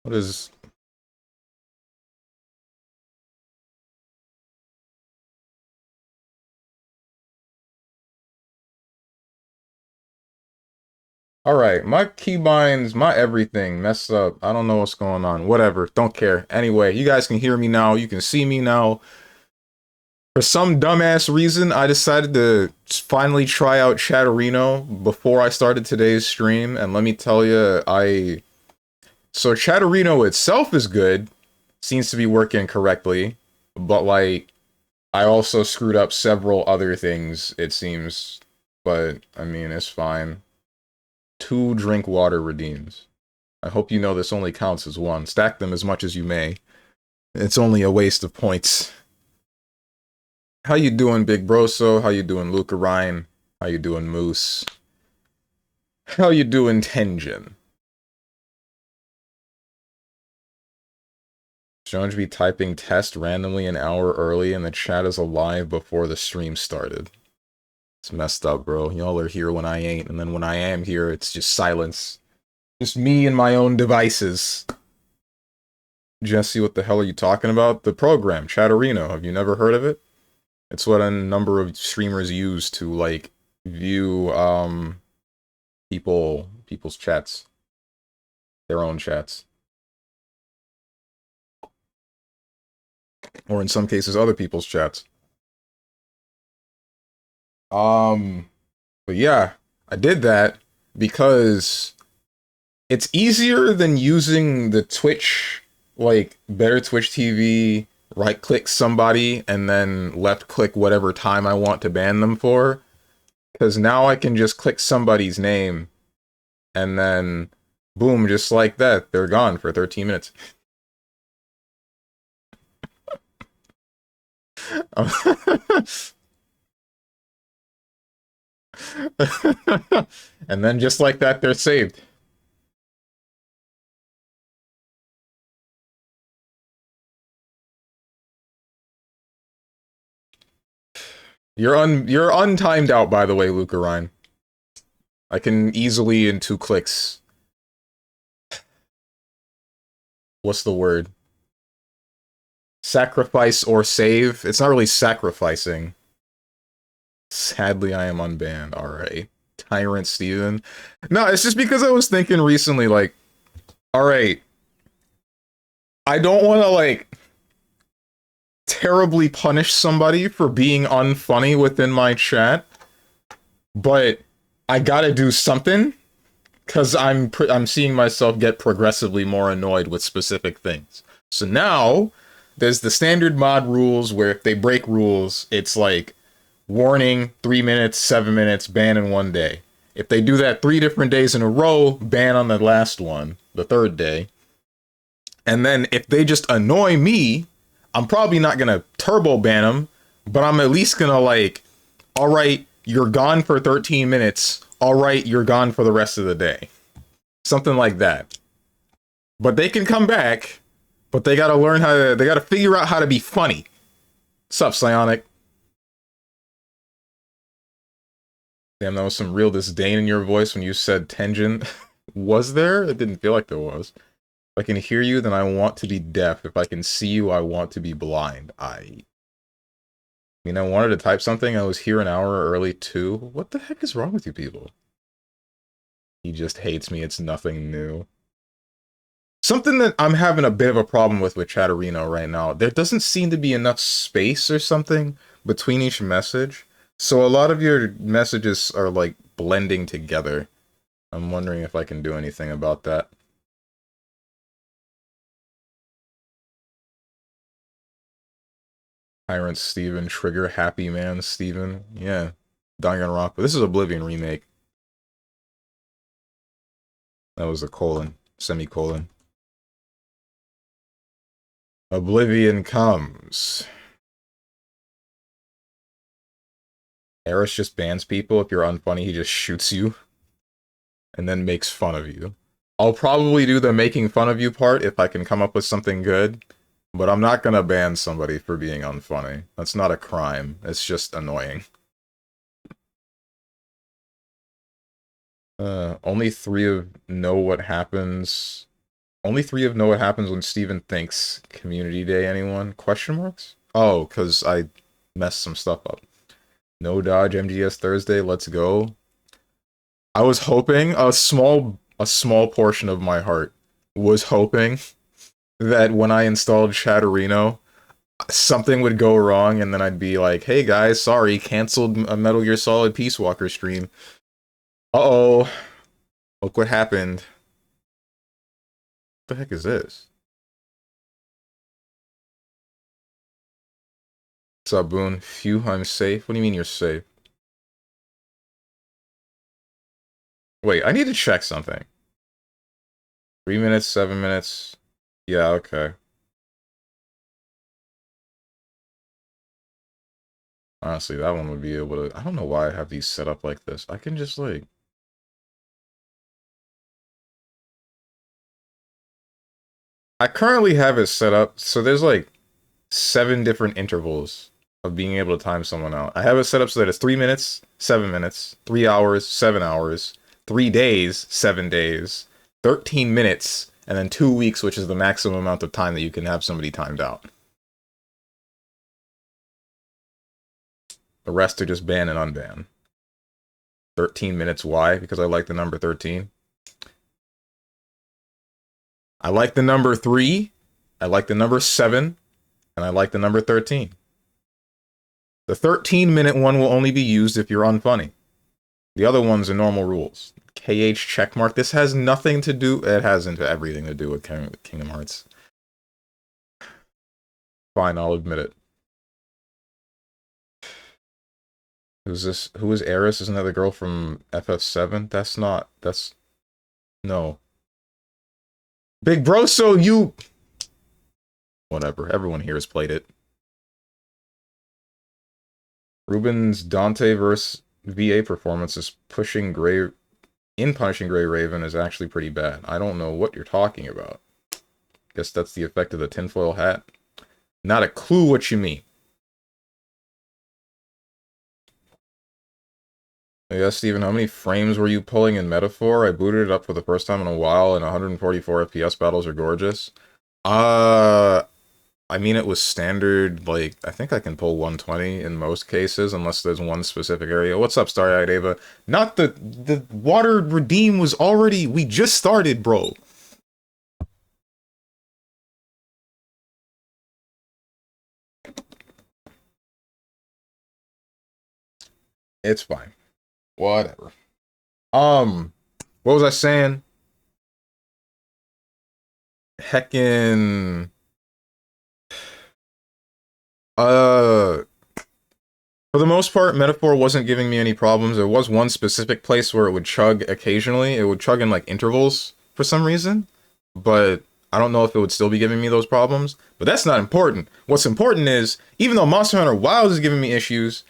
What is... Alright, my keybinds, my everything messed up. I don't know what's going on. Whatever, don't care. Anyway, you guys can hear me now. You can see me now. For some dumbass reason, I decided to finally try out Chatterino before I started today's stream. And let me tell you, So Chatterino itself is good. Seems to be working correctly. But, like, I also screwed up several other things, it seems. But, I mean, it's fine. 2 drink water redeems. I hope you know this only counts as 1. Stack them as much as you may. It's only a waste of points. How you doing, Big Broso? How you doing, Luca Ryan? How you doing, Moose? How you doing, Tenjin? Should be typing test randomly an hour early and the chat is alive before the stream started. It's messed up, bro. Y'all are here when I ain't, and then when I am here, it's just silence. Just me and my own devices. Jesse, what the hell are you talking about? The program, Chatterino. Have you never heard of it? It's what a number of streamers use to, like, view, people's chats. Their own chats. Or in some cases, other people's chats. But yeah, I did that because it's easier than using the Twitch, like, Better Twitch TV, right-click somebody, and then left-click whatever time I want to ban them for. Because now I can just click somebody's name, and then, boom, just like that, they're gone for 13 minutes. And then just like that, they're saved. You're untimed out, by the way, Luca Ryan. I can easily, in 2 clicks... What's the word? Sacrifice or save? It's not really sacrificing. Sadly, I am unbanned. Alright. StrongmanSteven. No, it's just because I was thinking recently, like, alright, I don't want to, like, terribly punish somebody for being unfunny within my chat, but I gotta do something, because I'm seeing myself get progressively more annoyed with specific things. So now, there's the standard mod rules where if they break rules, it's like, warning, 3 minutes, 7 minutes, ban in 1 day. If they do that 3 different days in a row, ban on the last one, the 3rd day. And then if they just annoy me, I'm probably not gonna turbo ban them, but I'm at least gonna, like, alright, you're gone for 13 minutes, alright, you're gone for the rest of the day. Something like that. But they can come back, but they gotta learn how to, they gotta figure out how to be funny. Sup, Psionic? Damn, that was some real disdain in your voice when you said Tenjin. Was there? It didn't feel like there was. If I can hear you, then I want to be deaf. If I can see you, I want to be blind. I mean, I wanted to type something. I was here an hour early, too. What the heck is wrong with you people? He just hates me. It's nothing new. Something that I'm having a bit of a problem with Chatterino right now. There doesn't seem to be enough space or something between each message. So a lot of your messages are, like, blending together. I'm wondering if I can do anything about that. StrongmanSteven, Trigger, Happy Man, Steven. Yeah, Danganronpa. This is Oblivion remake. That was a colon, semicolon. Oblivion comes. Eris just bans people. If you're unfunny, he just shoots you. And then makes fun of you. I'll probably do the making fun of you part if I can come up with something good. But I'm not gonna ban somebody for being unfunny. That's not a crime. It's just annoying. Only 3 of know what happens Only three of know what happens when Steven thinks. Community Day, anyone? Question marks? Oh, because I messed some stuff up. No dodge MGS Thursday, let's go. I was hoping, a small portion of my heart was hoping that when I installed Chatterino, something would go wrong and then I'd be like, hey guys, sorry, canceled a Metal Gear Solid Peace Walker stream. Uh-oh. Look what happened. What the heck is this? What's up, Boone? Phew, I'm safe. What do you mean you're safe? Wait, I need to check something. 3 minutes, 7 minutes. Yeah, okay. Honestly, that one would be able to... I don't know why I have these set up like this. I can just, like... I currently have it set up, so there's, like, 7 different intervals of being able to time someone out. I have it set up so that it's 3 minutes, 7 minutes, 3 hours, 7 hours, 3 days, 7 days, 13 minutes, and then 2 weeks, which is the maximum amount of time that you can have somebody timed out. The rest are just ban and unban. 13 minutes, why? Because I like the number 13. I like the number 3, I like the number 7, and I like the number 13. The 13-minute one will only be used if you're unfunny. The other ones are normal rules. KH checkmark. This has nothing to do... It has everything to do with Kingdom Hearts. Fine, I'll admit it. Who's this? Who is Eris? Isn't that the girl from FF7? That's not... That's... No. Big bro, so you... Whatever. Everyone here has played it. Ruben's Dante versus VA performance is Punishing Gray Raven is actually pretty bad. I don't know what you're talking about. Guess that's the effect of the tinfoil hat. Not a clue what you mean. Yeah, Steven, how many frames were you pulling in Metaphor? I booted it up for the first time in a while, and 144 FPS battles are gorgeous. I mean, it was standard, like, I think I can pull 120 in most cases, unless there's one specific area. What's up, Starry-Eyed Ava? Not the Water Redeem was already, we just started, bro. It's fine. Whatever. What was I saying? Heckin'... For the most part, Metaphor wasn't giving me any problems. There was one specific place where it would chug occasionally. It would chug in, like, intervals for some reason. But I don't know if it would still be giving me those problems. But that's not important. What's important is, even though Monster Hunter Wilds is giving me issues,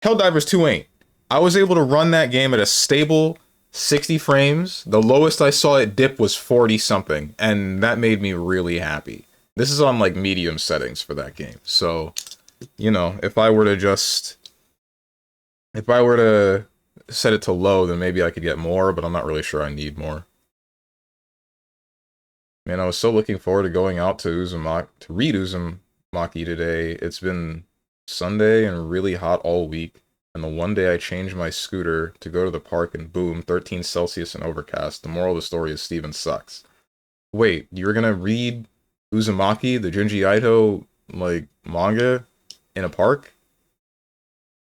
Helldivers 2 ain't. I was able to run that game at a stable 60 frames. The lowest I saw it dip was 40-something. And that made me really happy. This is on, like, medium settings for that game. So... You know, if I were to set it to low, then maybe I could get more, but I'm not really sure I need more. Man, I was so looking forward to going out to read Uzumaki today. It's been Sunday and really hot all week, and the one day I changed my scooter to go to the park and boom, 13 Celsius and overcast. The moral of the story is Steven sucks. Wait, you're gonna read Uzumaki, the Junji Ito, like, manga? In a park?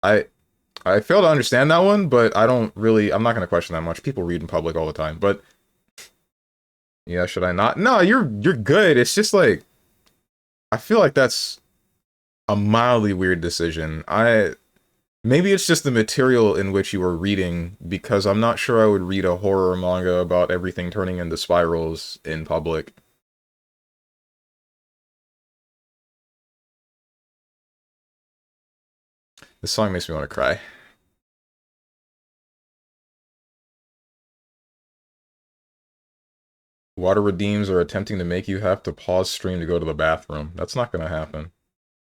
I fail to understand that one, but I'm not going to question that much. People read in public all the time, but yeah, should I not? No, you're good. It's just like, I feel like that's a mildly weird decision. Maybe it's just the material in which you were reading, because I'm not sure I would read a horror manga about everything turning into spirals in public. This song makes me want to cry. Water redeems are attempting to make you have to pause stream to go to the bathroom. That's not gonna happen.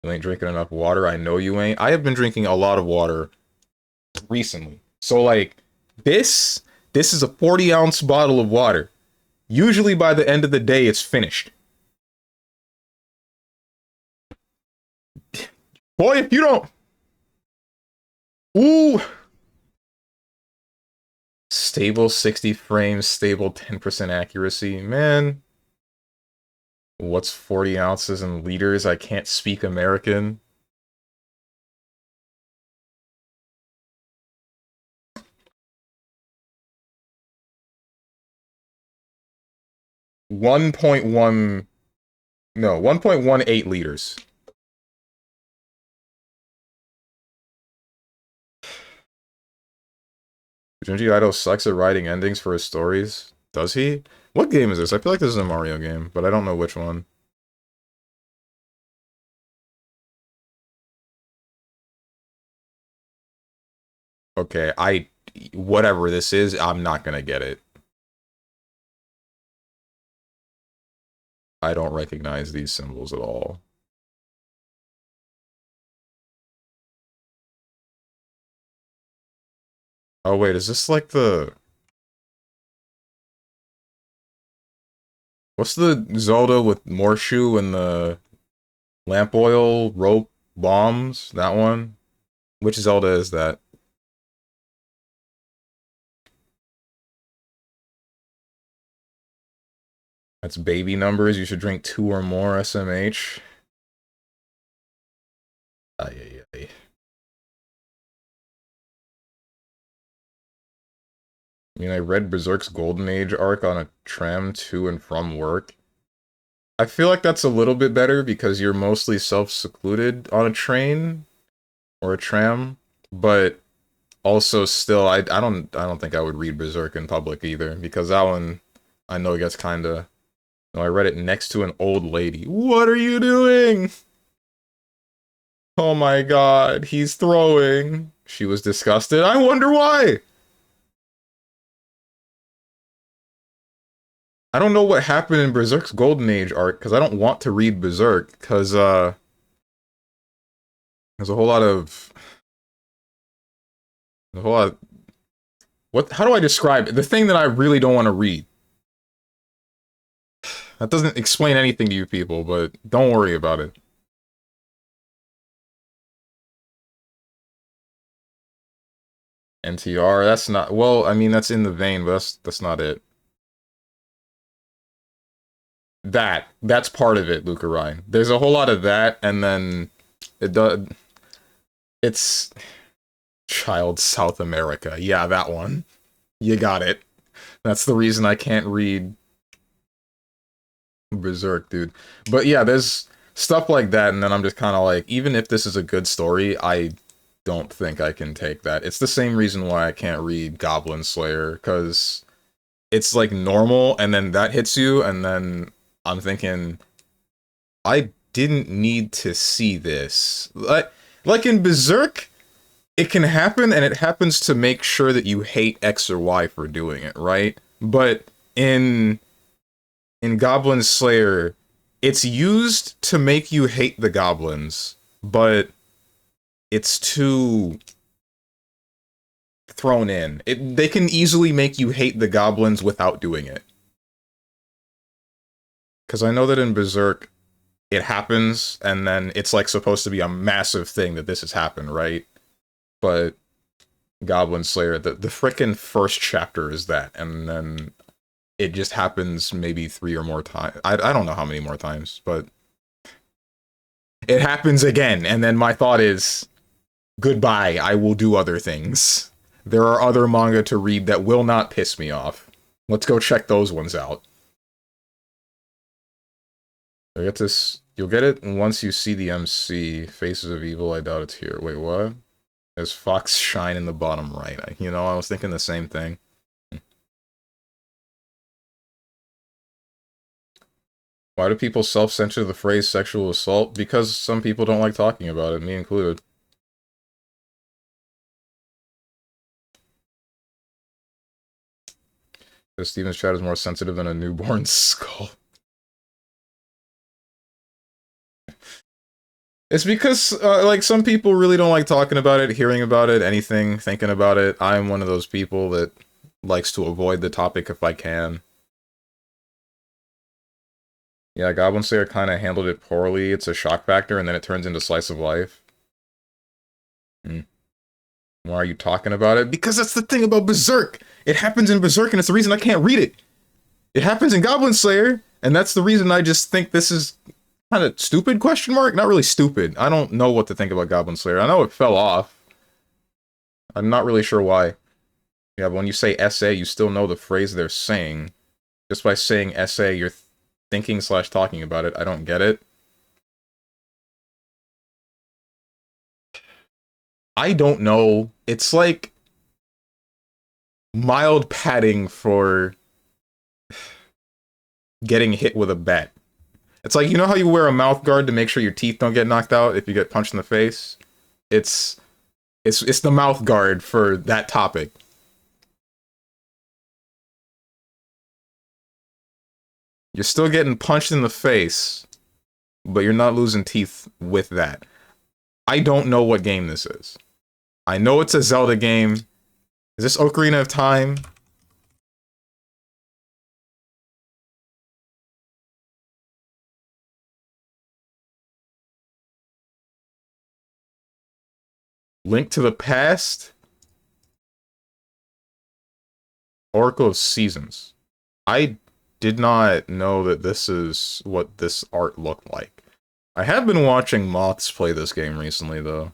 You ain't drinking enough water. I know you ain't. I have been drinking a lot of water recently. So, like, this is a 40-ounce bottle of water. Usually by the end of the day, it's finished. Boy, if you don't... Ooh! Stable 60 frames, stable 10% accuracy. Man, what's 40 ounces in liters? I can't speak American. One point one, no, 1.18 liters. Junji Ito sucks at writing endings for his stories. Does he? What game is this? I feel like this is a Mario game, but I don't know which one. Okay, whatever this is, I'm not gonna get it. I don't recognize these symbols at all. Oh wait, is this like the... What's the Zelda with Morshu and the lamp oil, rope, bombs? That one? Which Zelda is that? That's baby numbers. You should drink 2 or more SMH. Ay, ay, ay. I mean, I read Berserk's Golden Age arc on a tram to and from work. I feel like that's a little bit better because you're mostly self-secluded on a train or a tram, but also still, I don't think I would read Berserk in public either, because that one I know gets kind of... No, I read it next to an old lady. What are you doing? Oh my god, he's throwing. She was disgusted. I wonder why. I don't know what happened in Berserk's Golden Age arc, because I don't want to read Berserk, because, there's a whole lot of... A whole lot... What? How do I describe it? The thing that I really don't want to read. That doesn't explain anything to you people, but don't worry about it. NTR, that's not... Well, I mean, that's in the vein, but that's not it. That's part of it, Luca Ryan. There's a whole lot of that, and then it does... It's... Child South America. Yeah, that one. You got it. That's the reason I can't read Berserk, dude. But yeah, there's stuff like that, and then I'm just kind of like, even if this is a good story, I don't think I can take that. It's the same reason why I can't read Goblin Slayer, because it's like normal, and then that hits you, and then I'm thinking, I didn't need to see this. Like in Berserk, it can happen, and it happens to make sure that you hate X or Y for doing it, right? But in Goblin Slayer, it's used to make you hate the goblins, but it's too thrown in. They can easily make you hate the goblins without doing it. Because I know that in Berserk, it happens, and then it's like supposed to be a massive thing that this has happened, right? But Goblin Slayer, the frickin' first chapter is that, and then it just happens maybe 3 or more times. I don't know how many more times, but it happens again, and then my thought is, goodbye, I will do other things. There are other manga to read that will not piss me off. Let's go check those ones out. I get this. You'll get it once you see the MC. Faces of Evil, I doubt it's here. Wait, what? There's Fox Shine in the bottom right. I was thinking the same thing. Why do people self-censor the phrase sexual assault? Because some people don't like talking about it, me included. Steven's chat is more sensitive than a newborn skull. It's because, like, some people really don't like talking about it, hearing about it, anything, thinking about it. I'm one of those people that likes to avoid the topic if I can. Yeah, Goblin Slayer kind of handled it poorly. It's a shock factor, and then it turns into slice of life. Hmm. Why are you talking about it? Because that's the thing about Berserk. It happens in Berserk, and it's the reason I can't read it. It happens in Goblin Slayer, and that's the reason I just think this is kind of stupid, question mark? Not really stupid. I don't know what to think about Goblin Slayer. I know it fell off. I'm not really sure why. Yeah, but when you say SA, you still know the phrase they're saying. Just by saying SA, you're thinking slash talking about it. I don't get it. I don't know. It's like mild padding for getting hit with a bat. It's like, you know how you wear a mouth guard to make sure your teeth don't get knocked out if you get punched in the face? It's it's the mouth guard for that topic. You're still getting punched in the face, but you're not losing teeth with that. I don't know what game this is. I know it's a Zelda game. Is this Ocarina of Time? Link to the Past? Oracle of Seasons. I did not know that this is what this art looked like. I have been watching Moths play this game recently, though.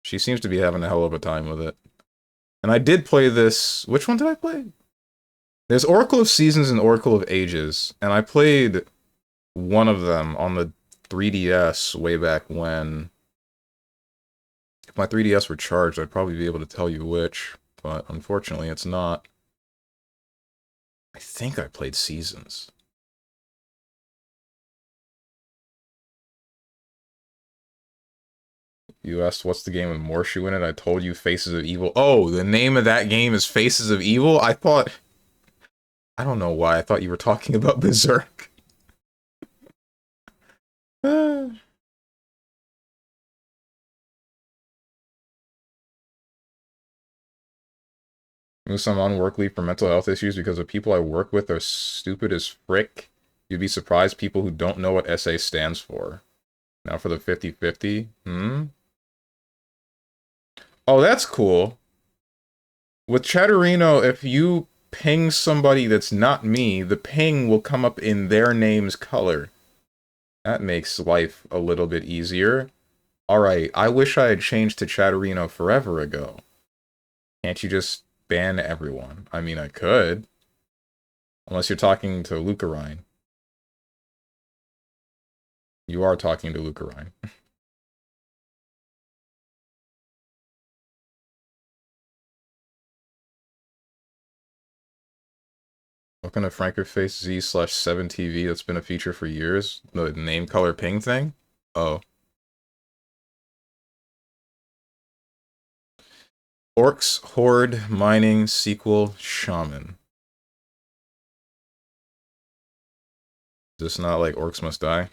She seems to be having a hell of a time with it. And I did play this... Which one did I play? There's Oracle of Seasons and Oracle of Ages, and I played one of them on the 3DS way back when. If my 3DS were charged, I'd probably be able to tell you which, but unfortunately it's not. I think I played Seasons. You asked what's the game with Morshu in it, I told you Faces of Evil. Oh, the name of that game is Faces of Evil? I thought... I don't know why, I thought you were talking about Berserk. Moose, I'm on work leave for mental health issues because the people I work with are stupid as frick. You'd be surprised people who don't know what SA stands for. Now for the 50-50. Hmm? Oh, that's cool. With Chatterino, if you ping somebody that's not me, the ping will come up in their name's color. That makes life a little bit easier. Alright, I wish I had changed to Chatterino forever ago. Can't you just ban everyone? I mean, I could. Unless you're talking to Lucarine. You are talking to Lucarine. What kind of Frankerface Z/7TV that's been a feature for years? The name color ping thing? Oh. Orcs, Horde, Mining, Sequel, Shaman. Is this not like Orcs Must Die?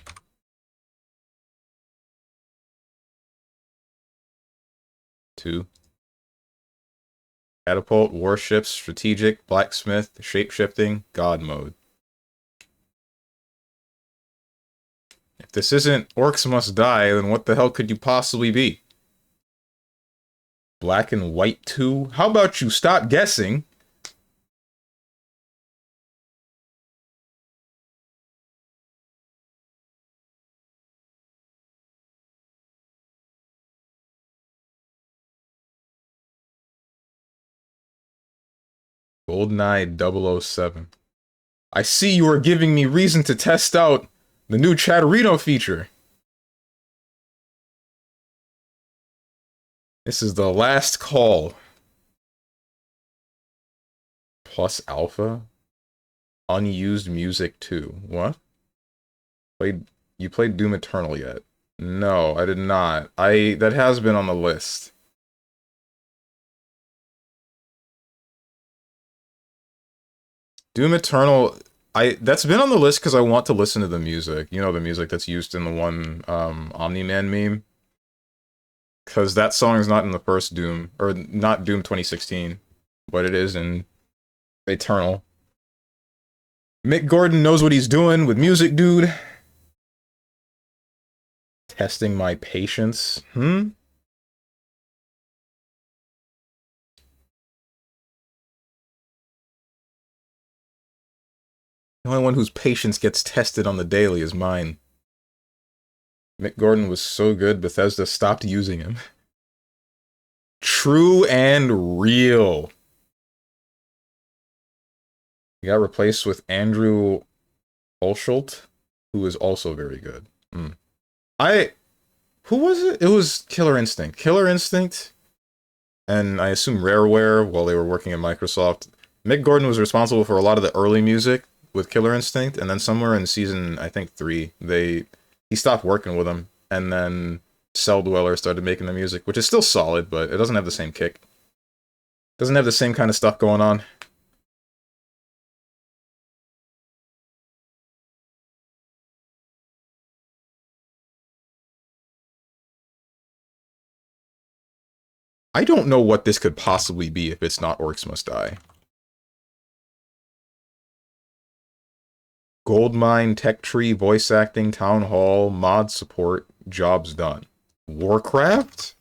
Two. Catapult, Warships, Strategic, Blacksmith, Shapeshifting, God Mode. If this isn't Orcs Must Die, then what the hell could you possibly be? Black and White 2? How about you stop guessing? GoldenEye 007. I see you are giving me reason to test out the new Chatterino feature. This is the last call. Plus Alpha? Unused music too. What? You played Doom Eternal yet? No, I did not. That has been on the list. Doom Eternal, that's been on the list because I want to listen to the music. You know, the music that's used in the one Omni-Man meme? Because that song is not in the first Doom, or not Doom 2016, but it is in Eternal. Mick Gordon knows what he's doing with music, dude. Testing my patience. The only one whose patience gets tested on the daily is mine. Mick Gordon was so good, Bethesda stopped using him. True and real. He got replaced with Andrew Olschult, who is also very good. Who was it? It was Killer Instinct. Killer Instinct, and I assume Rareware, while they were working at Microsoft. Mick Gordon was responsible for a lot of the early music with Killer Instinct, and then somewhere in season, I think 3, he stopped working with them, and then Cell Dweller started making the music, which is still solid, but it doesn't have the same kick. Doesn't have the same kind of stuff going on. I don't know what this could possibly be if it's not Orcs Must Die. Goldmine, Tech Tree, voice acting, Town Hall, mod support, jobs done. Warcraft?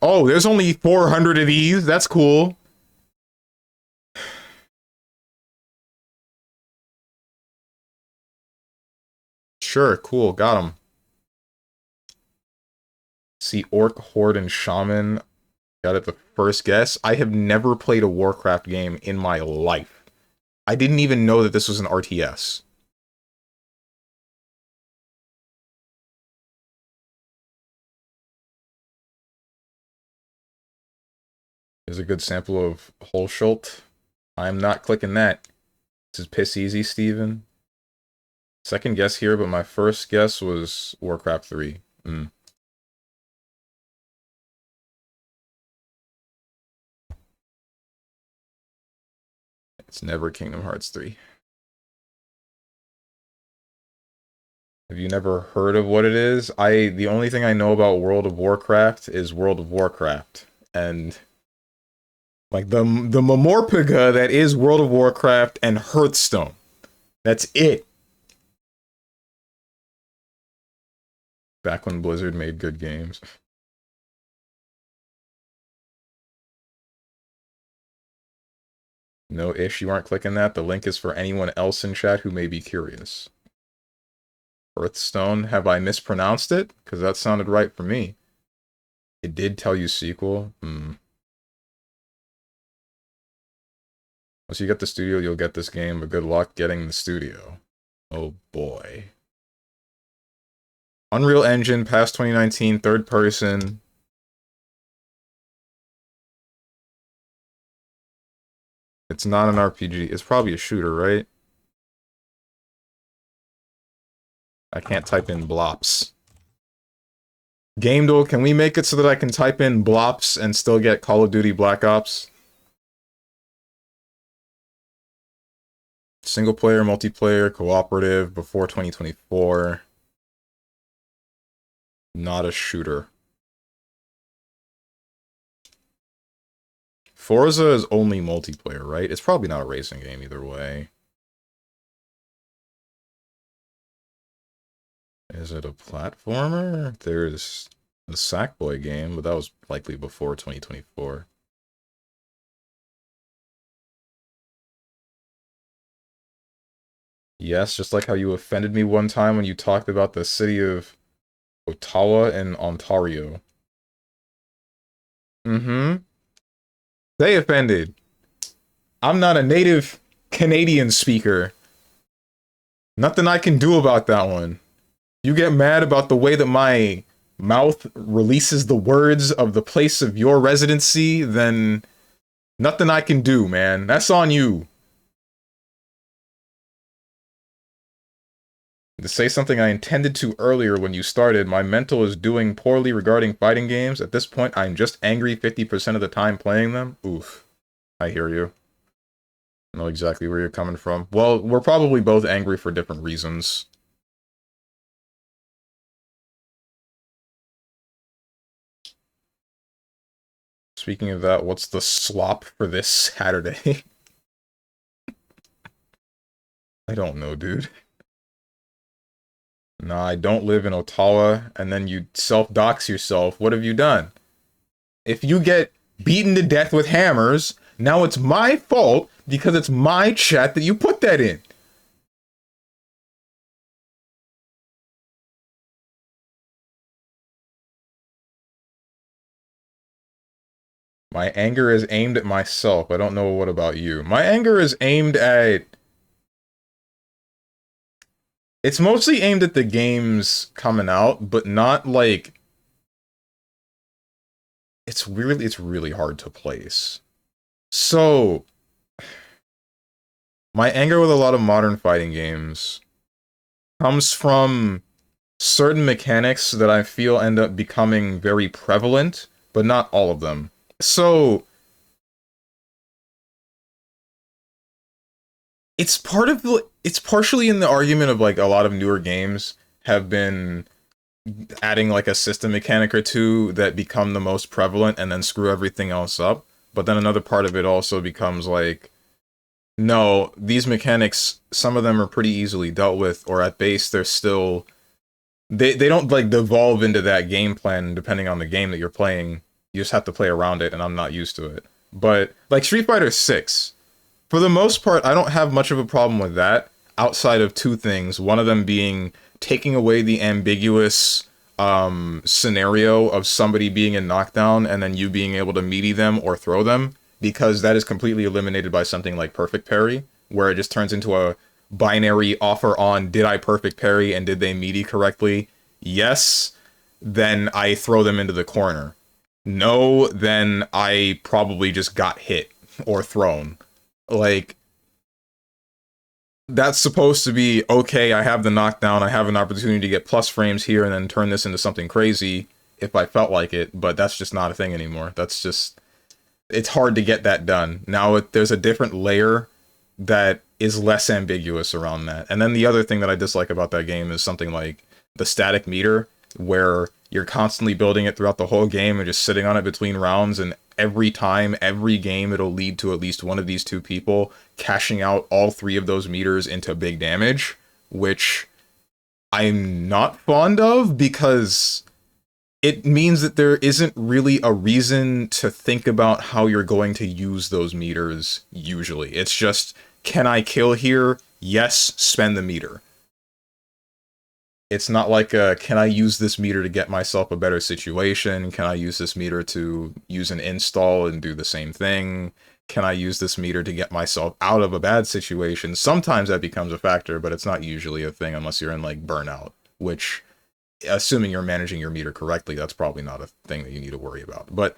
Oh, there's only 400 of these? That's cool. Sure, cool, got him. See, Orc, Horde, and Shaman. Got it the first guess. I have never played a Warcraft game in my life. I didn't even know that this was an RTS. There's a good sample of Holschult. I'm not clicking that. This is piss easy, Steven. Second guess here, but my first guess was Warcraft 3. It's never Kingdom Hearts 3. Have you never heard of what it is? The only thing I know about World of Warcraft is World of Warcraft. And like the Mamorpiga that is World of Warcraft and Hearthstone. That's it. Back when Blizzard made good games. No ish, you aren't clicking that. The link is for anyone else in chat who may be curious. Hearthstone, have I mispronounced it? Because that sounded right for me. It did tell you sequel. Once you get the studio, you'll get this game, but good luck getting the studio. Oh boy. Unreal Engine, past 2019, third person. It's not an RPG. It's probably a shooter, right? I can't type in blops. Game Duel, can we make it so that I can type in blops and still get Call of Duty Black Ops? Single player, multiplayer, cooperative, before 2024. Not a shooter. Forza is only multiplayer, right? It's probably not a racing game either way. Is it a platformer? There's the Sackboy game, but that was likely before 2024. Yes, just like how you offended me one time when you talked about the city of Ottawa in Ontario. They offended. I'm not a native Canadian speaker. Nothing I can do about that one. You get mad about the way that my mouth releases the words of the place of your residency, then nothing I can do, man. That's on you. To say something I intended to earlier when you started, my mental is doing poorly regarding fighting games. At this point, I'm just angry 50% of the time playing them. Oof. I hear you. I know exactly where you're coming from. Well, we're probably both angry for different reasons. Speaking of that, what's the slop for this Saturday? I don't know, dude. Nah, I don't live in Ottawa, and then you self-dox yourself. What have you done? If you get beaten to death with hammers, now it's my fault because it's my chat that you put that in. My anger is aimed at myself. I don't know what about you. My anger is aimed at... It's mostly aimed at the games coming out, but not like... It's really hard to place. So, my anger with a lot of modern fighting games comes from certain mechanics that I feel end up becoming very prevalent, but not all of them. So, it's partially in the argument of like a lot of newer games have been adding like a system mechanic or two that become the most prevalent and then screw everything else up. But then another part of it also becomes like, no, these mechanics, some of them are pretty easily dealt with, or at base they're still they don't like devolve into that game plan depending on the game that you're playing. You just have to play around it, and I'm not used to it. But like Street Fighter 6, for the most part, I don't have much of a problem with that, outside of two things. One of them being taking away the ambiguous scenario of somebody being in knockdown and then you being able to meaty them or throw them, because that is completely eliminated by something like perfect parry, where it just turns into a binary offer on did I perfect parry and did they meaty correctly? Yes, then I throw them into the corner. No, then I probably just got hit or thrown. Like, that's supposed to be, okay, I have the knockdown, I have an opportunity to get plus frames here and then turn this into something crazy if I felt like it, but that's just not a thing anymore. That's just, it's hard to get that done. Now there's a different layer that is less ambiguous around that. And then the other thing that I dislike about that game is something like the static meter, where you're constantly building it throughout the whole game and just sitting on it between rounds, and every time, every game, it'll lead to at least one of these two people cashing out all three of those meters into big damage, which I'm not fond of because it means that there isn't really a reason to think about how you're going to use those meters usually. It's just, can I kill here? Yes, spend the meter. It's not like, can I use this meter to get myself a better situation? Can I use this meter to use an install and do the same thing? Can I use this meter to get myself out of a bad situation? Sometimes that becomes a factor, but it's not usually a thing unless you're in, like, burnout, which, assuming you're managing your meter correctly, that's probably not a thing that you need to worry about. But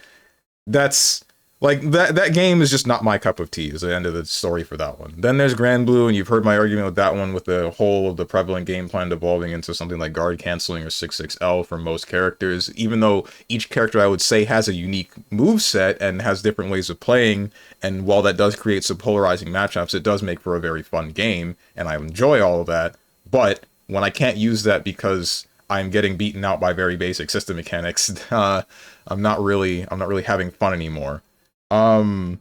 that's like that game is just not my cup of tea is the end of the story for that one. Then there's Grand Blue, and you've heard my argument with that one, with the whole of the prevalent game plan devolving into something like guard canceling or 6-6L for most characters, even though each character I would say has a unique move set and has different ways of playing, and while that does create some polarizing matchups, it does make for a very fun game, and I enjoy all of that. But when I can't use that because I'm getting beaten out by very basic system mechanics, I'm not really having fun anymore. Um,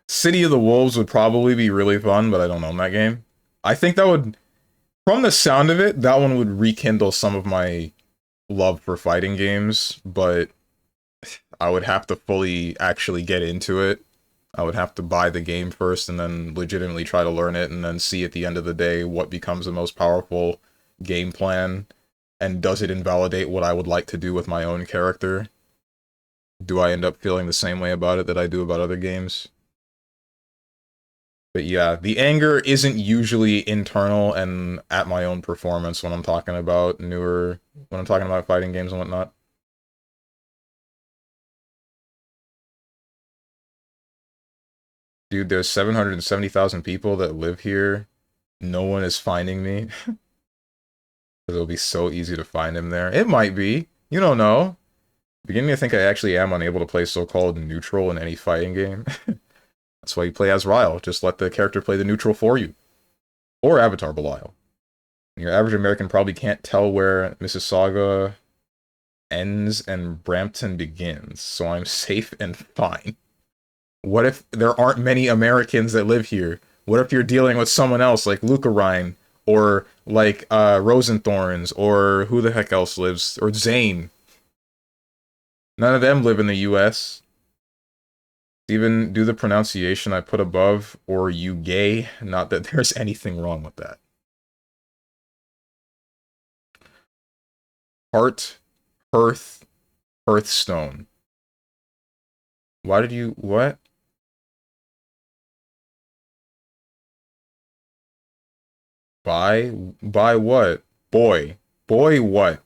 City of the Wolves would probably be really fun, but I don't own that game. I think that would, from the sound of it, that one would rekindle some of my love for fighting games, but I would have to fully actually get into it. I would have to buy the game first and then legitimately try to learn it and then see at the end of the day what becomes the most powerful game plan, and does it invalidate what I would like to do with my own character? Do I end up feeling the same way about it that I do about other games? But yeah, the anger isn't usually internal and at my own performance when I'm talking about when I'm talking about fighting games and whatnot. Dude, there's 770,000 people that live here. No one is finding me. It'll be so easy to find him there. It might be. You don't know. Beginning to think I actually am unable to play so-called neutral in any fighting game. That's why you play as Ryle. Just let the character play the neutral for you. Or Avatar Belial. Your average American probably can't tell where Mississauga ends and Brampton begins, so I'm safe and fine. What if there aren't many Americans that live here? What if you're dealing with someone else like Lucarine or like Rosenthorns or who the heck else lives or Zane? None of them live in the U.S. Even do the pronunciation I put above or you gay. Not that there's anything wrong with that. Heart, Hearth, Hearthstone. Why did you what? Buy what? Boy what?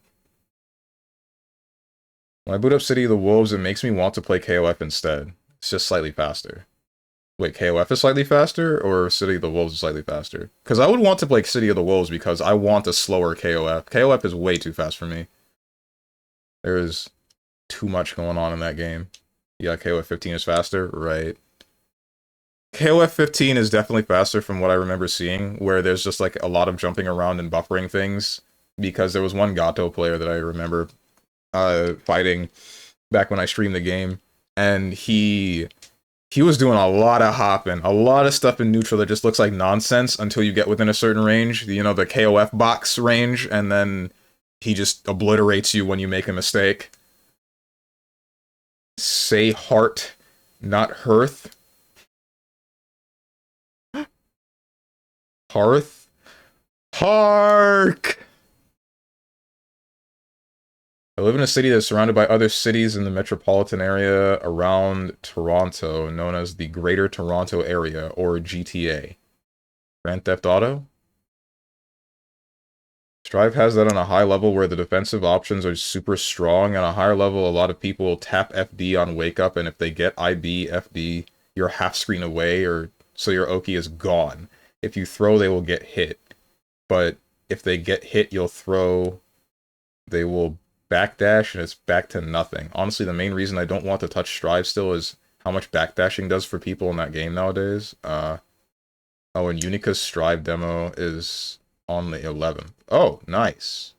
When I boot up City of the Wolves, it makes me want to play KOF instead. It's just slightly faster. Wait, KOF is slightly faster, or City of the Wolves is slightly faster? Because I would want to play City of the Wolves because I want a slower KOF. KOF is way too fast for me. There is too much going on in that game. Yeah, KOF 15 is faster, right? KOF 15 is definitely faster from what I remember seeing, where there's just like a lot of jumping around and buffering things. Because there was one Gato player that I remember fighting back when I streamed the game, and he was doing a lot of hopping, a lot of stuff in neutral that just looks like nonsense until you get within a certain range, you know, the KOF box range, and then he just obliterates you when you make a mistake. Say heart, not hearth. Hearth? Hark! I live in a city that's surrounded by other cities in the metropolitan area around Toronto, known as the Greater Toronto Area, or GTA. Grand Theft Auto? Strive has that on a high level where the defensive options are super strong. On a higher level, a lot of people will tap FD on Wake Up, and if they get IB, FD, you're half screen away, or so your Oki is gone. If you throw, they will get hit. But if they get hit, you'll throw, they will backdash, and it's back to nothing. Honestly, the main reason I don't want to touch Strive still is how much backdashing does for people in that game nowadays. Oh, and Unica's Strive demo is on the 11th. Oh, nice.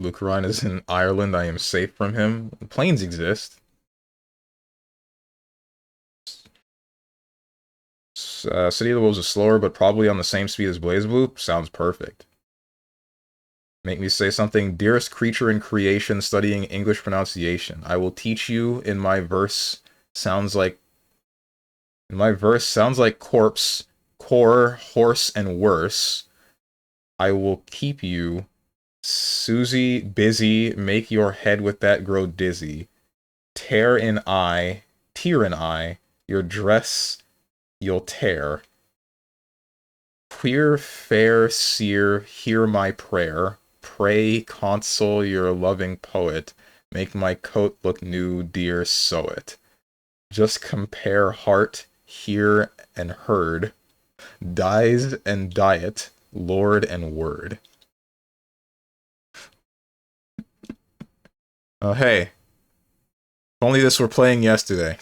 Lucarine is in Ireland. I am safe from him. Planes exist. City of the Wolves is slower, but probably on the same speed as BlazBlue. Sounds perfect. Make me say something. Dearest creature in creation, studying English pronunciation. I will teach you in my verse. Sounds like corpse, core, horse, and worse. I will keep you, Susie, busy. Make your head with that grow dizzy. Tear in eye, your dress you'll tear. Queer, fair, seer, hear my prayer. Pray, console your loving poet. Make my coat look new, dear, sew it. Just compare heart, hear, and heard. Dies and diet, lord and word. Oh, hey. If only this were playing yesterday.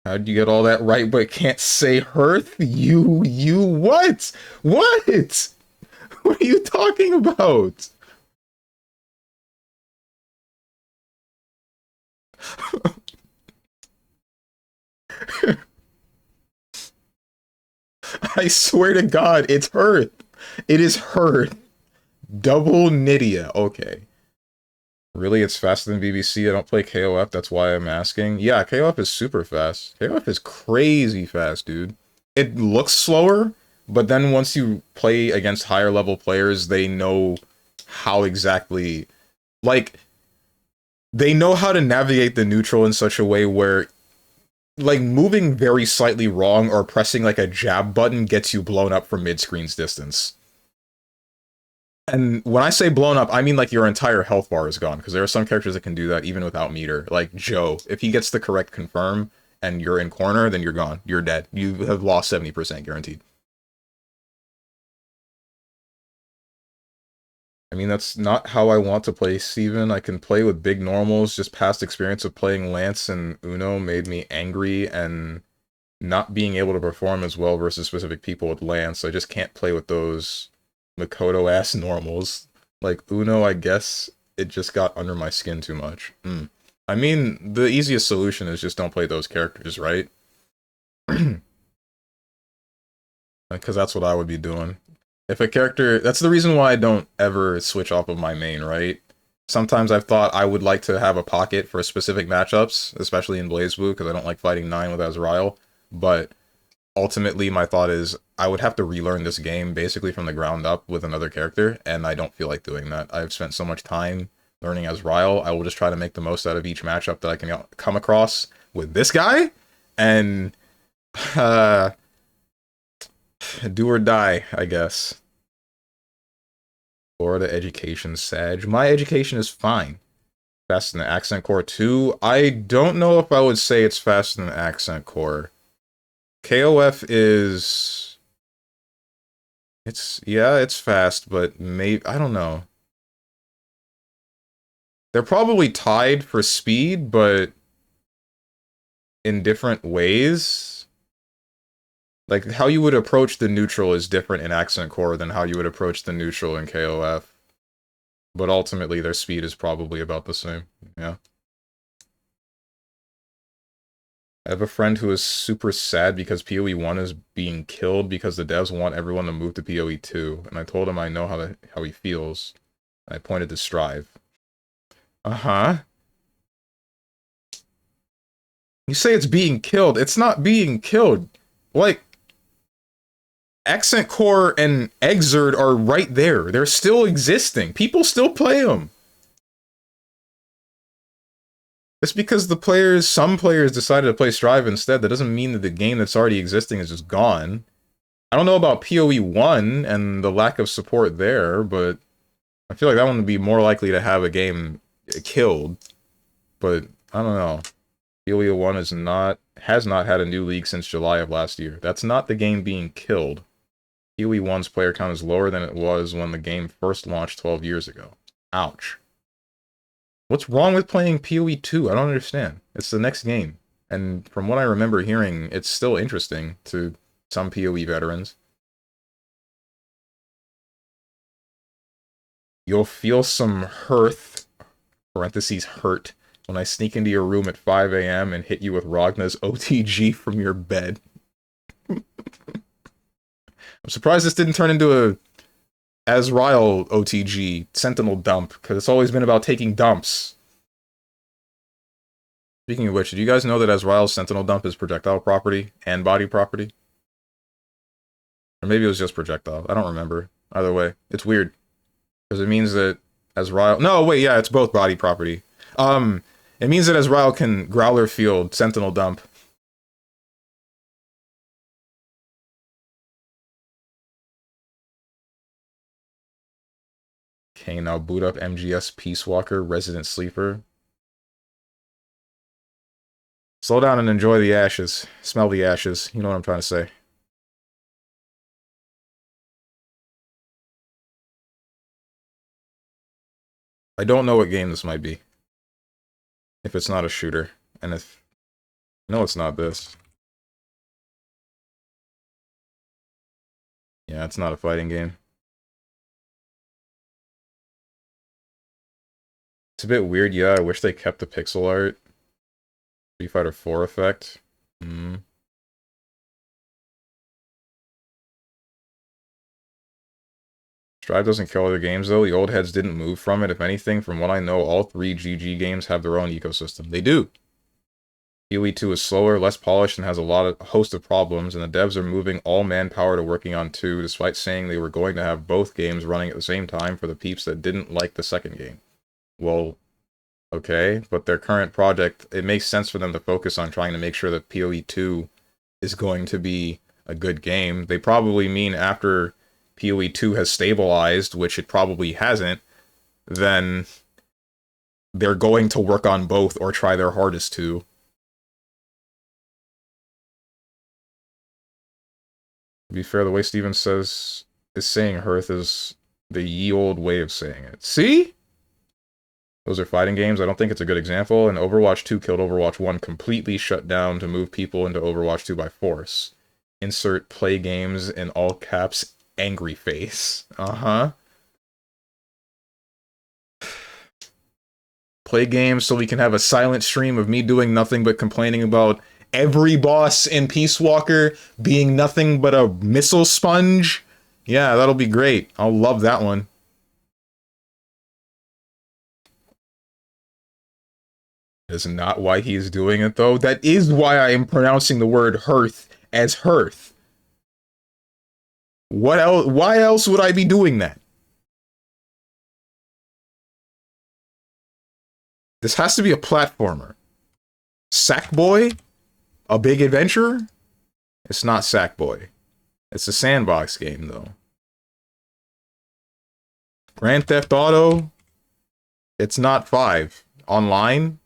How'd you get all that right but can't say hearth? You what? What? What are you talking about? I swear to God, it's hearth. It is hearth. Double Nydia. Okay. Really, it's faster than BBC. I don't play KOF, that's why I'm asking. Yeah, KOF is super fast. KOF is crazy fast, dude. It looks slower, but then once you play against higher level players, they know how exactly... Like, they know how to navigate the neutral in such a way where, like, moving very slightly wrong or pressing, like, a jab button gets you blown up from mid-screen's distance. And when I say blown up, I mean like your entire health bar is gone, because there are some characters that can do that even without meter. Like Joe, if he gets the correct confirm and you're in corner, then you're gone. You're dead. You have lost 70% guaranteed. I mean, that's not how I want to play Steven. I can play with big normals. Just past experience of playing Lance and Uno made me angry and not being able to perform as well versus specific people with Lance. So I just can't play with those Makoto-ass normals. Like Uno, I guess it just got under my skin too much. I mean, the easiest solution is just don't play those characters, right? Because that's what I would be doing. If a character... That's the reason why I don't ever switch off of my main, right? Sometimes I've thought I would like to have a pocket for specific matchups, especially in BlazBlue, because I don't like fighting 9 with Azrael. But ultimately, my thought is I would have to relearn this game basically from the ground up with another character, and I don't feel like doing that. I've spent so much time learning Azrael. I will just try to make the most out of each matchup that I can come across with this guy, and do or die, I guess. Florida education, Sag. My education is fine. Faster than Accent Core 2. I don't know if I would say it's faster than Accent Core. KOF is... it's fast, but maybe... I don't know. They're probably tied for speed, but in different ways. Like, how you would approach the neutral is different in Accent Core than how you would approach the neutral in KOF. But ultimately, their speed is probably about the same. Yeah. I have a friend who is super sad because PoE 1 is being killed because the devs want everyone to move to PoE 2. And I told him I know how he feels. I pointed to Strive. Uh-huh. You say it's being killed. It's not being killed. Like, Accent Core and Exerd are right there. They're still existing. People still play them. Just because some players decided to play Strive instead, that doesn't mean that the game that's already existing is just gone. I don't know about PoE 1 and the lack of support there, but I feel like that one would be more likely to have a game killed. But I don't know. PoE 1 has not had a new league since July of last year. That's not the game being killed. PoE 1's player count is lower than it was when the game first launched 12 years ago. Ouch. What's wrong with playing PoE 2? I don't understand. It's the next game. And from what I remember hearing, it's still interesting to some PoE veterans. You'll feel some hearth, parentheses hurt, when I sneak into your room at 5 a.m. and hit you with Ragna's OTG from your bed. I'm surprised this didn't turn into a Azrael OTG Sentinel dump, because it's always been about taking dumps. Speaking of which, do you guys know that Azrael's Sentinel dump is projectile property and body property? Or maybe it was just projectile. I don't remember. Either way, it's weird. Because it means that Azrael... No, wait, yeah, it's both body property. It means that Azrael can Growler Field, Sentinel dump. Okay, now boot up MGS Peace Walker, Resident Sleeper. Slow down and enjoy the ashes. Smell the ashes. You know what I'm trying to say. I don't know what game this might be. If it's not a shooter. And if... No, it's not this. Yeah, it's not a fighting game. It's a bit weird, yeah. I wish they kept the pixel art. Street Fighter 4 effect. Strive doesn't kill other games, though. The old heads didn't move from it. If anything, from what I know, all 3 GG games have their own ecosystem. They do! PoE 2 is slower, less polished, and has a host of problems, and the devs are moving all manpower to working on 2, despite saying they were going to have both games running at the same time for the peeps that didn't like the second game. Well, okay, but their current project, it makes sense for them to focus on trying to make sure that PoE 2 is going to be a good game. They probably mean after PoE 2 has stabilized, which it probably hasn't, then they're going to work on both or try their hardest to. To be fair, the way Steven is saying Hearth is the ye old way of saying it. See? Those are fighting games. I don't think it's a good example. And Overwatch 2 killed Overwatch 1 completely shut down to move people into Overwatch 2 by force. Insert play games in all caps, angry face. Uh-huh. Play games so we can have a silent stream of me doing nothing but complaining about every boss in Peace Walker being nothing but a missile sponge. Yeah, that'll be great. I'll love that one. That's not why he's doing it, though. That is why I am pronouncing the word hearth as hearth. What else? Why else would I be doing that? This has to be a platformer. Sackboy? A big adventure? It's not Sackboy. It's a sandbox game, though. Grand Theft Auto? It's not 5. Online?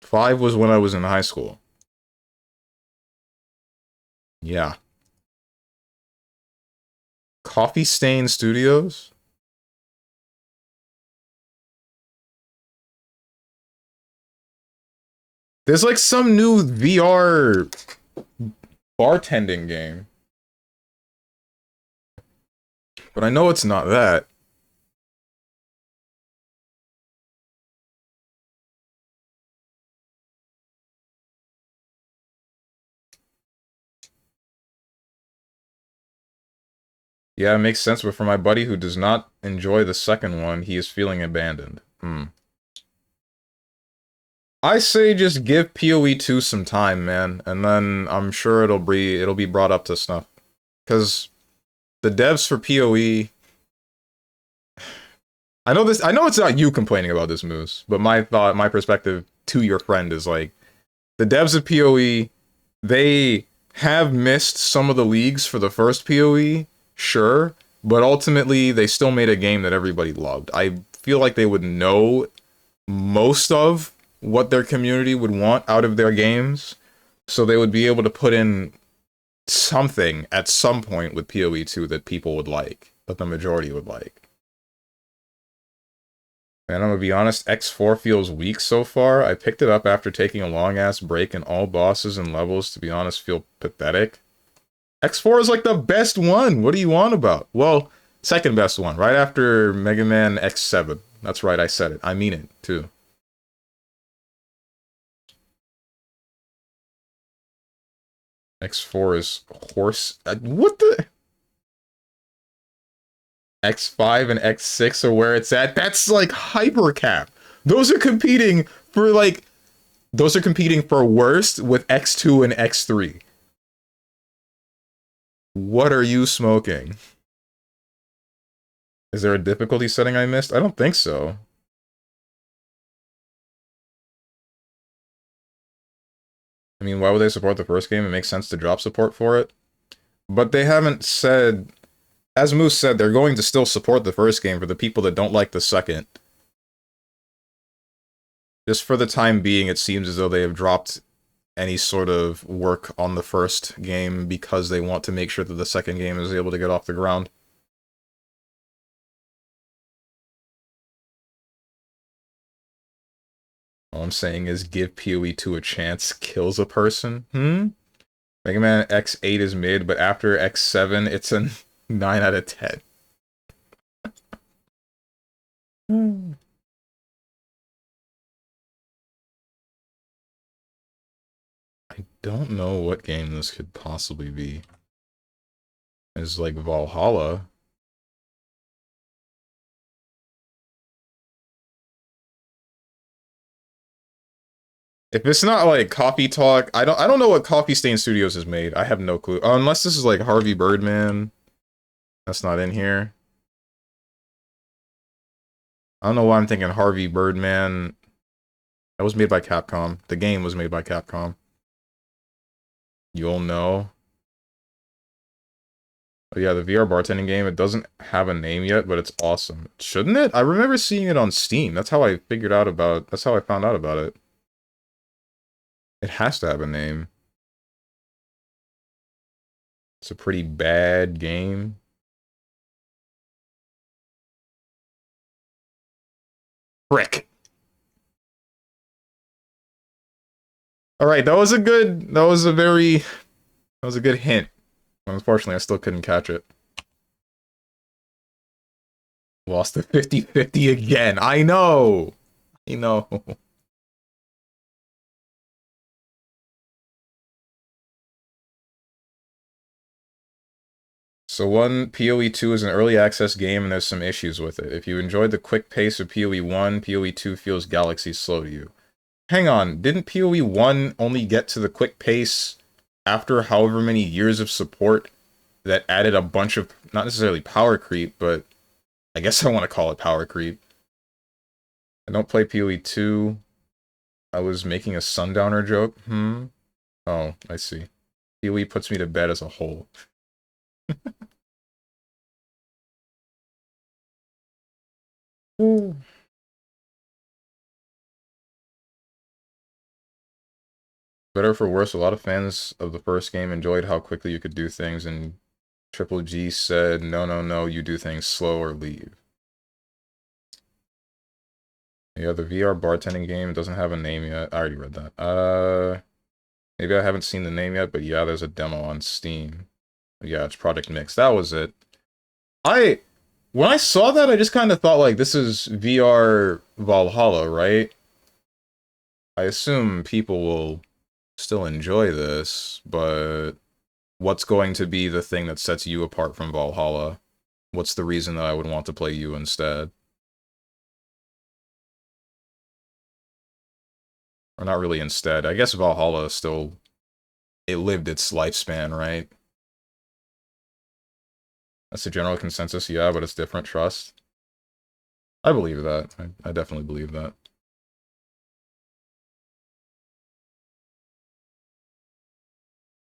5 was when I was in high school. Yeah. Coffee Stain Studios? There's like some new VR bartending game. But I know it's not that. Yeah, it makes sense, but for my buddy who does not enjoy the second one, he is feeling abandoned. I say just give PoE 2 some time, man, and then I'm sure it'll be brought up to snuff. Cause the devs for PoE, I know it's not you complaining about this, Moose, but my perspective to your friend is like, the devs of PoE, they have missed some of the leagues for the first PoE, sure, but ultimately they still made a game that everybody loved. I feel like they would know most of what their community would want out of their games, so they would be able to put in something at some point with PoE 2 that people would like, that the majority would like. And I'm gonna be honest, X4 feels weak so far. I picked it up after taking a long-ass break, and all bosses and levels, to be honest, feel pathetic. X4 is like the best one! What do you want about? Well, second best one, right after Mega Man X7. That's right, I said it. I mean it, too. X4 is horse... what the... X5 and X6 are where it's at. That's like hypercap. Those are competing for like... Those are competing for worst with X2 and X3. What are you smoking? Is there a difficulty setting I missed? I don't think so. I mean, why would they support the first game? It makes sense to drop support for it. But they haven't said... As Moose said, they're going to still support the first game for the people that don't like the second. Just for the time being, it seems as though they have dropped any sort of work on the first game because they want to make sure that the second game is able to get off the ground. All I'm saying is give PoE 2 a chance kills a person. Mega Man X8 is mid, but after X7, it's a 9 out of 10. I don't know what game this could possibly be. It's like Valhalla. If it's not like Coffee Talk, I don't know what Coffee Stain Studios has made. I have no clue. Unless this is like Harvey Birdman. That's not in here. I don't know why I'm thinking Harvey Birdman. That was made by Capcom. The game was made by Capcom. You'll know. Oh yeah, the VR bartending game, it doesn't have a name yet, but it's awesome. Shouldn't it? I remember seeing it on Steam. That's how I that's how I found out about it. It has to have a name. It's a pretty bad game. Frick. All right, that was a good, that was a very, that was a good hint. Unfortunately, I still couldn't catch it. Lost to 50-50 again. I know. I know. So one, PoE 2 is an early access game and there's some issues with it. If you enjoyed the quick pace of PoE 1, PoE 2 feels galaxy slow to you. Hang on, didn't PoE 1 only get to the quick pace after however many years of support that added a bunch of, not necessarily power creep, but I guess I want to call it power creep. I don't play PoE 2. I was making a Sundowner joke. Oh, I see. PoE puts me to bed as a whole. Better for worse, a lot of fans of the first game enjoyed how quickly you could do things, and Triple G said, no, no, no, you do things slow or leave. Yeah, the VR bartending game doesn't have a name yet. I already read that. Maybe I haven't seen the name yet, but yeah, there's a demo on Steam. Yeah, it's Project Mix. That was it. When I saw that, I just kind of thought, like, this is VR Valhalla, right? I assume people will still enjoy this, but what's going to be the thing that sets you apart from Valhalla? What's the reason that I would want to play you instead? Or not really instead. I guess Valhalla still... It lived its lifespan, right? That's the general consensus, yeah, but it's different, trust. I believe that. I definitely believe that.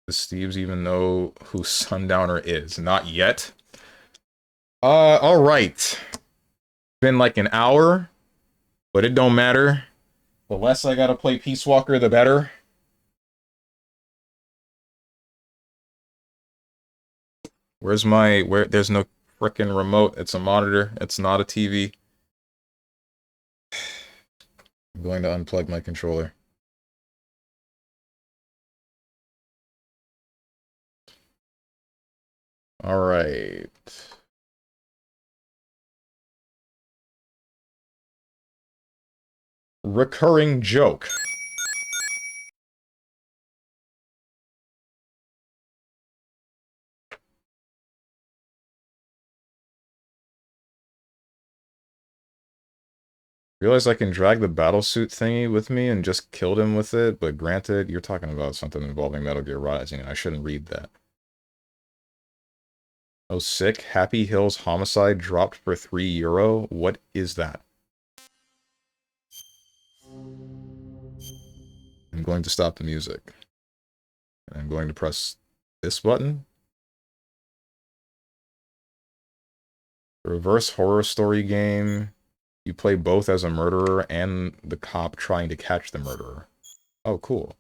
Does Steves even know who Sundowner is? Not yet. Alright. Been like an hour, but it don't matter. The less I gotta play Peace Walker, the better. Where's my... There's no frickin' remote. It's a monitor. It's not a TV. I'm going to unplug my controller. Alright. Recurring joke. Realize I can drag the battlesuit thingy with me and just killed him with it, but granted, you're talking about something involving Metal Gear Rising, and I shouldn't read that. Oh, sick. Happy Hills Homicide dropped for €3. What is that? I'm going to stop the music. And I'm going to press this button. The reverse horror story game. You play both as a murderer and the cop trying to catch the murderer. Oh, cool.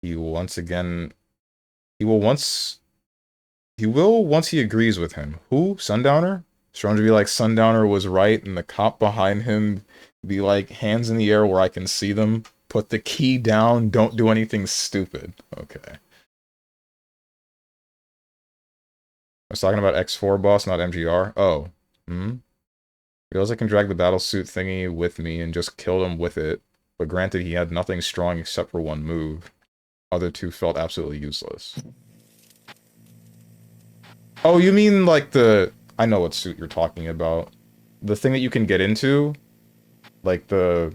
He will once again... He will once he agrees with him. Who? Sundowner? Strong to be like, Sundowner was right, and the cop behind him be like, hands in the air where I can see them. Put the key down, don't do anything stupid. Okay. I was talking about X4 boss, not MGR. Oh. Realize I can drag the battlesuit thingy with me and just kill him with it. But granted, he had nothing strong except for one move. Other two felt absolutely useless. Oh, you mean like the... I know what suit you're talking about. The thing that you can get into? Like the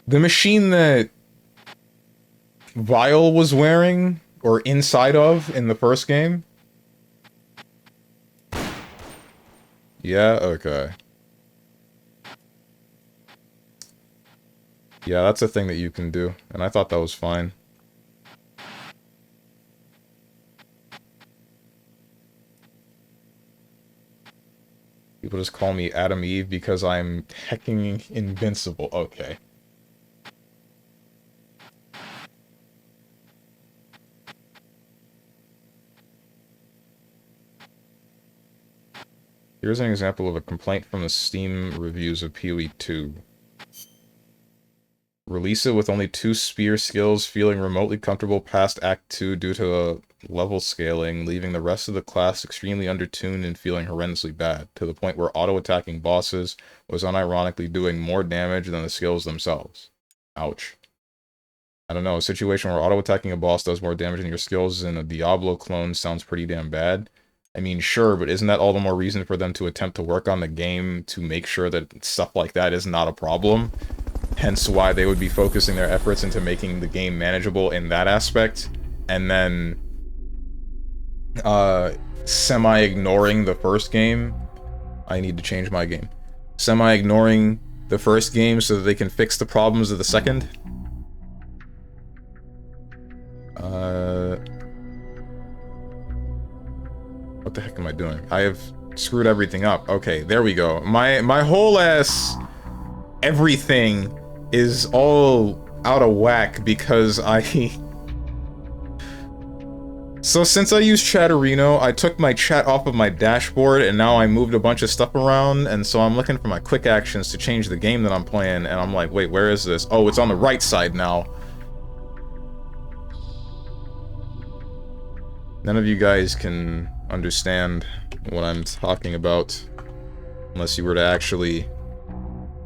machine that Vile was wearing, or inside of, in the first game? Yeah, okay. Yeah, that's a thing that you can do, and I thought that was fine. People just call me Adam Eve because I'm hecking invincible. Okay. Here's an example of a complaint from the Steam reviews of Pee-wee 2. Release it with only 2 spear skills, feeling remotely comfortable past Act 2 due to level scaling, leaving the rest of the class extremely undertuned and feeling horrendously bad, to the point where auto-attacking bosses was unironically doing more damage than the skills themselves. Ouch. I don't know, a situation where auto-attacking a boss does more damage than your skills in a Diablo clone sounds pretty damn bad. I mean, sure, but isn't that all the more reason for them to attempt to work on the game to make sure that stuff like that is not a problem? Hence why they would be focusing their efforts into making the game manageable in that aspect, and then semi-ignoring the first game. I need to change my game. Semi-ignoring the first game so that they can fix the problems of the second. What the heck am I doing? I have screwed everything up. Okay, there we go. My whole ass everything is all out of whack because So since I use Chatterino, I took my chat off of my dashboard and now I moved a bunch of stuff around, and so I'm looking for my quick actions to change the game that I'm playing, and I'm like, wait, where is this? Oh, it's on the right side now. None of you guys can understand what I'm talking about unless you were to actually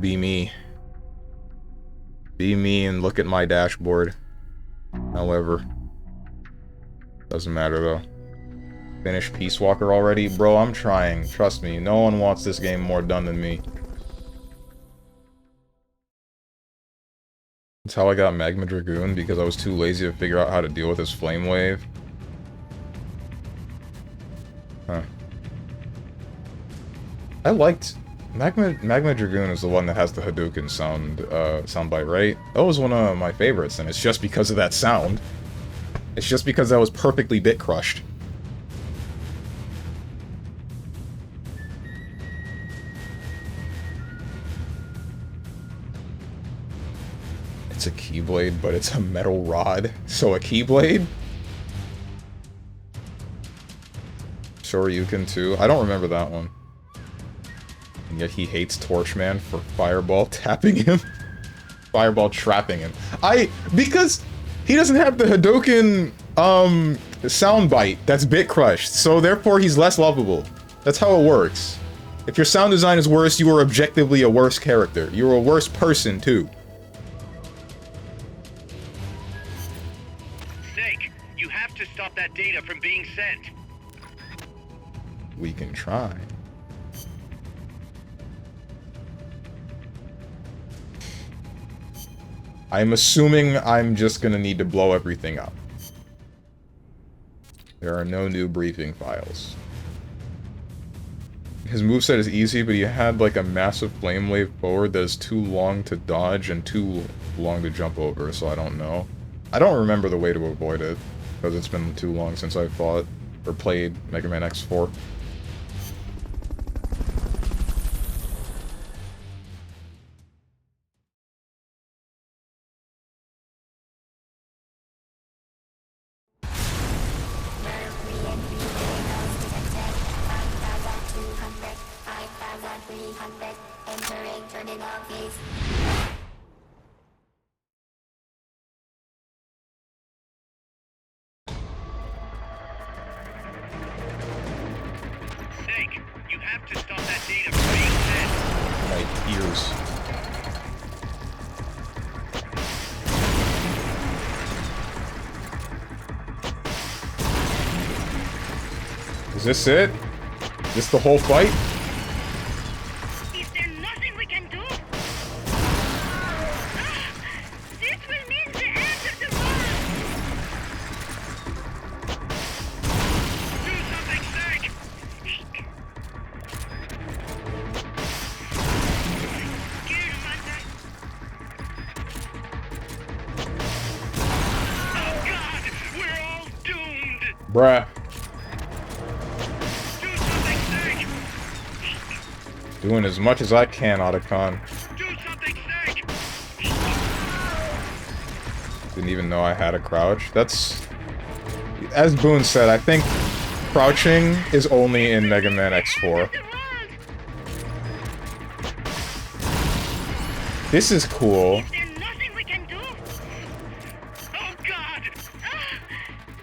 be me. Be me and look at my dashboard. However, doesn't matter though. Finish Peace Walker already? Bro, I'm trying. Trust me, no one wants this game more done than me. That's how I got Magma Dragoon, because I was too lazy to figure out how to deal with his Flame Wave. Huh. I liked... Magma Dragoon is the one that has the Hadouken soundbite, right? That was one of my favorites, and it's just because of that sound. It's just because that was perfectly bit crushed. It's a Keyblade, but it's a metal rod. So a Keyblade? Shoryuken too? I don't remember that one. And yet he hates Torchman for Fireball tapping him. Fireball trapping him. Because he doesn't have the Hadouken, soundbite that's bit crushed, so therefore he's less lovable. That's how it works. If your sound design is worse, you are objectively a worse character. You're a worse person, too. Snake, you have to stop that data from being sent. We can try. I'm assuming I'm just gonna need to blow everything up. There are no new briefing files. His moveset is easy, but he had like a massive flame wave forward that is too long to dodge and too long to jump over, so I don't know. I don't remember the way to avoid it, because it's been too long since I fought or played Mega Man X4. Snake, you have to stop that data from being sent. My ears. Is this it? Is this the whole fight? Is there nothing we can do? This will mean the end of the world! Do something, Snake! Oh God, we're all doomed! Bruh. Do something, Snake! Doing as much as I can, Otacon. Do something, Snake! Didn't even know I had a crouch. That's... As Boone said, I think crouching is only in Mega Man X4. The world! This is cool. Is there nothing we can do? Oh God!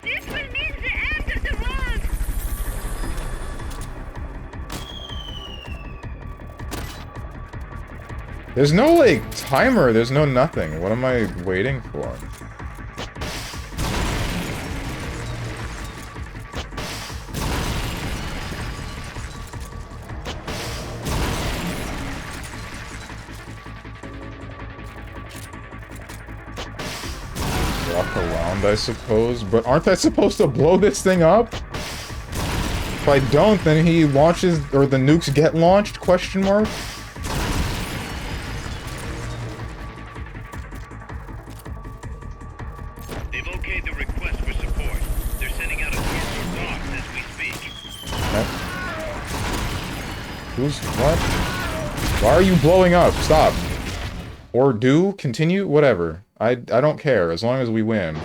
This will mean the end of the world! There's no, like, timer. There's no nothing. What am I waiting for? Walk around, I suppose. But aren't I supposed to blow this thing up? If I don't, then he launches, or the nukes get launched, question mark? They've okayed the request for support. They're sending out a cargo box as we speak. Okay. Who's, what? Why are you blowing up? Stop. Or do, continue, whatever. I don't care, as long as we win.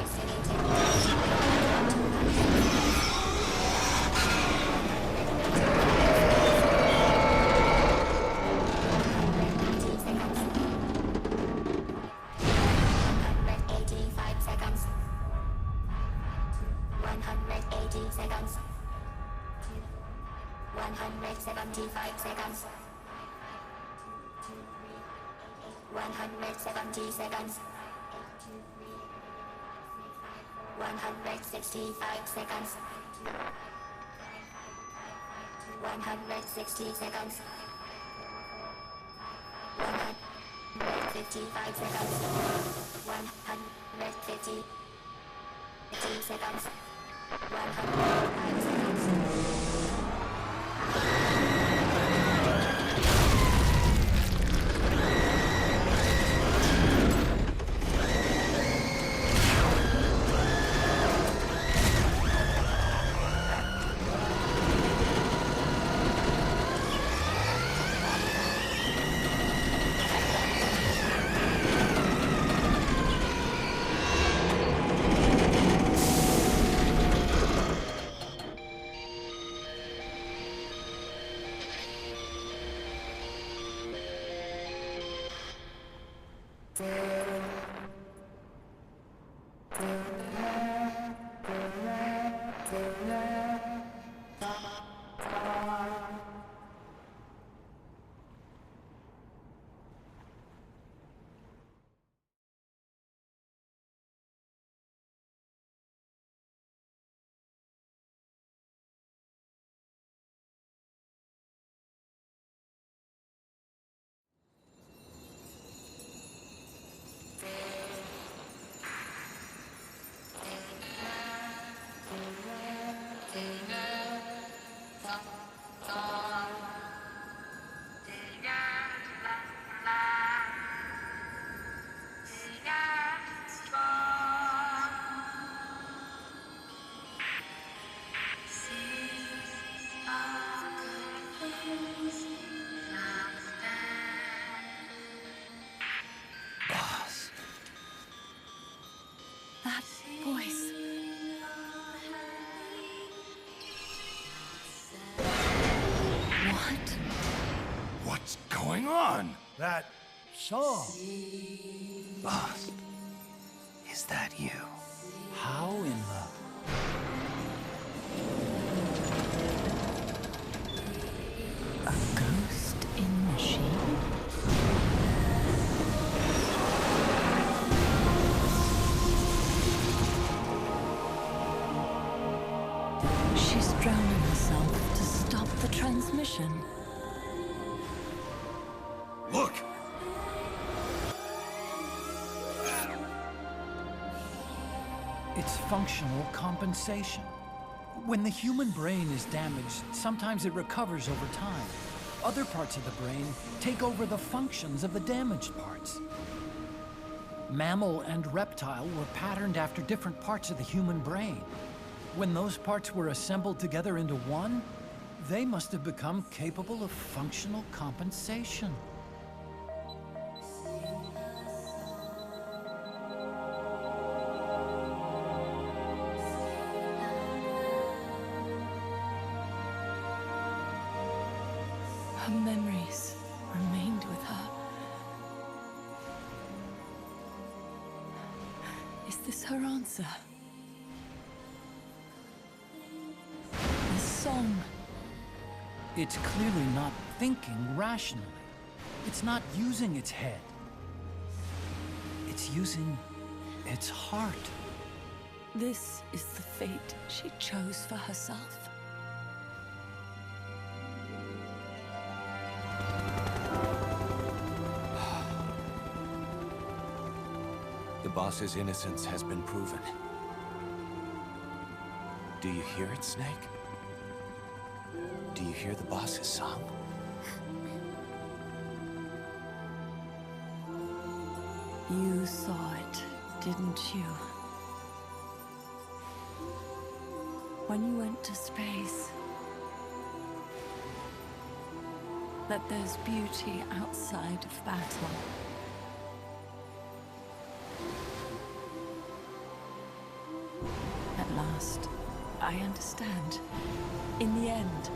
That voice. What? What's going on? That song. Boss, is that you? How in the... A ghost in the sheet? She's drowning herself to stop the transmission. Look! It's functional compensation. When the human brain is damaged, sometimes it recovers over time. Other parts of the brain take over the functions of the damaged parts. Mammal and reptile were patterned after different parts of the human brain. When those parts were assembled together into one, they must have become capable of functional compensation. Her memories remained with her. this her answer? This song. It's clearly not thinking rationally. It's not using its head. It's using its heart. This is the fate she chose for herself. The boss's innocence has been proven. Do you hear it, Snake? Do you hear the boss's song? You saw it, didn't you? When you went to space, that there's beauty outside of battle. At last, I understand. In the end,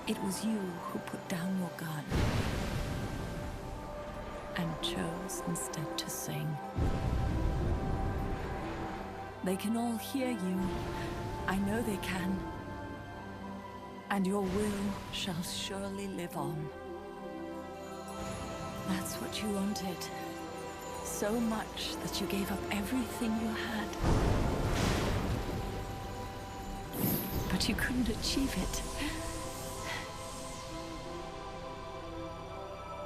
it was you who put down your gun and chose instead to sing. They can all hear you. I know they can. And your will shall surely live on. That's what you wanted. So much that you gave up everything you had. But you couldn't achieve it.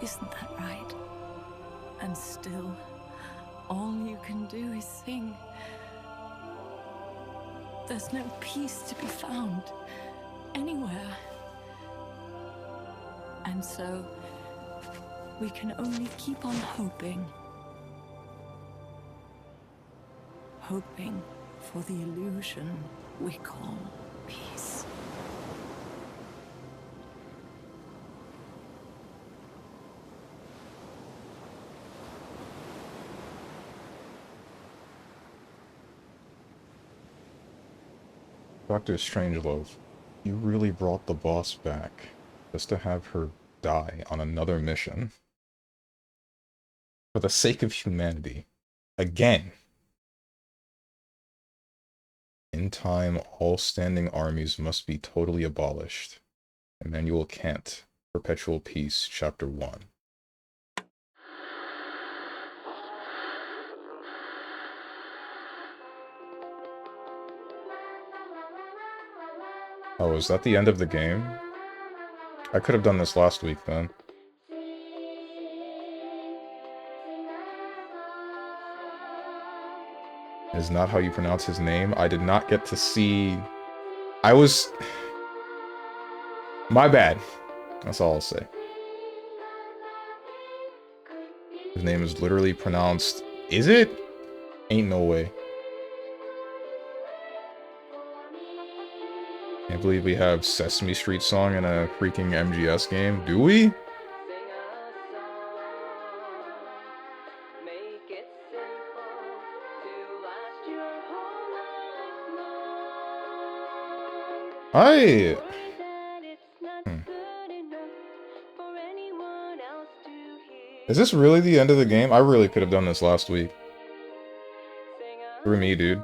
Isn't that right? And still, all you can do is sing. There's no peace to be found anywhere. And so, we can only keep on hoping. Hoping for the illusion we call peace. Dr. Strangelove, you really brought the boss back just to have her die on another mission. For the sake of humanity. Again. In time, all standing armies must be totally abolished. Immanuel Kant, Perpetual Peace, Chapter 1. Oh, is that the end of the game? I could have done this last week, then. Is not how you pronounce his name. I did not get to see... I was... My bad. That's all I'll say. His name is literally pronounced... Is it? Ain't no way. Can't believe we have Sesame Street song in a freaking MGS game. Do we? Is this really the end of the game? I really could have done this last week. Through me, dude.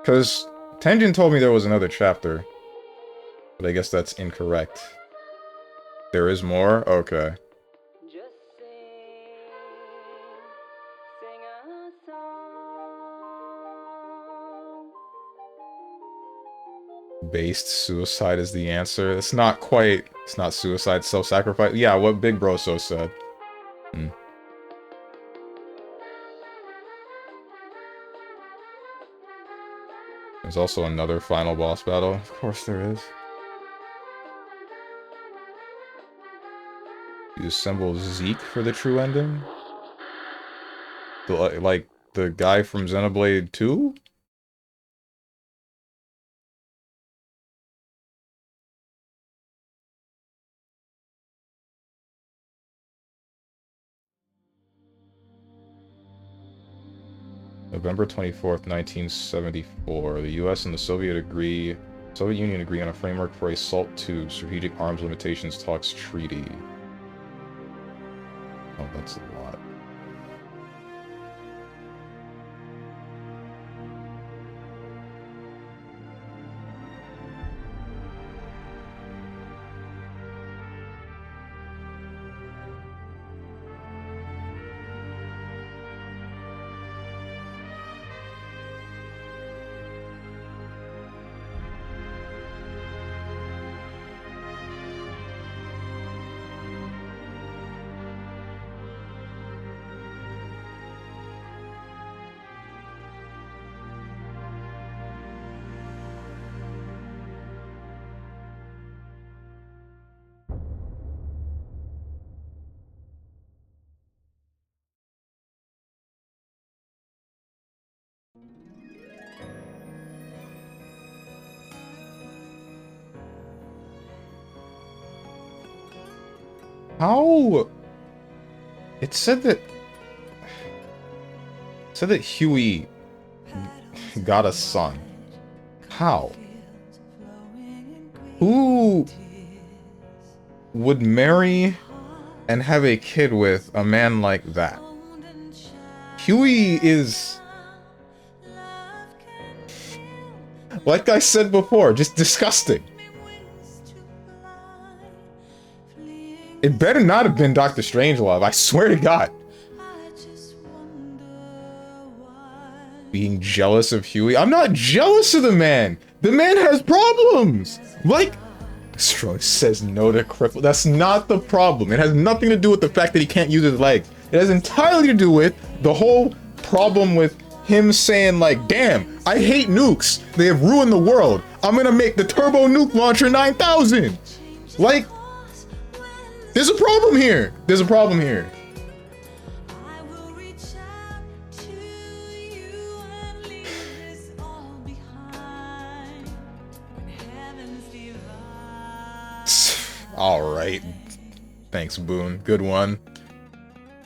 Because Tenjin told me there was another chapter. But I guess that's incorrect. There is more? Okay. Based suicide is the answer. It's not quite... It's not suicide, self-sacrifice. Yeah, what Big Bro so said. There's also another final boss battle. Of course there is. You assemble Zeke for the true ending? Like, the guy from Xenoblade 2? November 24th, 1974. The US and the Soviet Union agree on a framework for a SALT II Strategic Arms Limitations Talks Treaty. Oh, that's a lot. How? It said that Huey got a son. How? Who would marry and have a kid with a man like that? Huey is, like I said before, just disgusting. It better not have been Dr. Strangelove, I swear to God. Being jealous of Huey? I'm not jealous of the man! The man has problems! Like, Strong says no to cripple. That's not the problem. It has nothing to do with the fact that he can't use his legs. It has entirely to do with the whole problem with him saying like, damn, I hate nukes. They have ruined the world. I'm gonna make the Turbo Nuke Launcher 9000. Like, there's a problem here. There's a problem here. All right. Thanks, Boone. Good one.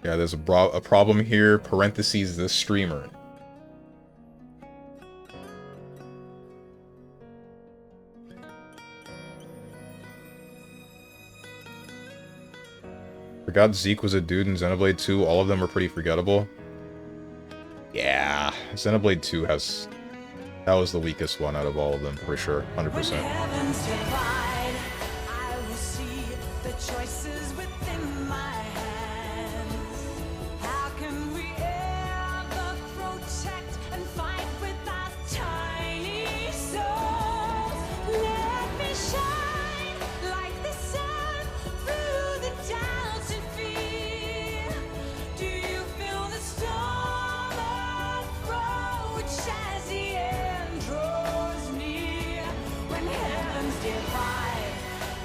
Yeah, there's a problem here. Parentheses, the streamer. Forgot Zeke was a dude in Xenoblade 2. All of them were pretty forgettable. Yeah, Xenoblade 2 has... That was the weakest one out of all of them, for sure. 100%. Choices within my hands. How can we ever protect and fight with our tiny souls? Let me shine like the sun through the doubts and fear. Do you feel the storm approach as the end draws near? When heavens divide,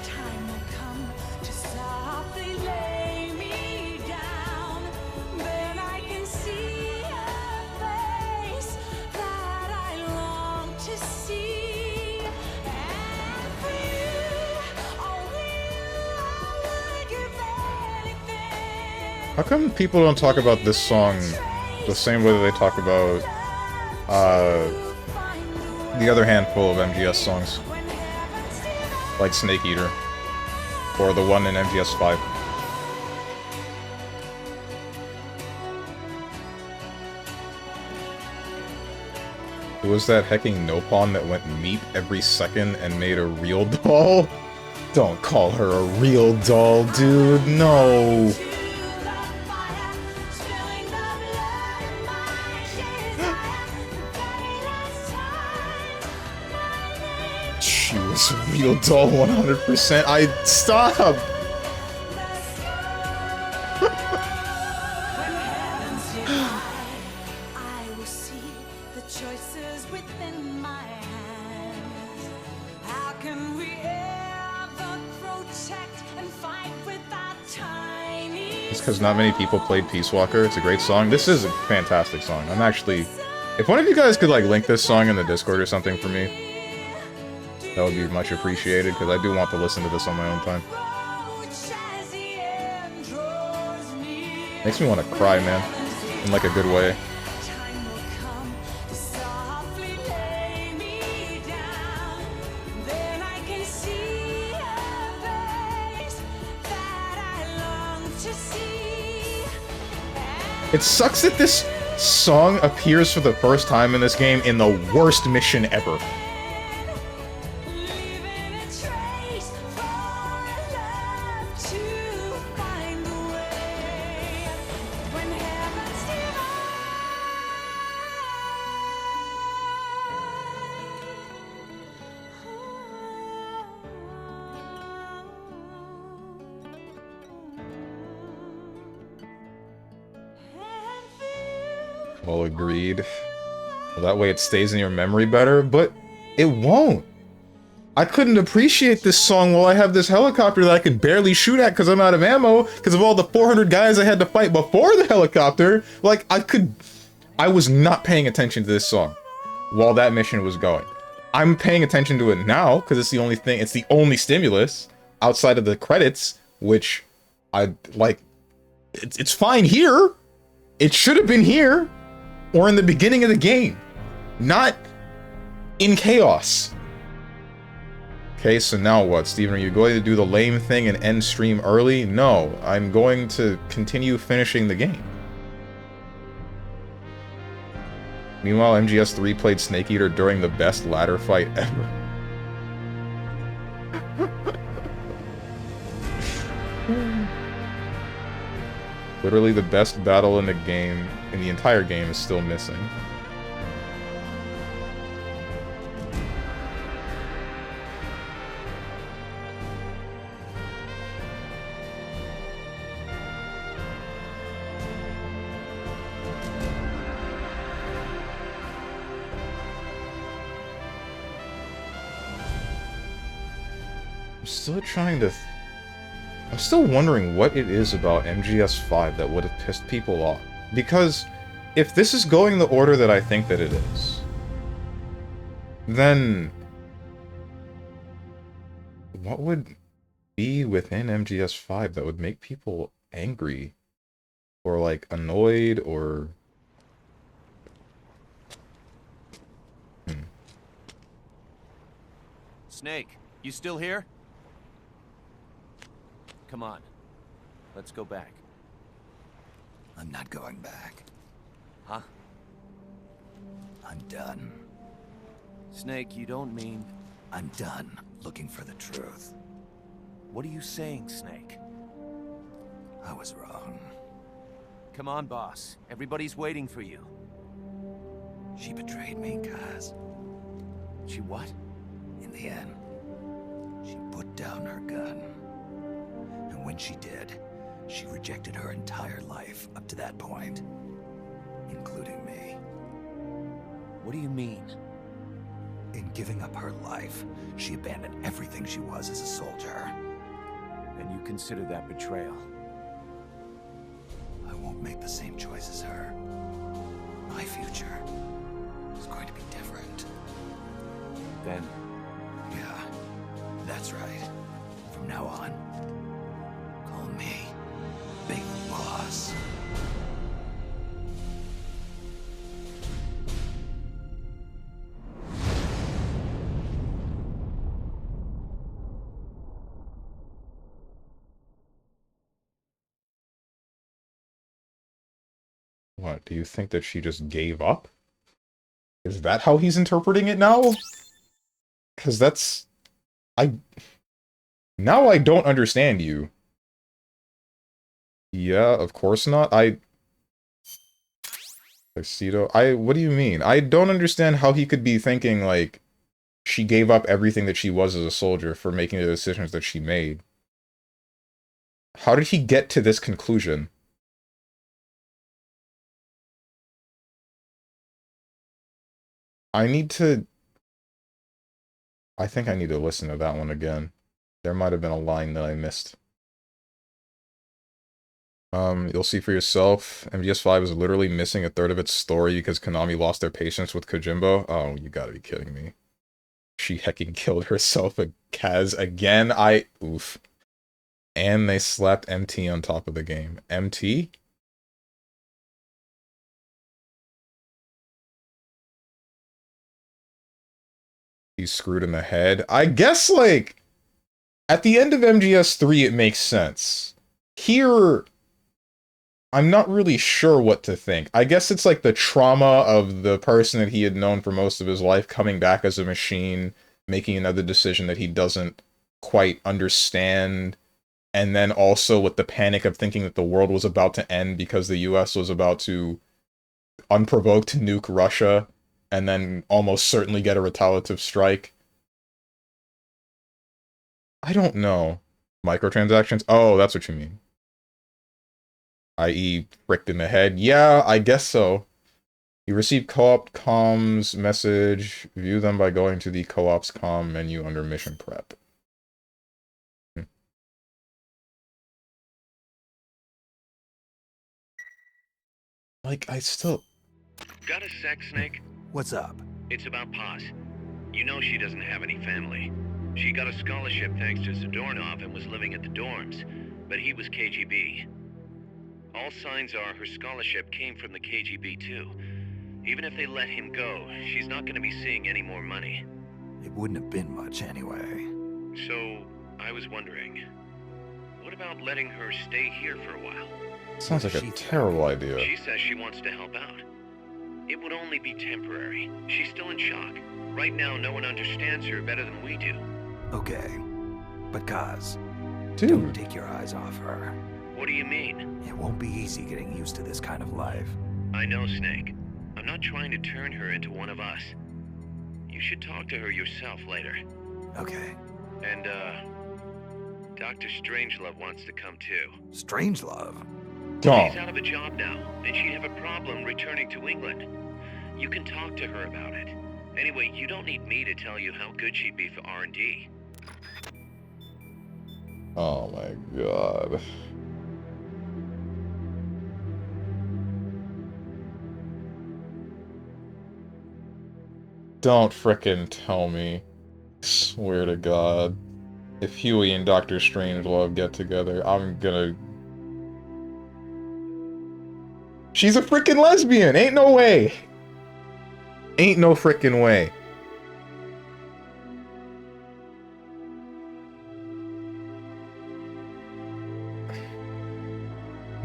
time will come to softly lay me down. Then I can see a face that I long to see. And for you, only you, I would give anything. How come people don't talk about this song the same way that they talk about the other handful of MGS songs? Like Snake Eater. Or the one in MGS 5. Who was that hecking Nopon that went meep every second and made a real doll? Don't call her a real doll, dude. No. She was a real doll 100%. Stop! I will see the choices within my hands. How can we ever protect and fight with our tiny? It's because not many people played Peace Walker. It's a great song. This is a fantastic song. I'm actually... If one of you guys could, like, link this song in the Discord or something for me, that would be much appreciated, because I do want to listen to this on my own time. Makes me want to cry, man. In, like, a good way. It sucks that this song appears for the first time in this game in the worst mission ever. Well, agreed. Well, that way it stays in your memory better, but it won't. I couldn't appreciate this song while I have this helicopter that I can barely shoot at because I'm out of ammo because of all the 400 guys I had to fight before the helicopter. Like, I was not paying attention to this song while that mission was going. I'm paying attention to it now because it's the only thing, it's the only stimulus outside of the credits, which It's fine here. It should have been here or in the beginning of the game, not in chaos. Okay, so now what, Steven? Are you going to do the lame thing and end stream early? No, I'm going to continue finishing the game. Meanwhile, MGS3 played Snake Eater during the best ladder fight ever. Literally the best battle in the game, in the entire game, is still missing. I'm still trying to... I'm still wondering what it is about MGS5 that would have pissed people off. Because if this is going the order that I think that it is, then what would be within MGS5 that would make people angry? Or, like, annoyed, or... Snake, you still here? Come on. Let's go back. I'm not going back. Huh? I'm done. Snake, you don't mean... I'm done looking for the truth. What are you saying, Snake? I was wrong. Come on, boss. Everybody's waiting for you. She betrayed me, Kaz. She what? In the end, she put down her gun. And when she did, she rejected her entire life up to that point, including me. What do you mean? In giving up her life, she abandoned everything she was as a soldier. And you consider that betrayal? I won't make the same choice as her. My future is going to be different. Then... Yeah, that's right. From now on, call me Big Boss. What, do you think that she just gave up? Is that how he's interpreting it now? Because that's... Now I don't understand you. Yeah, of course not. Tuxedo. What do you mean? I don't understand how he could be thinking, like, she gave up everything that she was as a soldier for making the decisions that she made. How did he get to this conclusion? I think I need to listen to that one again. There might have been a line that I missed. You'll see for yourself. MGS5 is literally missing a third of its story because Konami lost their patience with Kojimbo. Oh, you gotta be kidding me. She hecking killed herself at Kaz again. Oof. And they slapped MT on top of the game. MT? He's screwed in the head. I guess, like, at the end of MGS3, it makes sense. Here, I'm not really sure what to think. I guess it's like the trauma of the person that he had known for most of his life coming back as a machine, making another decision that he doesn't quite understand, and then also with the panic of thinking that the world was about to end because the US was about to unprovoked nuke Russia, and then almost certainly get a retaliative strike. I don't know. Microtransactions? Oh, that's what you mean. I.e. pricked in the head. Yeah, I guess so. You receive co-op comms message. View them by going to the co-ops comm menu under mission prep. Like, I still... Got a sec, Snake? What's up? It's about Paz. You know she doesn't have any family. She got a scholarship thanks to Zadornov and was living at the dorms. but he was KGB. All signs are her scholarship came from the KGB too. Even if they let him go, she's not going to be seeing any more money. It wouldn't have been much anyway. So, I was wondering, what about letting her stay here for a while? Sounds like a terrible idea. She says she wants to help out. It would only be temporary. She's still in shock. Right now, no one understands her better than we do. Okay. But Kaz, Dude. don't take your eyes off her. What do you mean? It won't be easy getting used to this kind of life. I know, Snake. I'm not trying to turn her into one of us. You should talk to her yourself later. Okay. And, Dr. Strangelove wants to come too. Strangelove? She's out of a job now, and she'd have a problem returning to England. You can talk to her about it. Anyway, you don't need me to tell you how good she'd be for R&D. Oh my god. Don't frickin' tell me. Swear to God. If Huey and Dr. Strangelove get together, I'm gonna... She's a frickin' lesbian! Ain't no way! Ain't no frickin' way.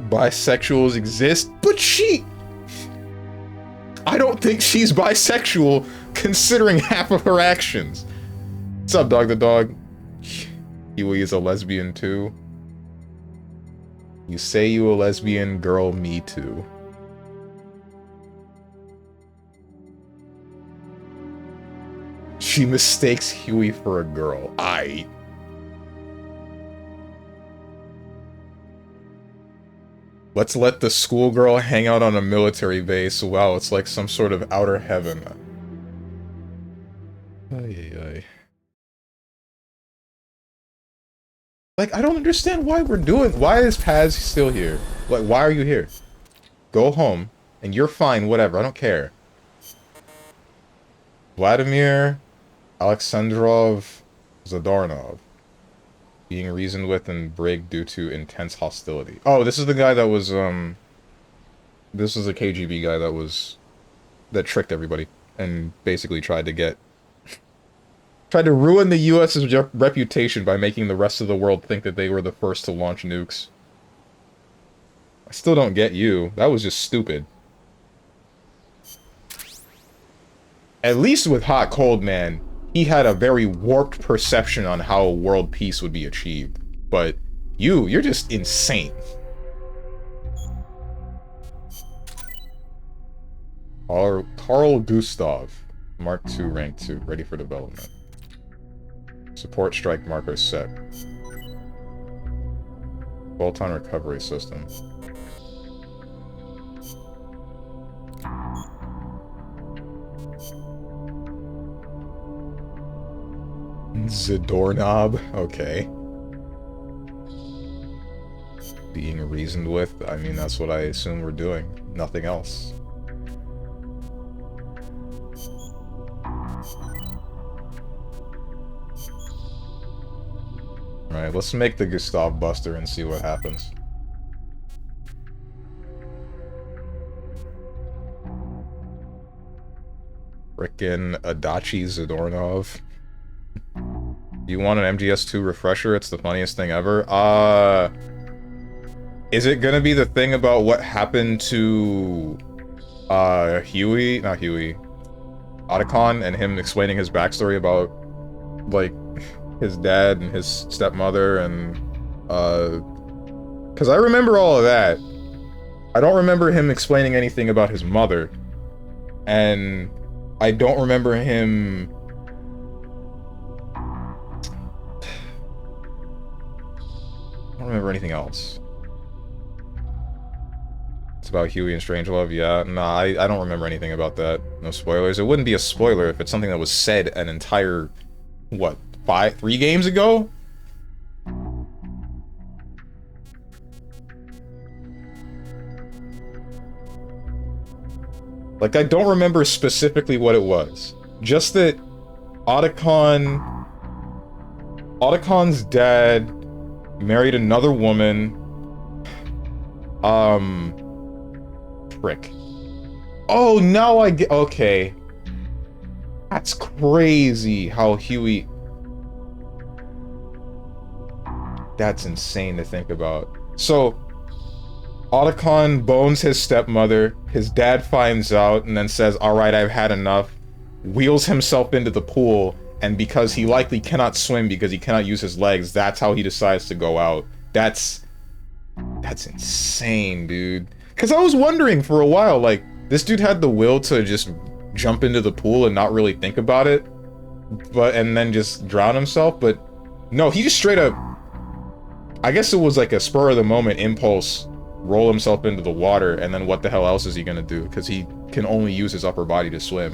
Bisexuals exist, but I don't think she's bisexual, considering half of her actions. What's up, Dog the Dog? Huey is a lesbian too. You say you a lesbian, girl, me too. She mistakes Huey for a girl. Let's let the schoolgirl hang out on a military base. Wow, it's like some sort of outer heaven. Ay. Like, I don't understand why we're doing... Why is Paz still here? Like, why are you here? Go home, and you're fine, whatever, I don't care. Vladimir Alexandrov Zadornov. Being reasoned with and break due to intense hostility. Oh, this is the guy that was, This is a KGB guy that tricked everybody. And basically tried to ruin the US's reputation by making the rest of the world think that they were the first to launch nukes. I still don't get you. That was just stupid. At least with Hot Cold Man, he had a very warped perception on how world peace would be achieved. But you're just insane. Carl Gustav, Mark II, Rank 2, ready for development. Support strike marker set. Bolt-on recovery system. Zadornob, okay. Being reasoned with, I mean, that's what I assume we're doing. Nothing else. Alright, let's make the Gustav Buster and see what happens. Frickin' Adachi Zadornov. You want an MGS2 refresher? It's the funniest thing ever. Is it gonna be the thing about what happened to Huey? Not Huey. Otacon, and him explaining his backstory about, like, his dad and his stepmother, and because I remember all of that. I don't remember him explaining anything about his mother, and I don't remember him... I don't remember anything else. It's about Huey and Strangelove, yeah. Nah, I don't remember anything about that. No spoilers. It wouldn't be a spoiler if it's something that was said an entire, what, 3 games ago? Like, I don't remember specifically what it was. Just that Otacon's dad married another woman. Frick. Oh, now I get... Okay. That's crazy how Huey... That's insane to think about. So, Otacon bones his stepmother, his dad finds out and then says, alright, I've had enough, wheels himself into the pool, and because he likely cannot swim because he cannot use his legs, that's how he decides to go out. That's insane, dude. Because I was wondering for a while, like, this dude had the will to just jump into the pool and not really think about it, and then just drown himself, but no, he just straight up, I guess it was like a spur of the moment impulse, roll himself into the water, and then what the hell else is he gonna do? Because he can only use his upper body to swim.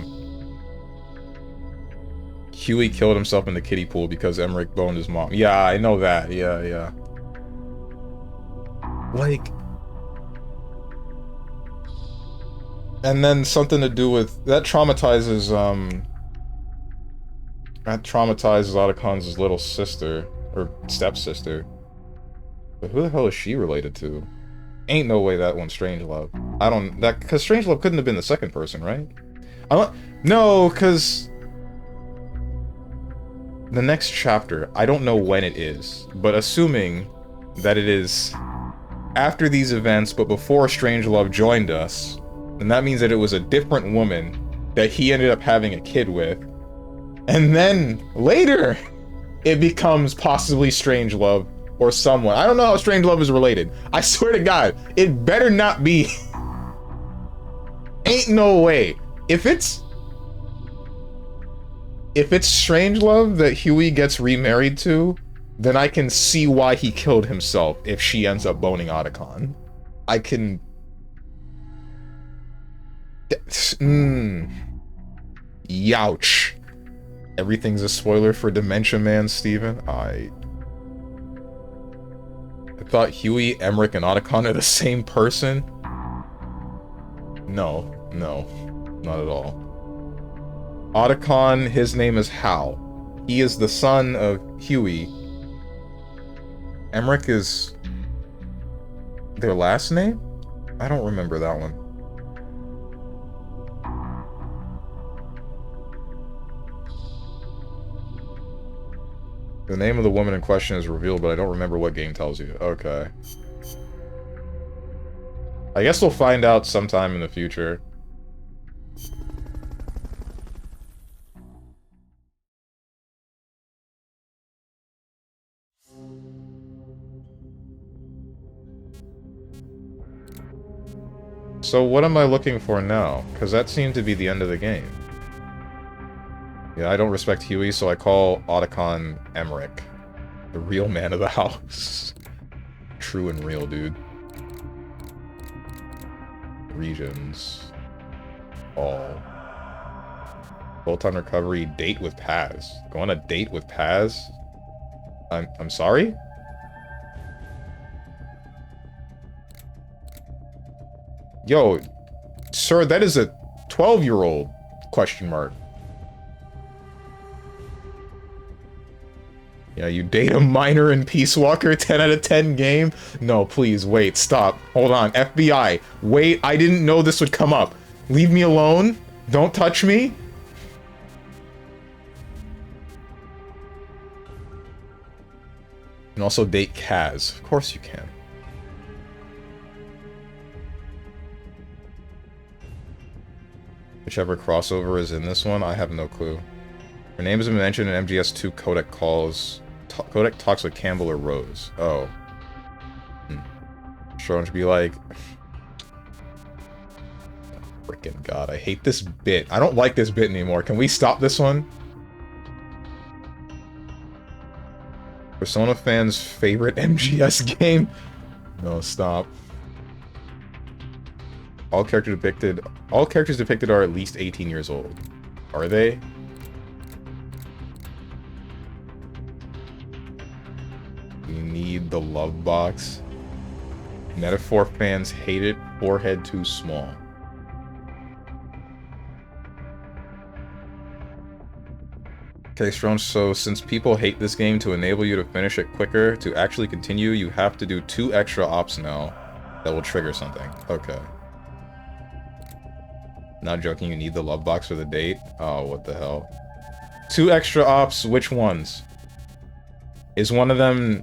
Huey killed himself in the kiddie pool because Emmerich boned his mom. Yeah, I know that. Yeah. Like... And then something to do with... That traumatizes Otacon's little sister. Or stepsister. But who the hell is she related to? Ain't no way that one's Strangelove. I don't... That... Because Strangelove couldn't have been the second person, right? No, because... The next chapter, I don't know when it is, but assuming that it is after these events, but before Strangelove joined us, then that means that it was a different woman that he ended up having a kid with. And then, later, it becomes possibly Strangelove or someone. I don't know how Strangelove is related. I swear to God, it better not be. Ain't no way. If it's Strangelove that Huey gets remarried to, then I can see why he killed himself if she ends up boning Otacon. I can... Youch. Everything's a spoiler for Dementia Man, Steven. I thought Huey, Emmerich, and Otacon are the same person? No, not at all. Otacon, his name is Hal. He is the son of Huey. Emmerich is their last name? I don't remember that one. The name of the woman in question is revealed, but I don't remember what game tells you. Okay. I guess we'll find out sometime in the future. So what am I looking for now? Because that seemed to be the end of the game. Yeah, I don't respect Huey, so I call Otacon Emmerich. The real man of the house. True and real, dude. Regions. All. Photon recovery, date with Paz. Go on a date with Paz? I'm sorry? Yo, sir, that is a 12-year-old, question mark. Yeah, you date a minor in Peace Walker, 10 out of 10 game? No, please, wait, stop. Hold on, FBI. Wait, I didn't know this would come up. Leave me alone. Don't touch me. You can also date Kaz. Of course you can. Whichever crossover is in this one, I have no clue. Her name has been mentioned in MGS2 Codec calls. Codec talks with Campbell or Rose. Oh. Strong to be like... Frickin' God, I hate this bit. I don't like this bit anymore. Can we stop this one? Persona fans' favorite MGS game? No, stop. All characters depicted are at least 18 years old. Are they? You need the love box. Metaphor fans hate it. Forehead too small. Okay, Strong, so since people hate this game, to enable you to finish it quicker, to actually continue, you have to do 2 extra ops now that will trigger something. Okay. Not joking, you need the love box for the date? Oh, what the hell. 2 extra ops, which ones? Is one of them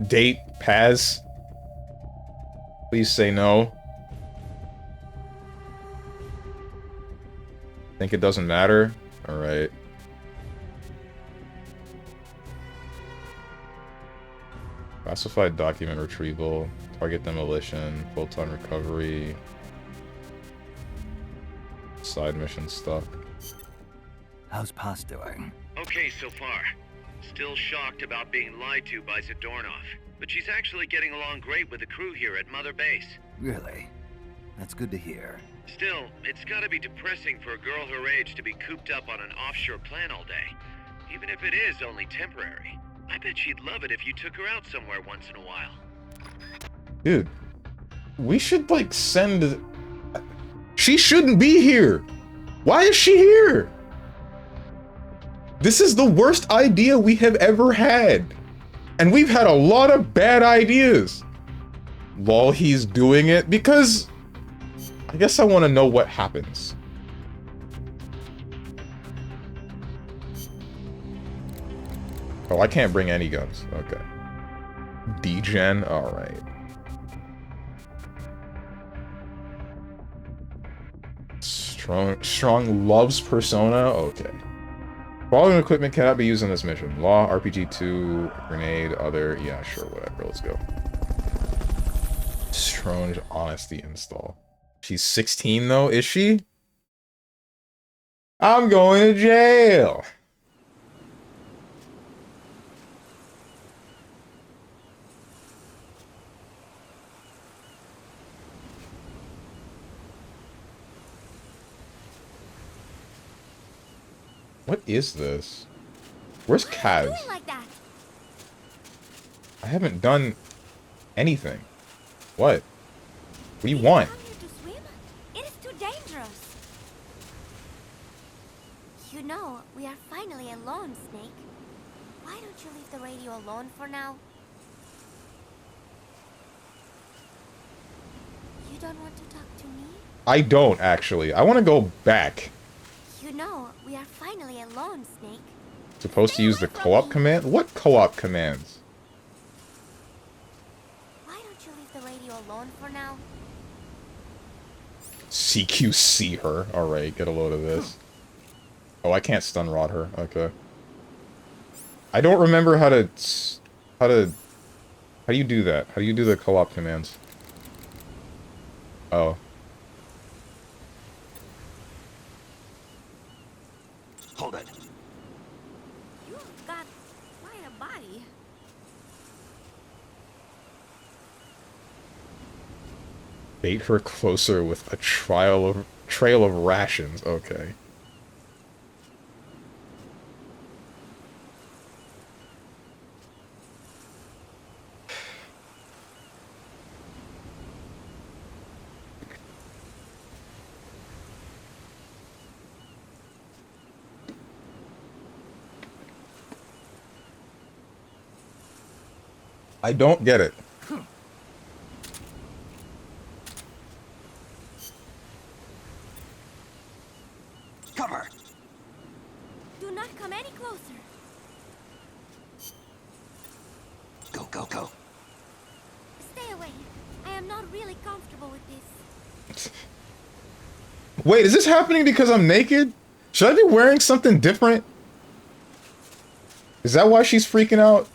date Paz? Please say no. Think it doesn't matter? Alright. Classified document retrieval, target demolition, photon recovery, side mission stuff. How's Paz doing? Okay so far. Still shocked about being lied to by Zadornov, but she's actually getting along great with the crew here at Mother Base. Really? That's good to hear. Still, it's gotta be depressing for a girl her age to be cooped up on an offshore plant all day. Even if it is only temporary. I bet she'd love it if you took her out somewhere once in a while. Dude, we should, like, send... She shouldn't be here! Why is she here? This is the worst idea we have ever had. And we've had a lot of bad ideas. While he's doing it, because... I guess I want to know what happens. Oh, I can't bring any guns. Okay. D-Gen? Alright. Strong loves Persona? Okay. Following equipment cannot be used in this mission. Law, RPG-2, grenade, other... Yeah, sure, whatever. Let's go. Strong honesty install. She's 16 though, is she? I'm going to jail! What is this? Where's Kaz? Like that? I haven't done anything. What? What do you want? Come here to swim? It is too dangerous. You know, we are finally alone, Snake. Why don't you leave the radio alone for now? You don't want to talk to me? I don't, actually. I want to go back. You know, we are finally alone, Snake. Supposed to use the co-op command? What co-op commands? Why don't you leave the radio alone for now? CQC her. Alright, get a load of this. Oh, I can't stun rod her. Okay. I don't remember how to... How do you do that? How do you do the co-op commands? Oh. Hold it. You've got quite a body. Bait her closer with a trail of rations. Okay. I don't get it. Cover. Do not come any closer. Go, go, go. Stay away. I am not really comfortable with this. Wait, is this happening because I'm naked? Should I be wearing something different? Is that why she's freaking out?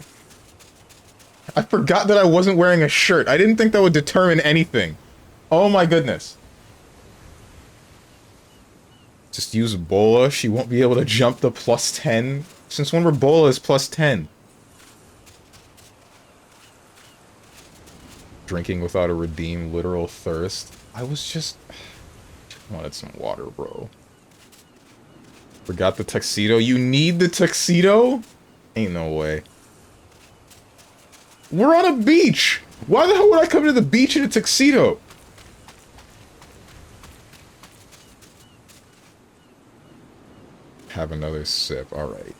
I forgot that I wasn't wearing a shirt. I didn't think that would determine anything. Oh my goodness. Just use Bola. She won't be able to jump the +10. Since when were Bola is +10? Drinking without a redeem literal thirst. I just wanted some water, bro. Forgot the tuxedo. You need the tuxedo? Ain't no way. We're on a beach! Why the hell would I come to the beach in a tuxedo? Have another sip, alright.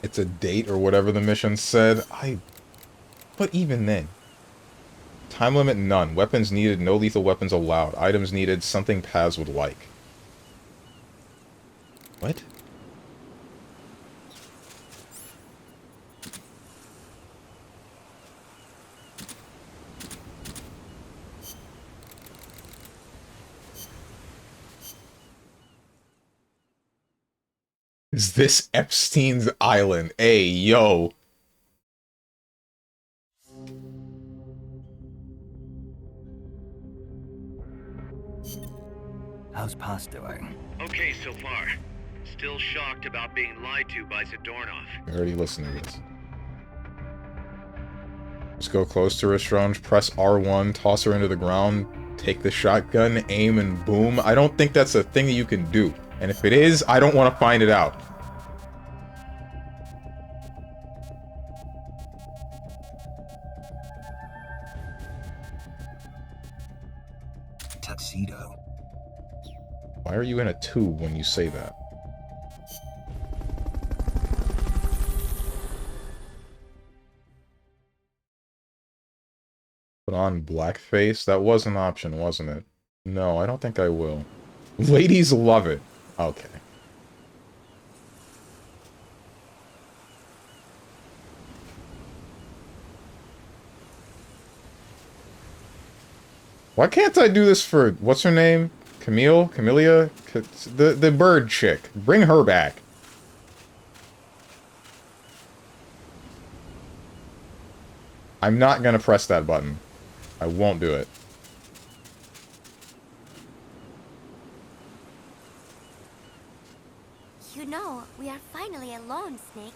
It's a date or whatever the mission said. But even then. Time limit none. Weapons needed, no lethal weapons allowed. Items needed, something Paz would like. What? Is this Epstein's Island? Hey, yo. How's Paz doing? Okay so far. Still shocked about being lied to by Zadornov. I already listened to this. Just go close to her, Strange, press R1, toss her into the ground, take the shotgun, aim, and boom. I don't think that's a thing that you can do. And if it is, I don't want to find it out. Tuxedo. Why are you in a tube when you say that? Put on blackface? That was an option, wasn't it? No, I don't think I will. Ladies love it. Okay. Why can't I do this for... What's her name? Camille? Camellia? The bird chick. Bring her back. I'm not gonna press that button. I won't do it. You know, we are finally alone, Snake.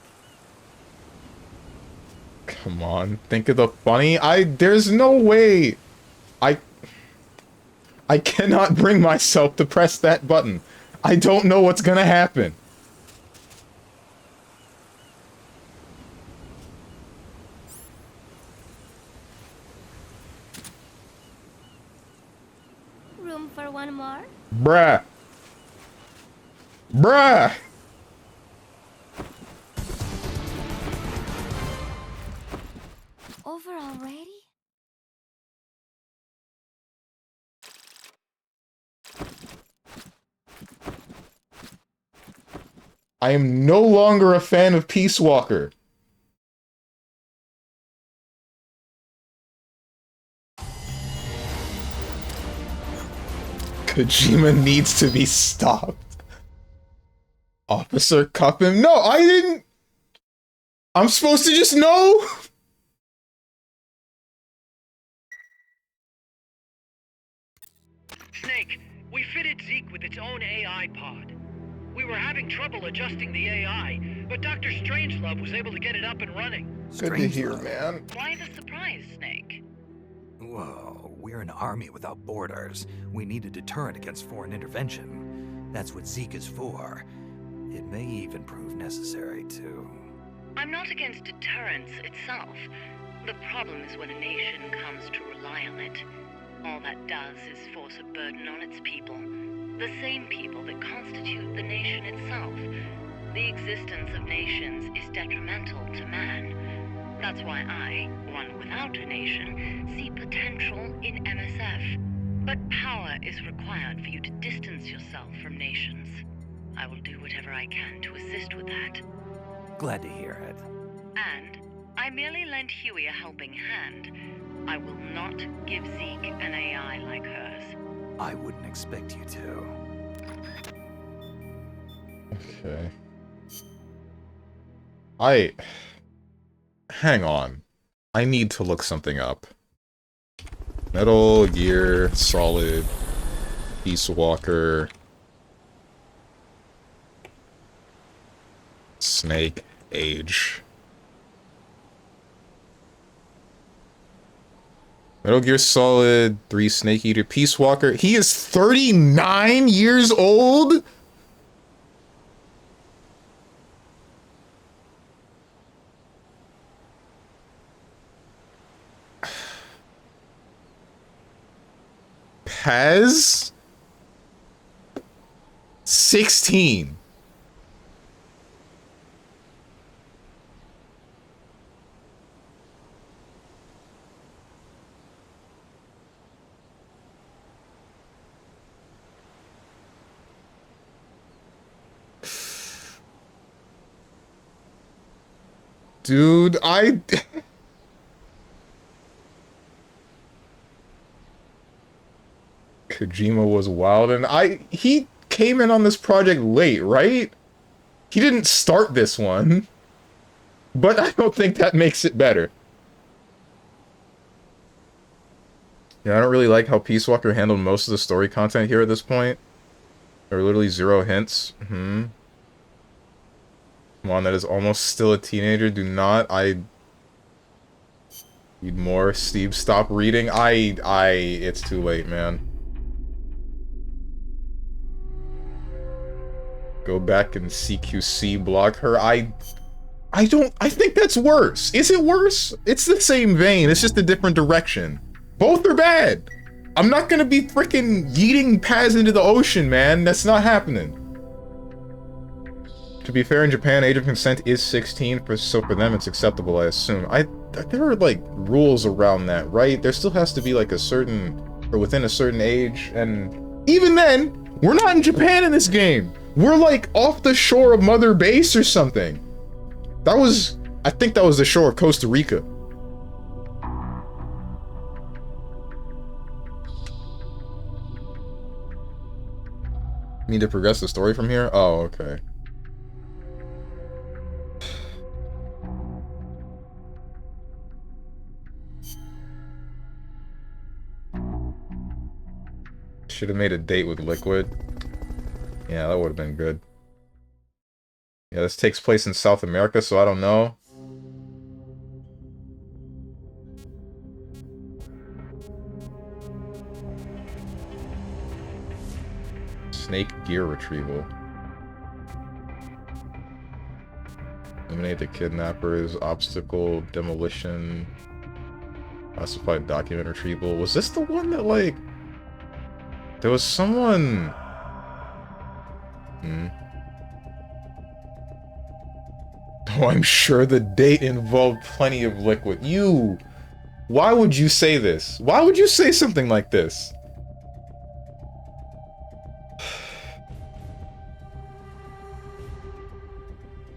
Come on. Think of the funny. There's no way. I cannot bring myself to press that button. I don't know what's gonna happen. Room for one more? Bruh. Bruh! Over already? I am no longer a fan of Peace Walker. Kojima needs to be stopped. Officer, cuff him. No, I didn't. I'm supposed to just know. Snake, we fitted Zeke with its own AI pod. We were having trouble adjusting the AI, but Dr. Strangelove was able to get it up and running. Good to hear, man. Why the surprise, Snake? Whoa, we're an army without borders. We need a deterrent against foreign intervention. That's what Zeke is for. It may even prove necessary to... I'm not against deterrence itself. The problem is when a nation comes to rely on it. All that does is force a burden on its people. The same people that constitute the nation itself. The existence of nations is detrimental to man. That's why I, one without a nation, see potential in MSF. But power is required for you to distance yourself from nations. I will do whatever I can to assist with that. Glad to hear it. And I merely lent Huey a helping hand. I will not give Zeke an AI like hers. I wouldn't expect you to. Okay. Hang on. I need to look something up. Metal Gear Solid Peace Walker Snake age. Metal Gear Solid 3 Snake Eater Peace Walker. He is 39 years old? Pez? 16. Dude, Kojima was wild, and he came in on this project late, right? He didn't start this one, but I don't think that makes it better. Yeah, I don't really like how Peace Walker handled most of the story content here at this point. There are literally 0 hints. Come on, that is almost still a teenager. Do not. I need more. Steve, stop reading. It's too late, man. Go back and CQC block her. I think that's worse. Is it worse? It's the same vein. It's just a different direction. Both are bad. I'm not gonna be freaking yeeting Paz into the ocean, man. That's not happening. To be fair, in Japan, age of consent is 16, so for them it's acceptable, I assume. There are, like, rules around that, right? There still has to be, like, or within a certain age, and even then, we're not in Japan in this game. We're, like, off the shore of Mother Base or something. I think that was the shore of Costa Rica. Need to progress the story from here? Oh, okay. Should have made a date with Liquid. Yeah, that would have been good. Yeah, this takes place in South America, so I don't know. Snake gear retrieval. Eliminate the kidnappers, obstacle, demolition, classified document retrieval. Was this the one that, like... There was someone... Oh, I'm sure the date involved plenty of Liquid. Why would you say this? Why would you say something like this?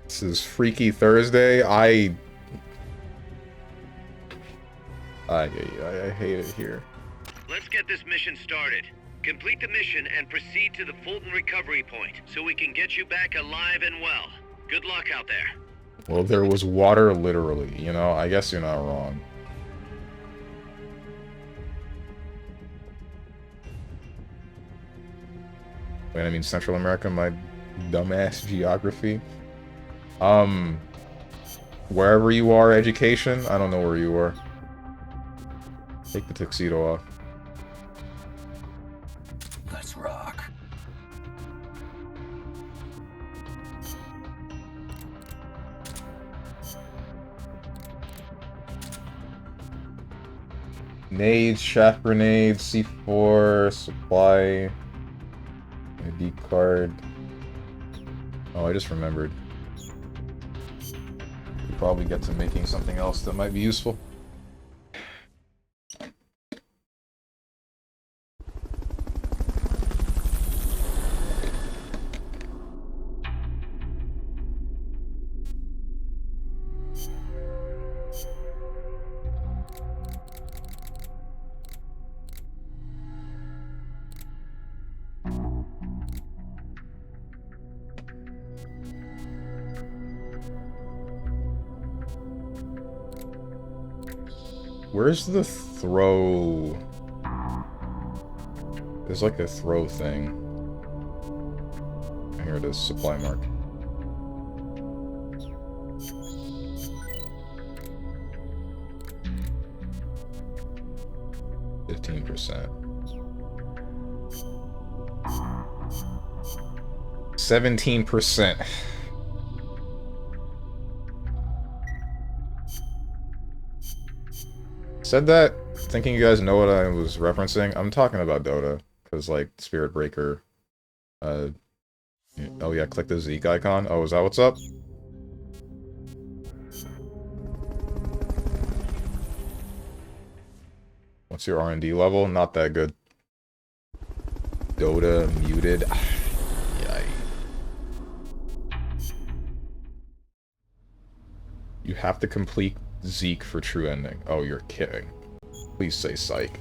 This is Freaky Thursday. I hate it here. Let's get this mission started. Complete the mission and proceed to the Fulton recovery point so we can get you back alive and well. Good luck out there. Well, there was water, literally, you know? I guess you're not wrong. Wait, I mean Central America, my dumbass geography. Wherever you are, education? I don't know where you are. Take the tuxedo off. Let's rock. Nades, shaft grenades, C4, supply, ID card. Oh, I just remembered. We probably get to making something else that might be useful. Where's the throw? There's like a throw thing. Here it is, supply mark. %. 17%. Said that thinking you guys know what I was referencing. I'm talking about Dota, because like Spirit Breaker. Oh yeah, click the Zeke icon. Oh, is that what's up? What's your R&D level? Not that good. Dota muted. Yikes. You have to complete Zeke for true ending. Oh, you're kidding. Please say psych.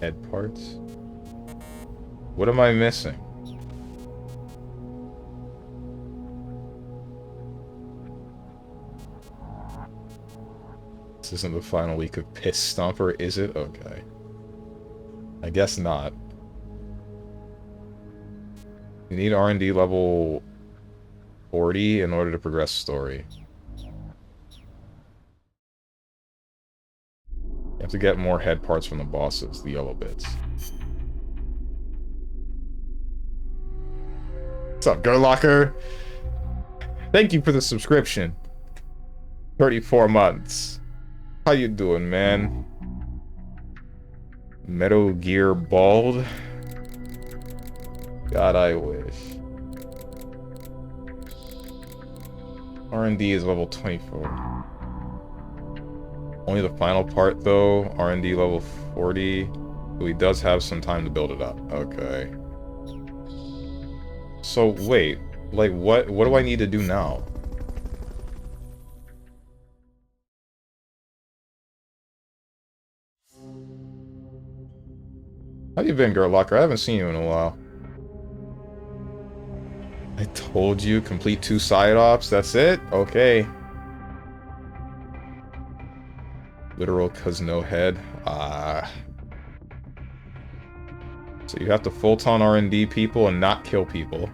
Head parts? What am I missing? This isn't the final week of Piss Stomper, is it? Okay. I guess not. You need R&D level 40 in order to progress story. You have to get more head parts from the bosses, the yellow bits. What's up, Gurlocker? Thank you for the subscription. 34 months. How you doing, man? Metal Gear Bald? God, I wish. R&D is level 24. Only the final part, though. R&D level 40. So he does have some time to build it up. Okay. So, wait. Like, what do I need to do now? How you been, Gurlocker? I haven't seen you in a while. I told you, complete 2 side ops. That's it? Okay. Literal cause no head. So you have to Fulton R&D people and not kill people.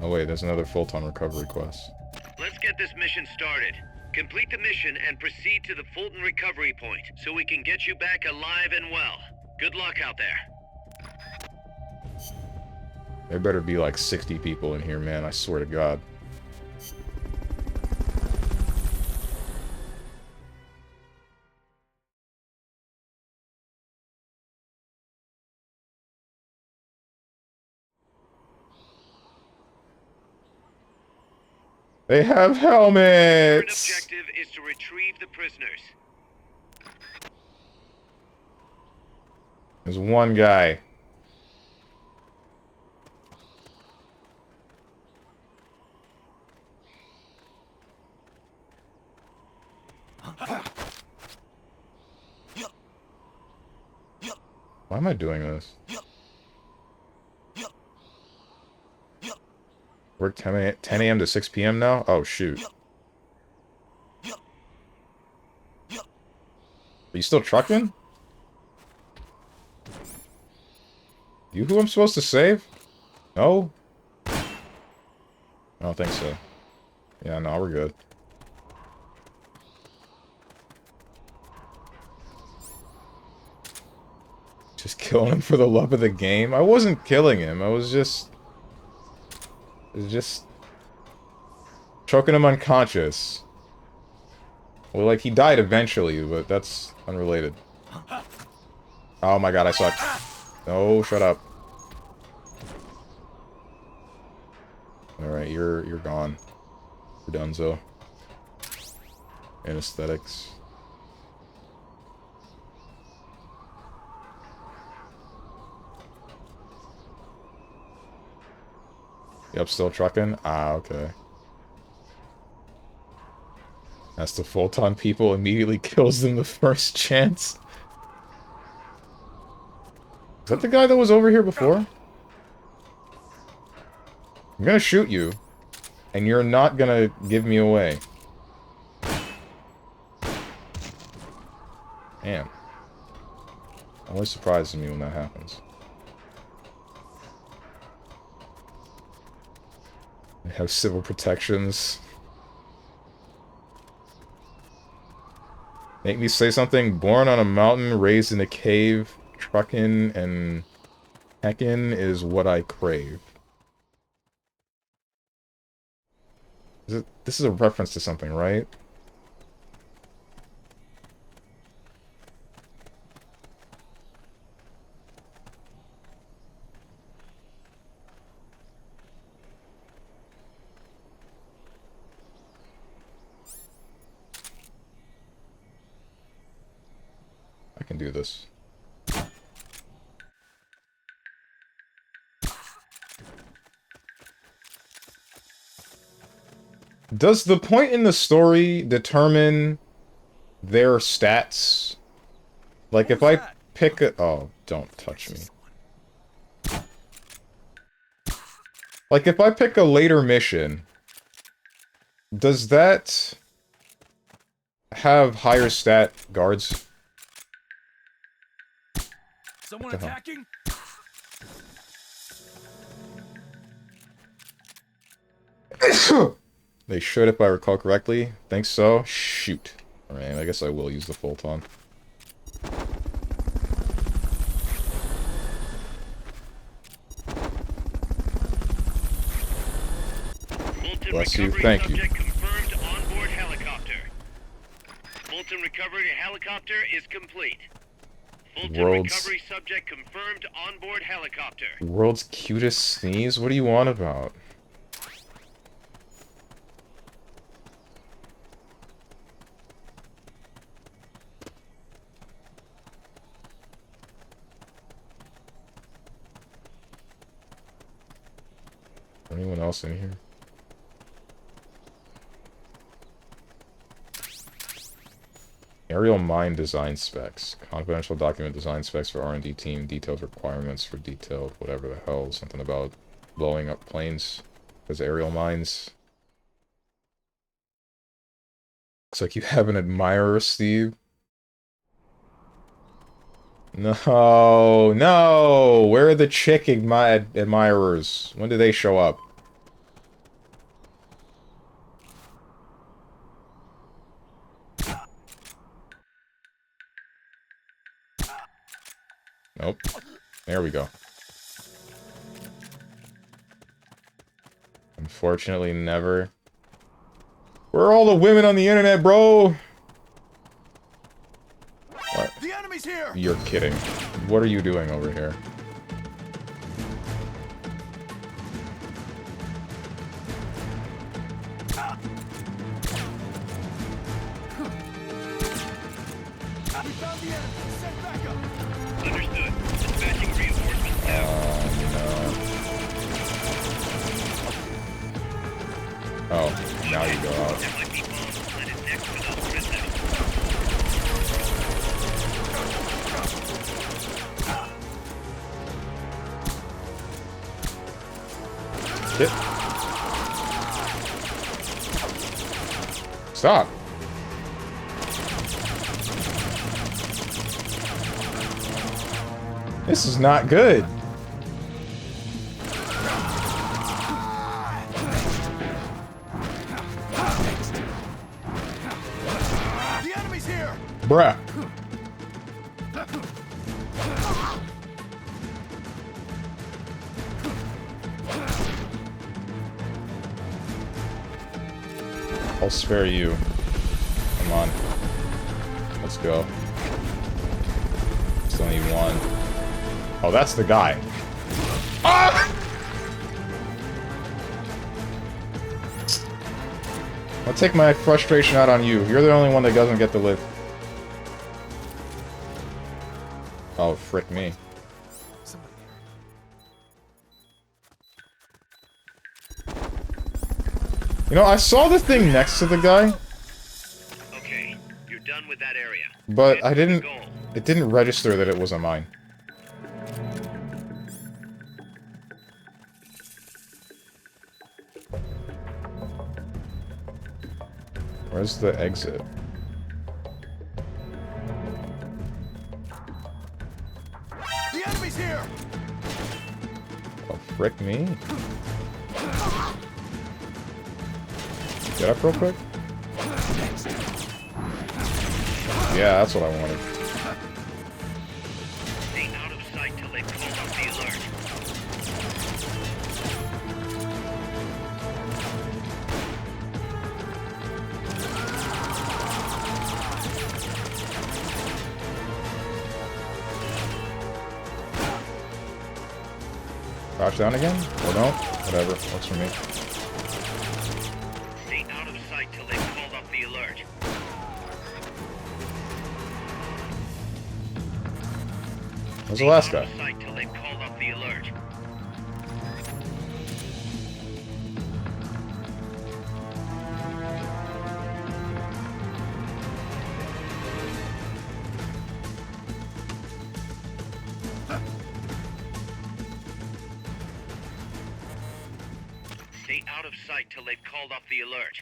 Oh wait, there's another Fulton recovery quest. Let's get this mission started. Complete the mission and proceed to the Fulton recovery point so we can get you back alive and well. Good luck out there. There better be like 60 people in here, man. I swear to God. They have helmets! Current objective is to retrieve the prisoners. There's one guy. Why am I doing this? Work 10 a.m. to 6 p.m. now? Oh, shoot. Are you still trucking? You who I'm supposed to save? No? I don't think so. Yeah, no, we're good. Just killing him for the love of the game? I wasn't killing him, I was just choking him unconscious. Well, like, he died eventually, but that's unrelated. Oh my god, I suck. No, shut up. Alright, you're gone. We're donezo. Anesthetics. Yep, still trucking? Ah, okay. That's the Fulton people, immediately kills them the first chance. Is that the guy that was over here before? I'm gonna shoot you, and you're not gonna give me away. Damn. Always surprises me when that happens. They have civil protections. Make me say something. Born on a mountain, raised in a cave, truckin' and heckin' is what I crave. This is a reference to something, right? I can do this. Does the point in the story determine their stats? Like, if I pick a... Oh, don't touch me. Like, if I pick a later mission, does that have higher stat guards? Someone attacking? They should, if I recall correctly. Think so? Shoot. Alright, I guess I will use the Photon. Bless you. Thank you. Confirmed onboard helicopter. Fulton recovery helicopter is complete. Fulton recovery subject confirmed onboard helicopter. World's cutest sneeze? What do you want about? Anyone else in here? Aerial mine design specs. Confidential document design specs for R&D team. Detailed requirements for detailed whatever the hell. Something about blowing up planes. Because aerial mines. Looks like you have an admirer, Steve. No, no! Where are the chick admirers? When do they show up? Nope. There we go. Unfortunately, never. Where are all the women on the internet, bro? What? The enemy's here. You're kidding. What are you doing over here? We found the enemy. Send backup. Understood. Dispatching reinforcements now. Oh, now you go out. There might be bombs planted next to those prisoners. Hit. Stop. This is not good. The enemy's here. Bruh. I'll spare you. Come on. Let's go. Still need one. Oh, that's the guy. Ah! I'll take my frustration out on you. You're the only one that doesn't get to live. Oh, frick me. You know, I saw the thing next to the guy. Okay, you're done with that area. But I didn't... It didn't register that it was a mine. Where's the exit? The enemy's here. Oh, frick me. Get up real quick. Yeah, that's what I wanted. Stay out of sight till they call up the alert. Crouch down again? Or no? Whatever. Works for me. Stay out of sight till they call up the alert. Where's the last guy? Stay out of sight till they've called off the alert. Stay out of sight till they've called off the alert.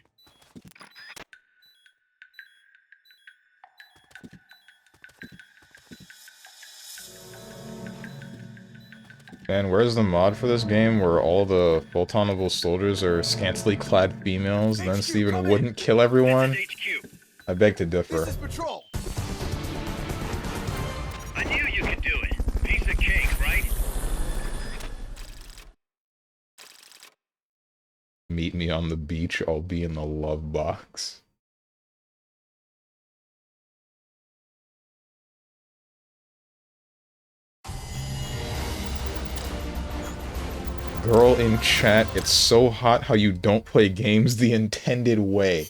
Man, where's the mod for this game where all the Photonable soldiers are scantily clad females, and then Steven wouldn't kill everyone? I beg to differ. This is patrol. I knew you could do it. Piece of cake, right? Meet me on the beach, I'll be in the love box. Girl in chat, it's so hot how you don't play games the intended way.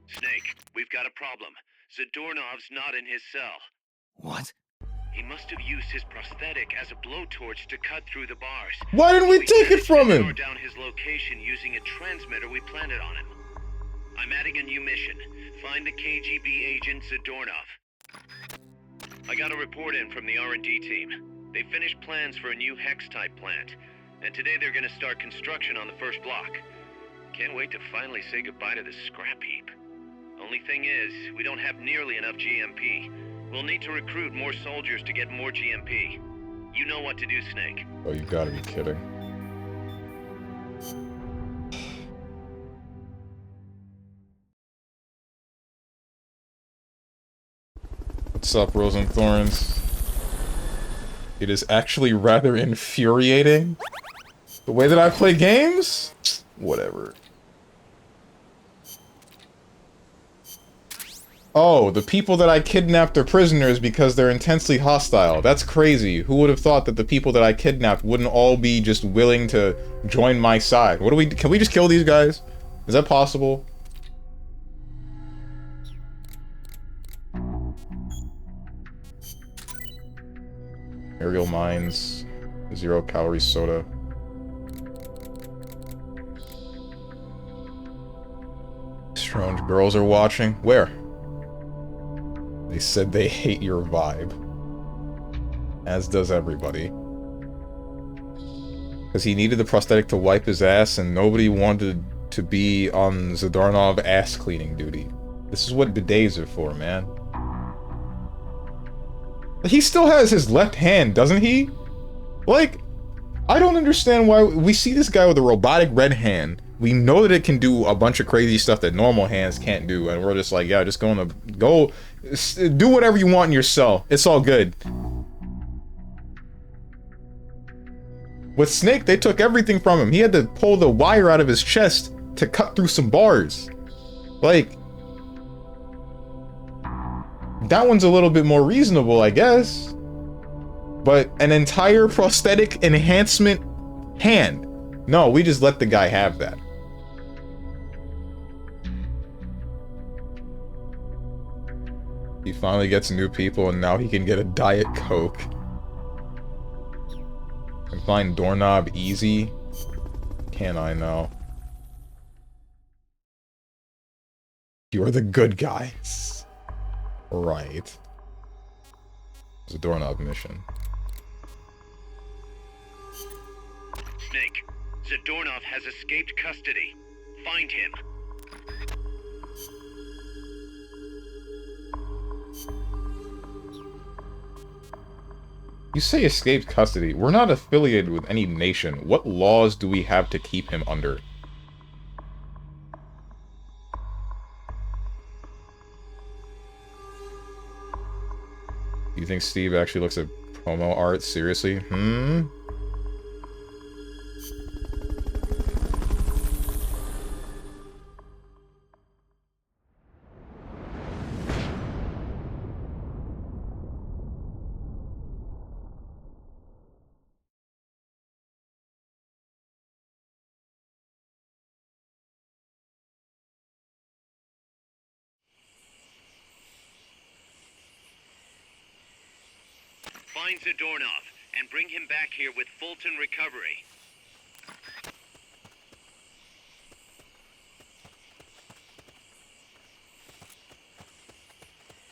Snake, we've got a problem. Zadornov's not in his cell. What? He must have used his prosthetic as a blowtorch to cut through the bars. Why didn't we take it from him? Narrow down his location using a transmitter we planted on him. I'm adding a new mission. Find the KGB agent Zadornov. I got a report in from the R&D team. They finished plans for a new Hex-type plant, and today they're gonna start construction on the first block. Can't wait to finally say goodbye to this scrap heap. Only thing is, we don't have nearly enough GMP. We'll need to recruit more soldiers to get more GMP. You know what to do, Snake. Oh, you gotta be kidding. What's up, Rose and Thorns? It is actually rather infuriating. The way that I play games? Whatever. Oh, the people that I kidnapped are prisoners because they're intensely hostile. That's crazy. Who would have thought that the people that I kidnapped wouldn't all be just willing to join my side? What do we... Can we just kill these guys? Is that possible? Aerial mines. 0-calorie soda. Strange girls are watching. Where? They said they hate your vibe. As does everybody. Because he needed the prosthetic to wipe his ass and nobody wanted to be on Zadornov ass cleaning duty. This is what bidets are for, man. He still has his left hand, doesn't he? Like, I don't understand why we see this guy with a robotic red hand. We know that it can do a bunch of crazy stuff that normal hands can't do, and we're just like, yeah, just go do whatever you want in your cell. It's all good. With Snake, they took everything from him. He had to pull the wire out of his chest to cut through some bars. Like, that one's a little bit more reasonable, I guess. But an entire prosthetic enhancement hand. No, we just let the guy have that. He finally gets new people and now he can get a Diet Coke. And find doorknob easy? Can I know? You're the good guys. Right. It's a doorknob mission. Snake, Zadornov has escaped custody. Find him. You say escaped custody. We're not affiliated with any nation. What laws do we have to keep him under? You think Steve actually looks at promo art? Seriously? Find Zadornov and bring him back here with Fulton Recovery.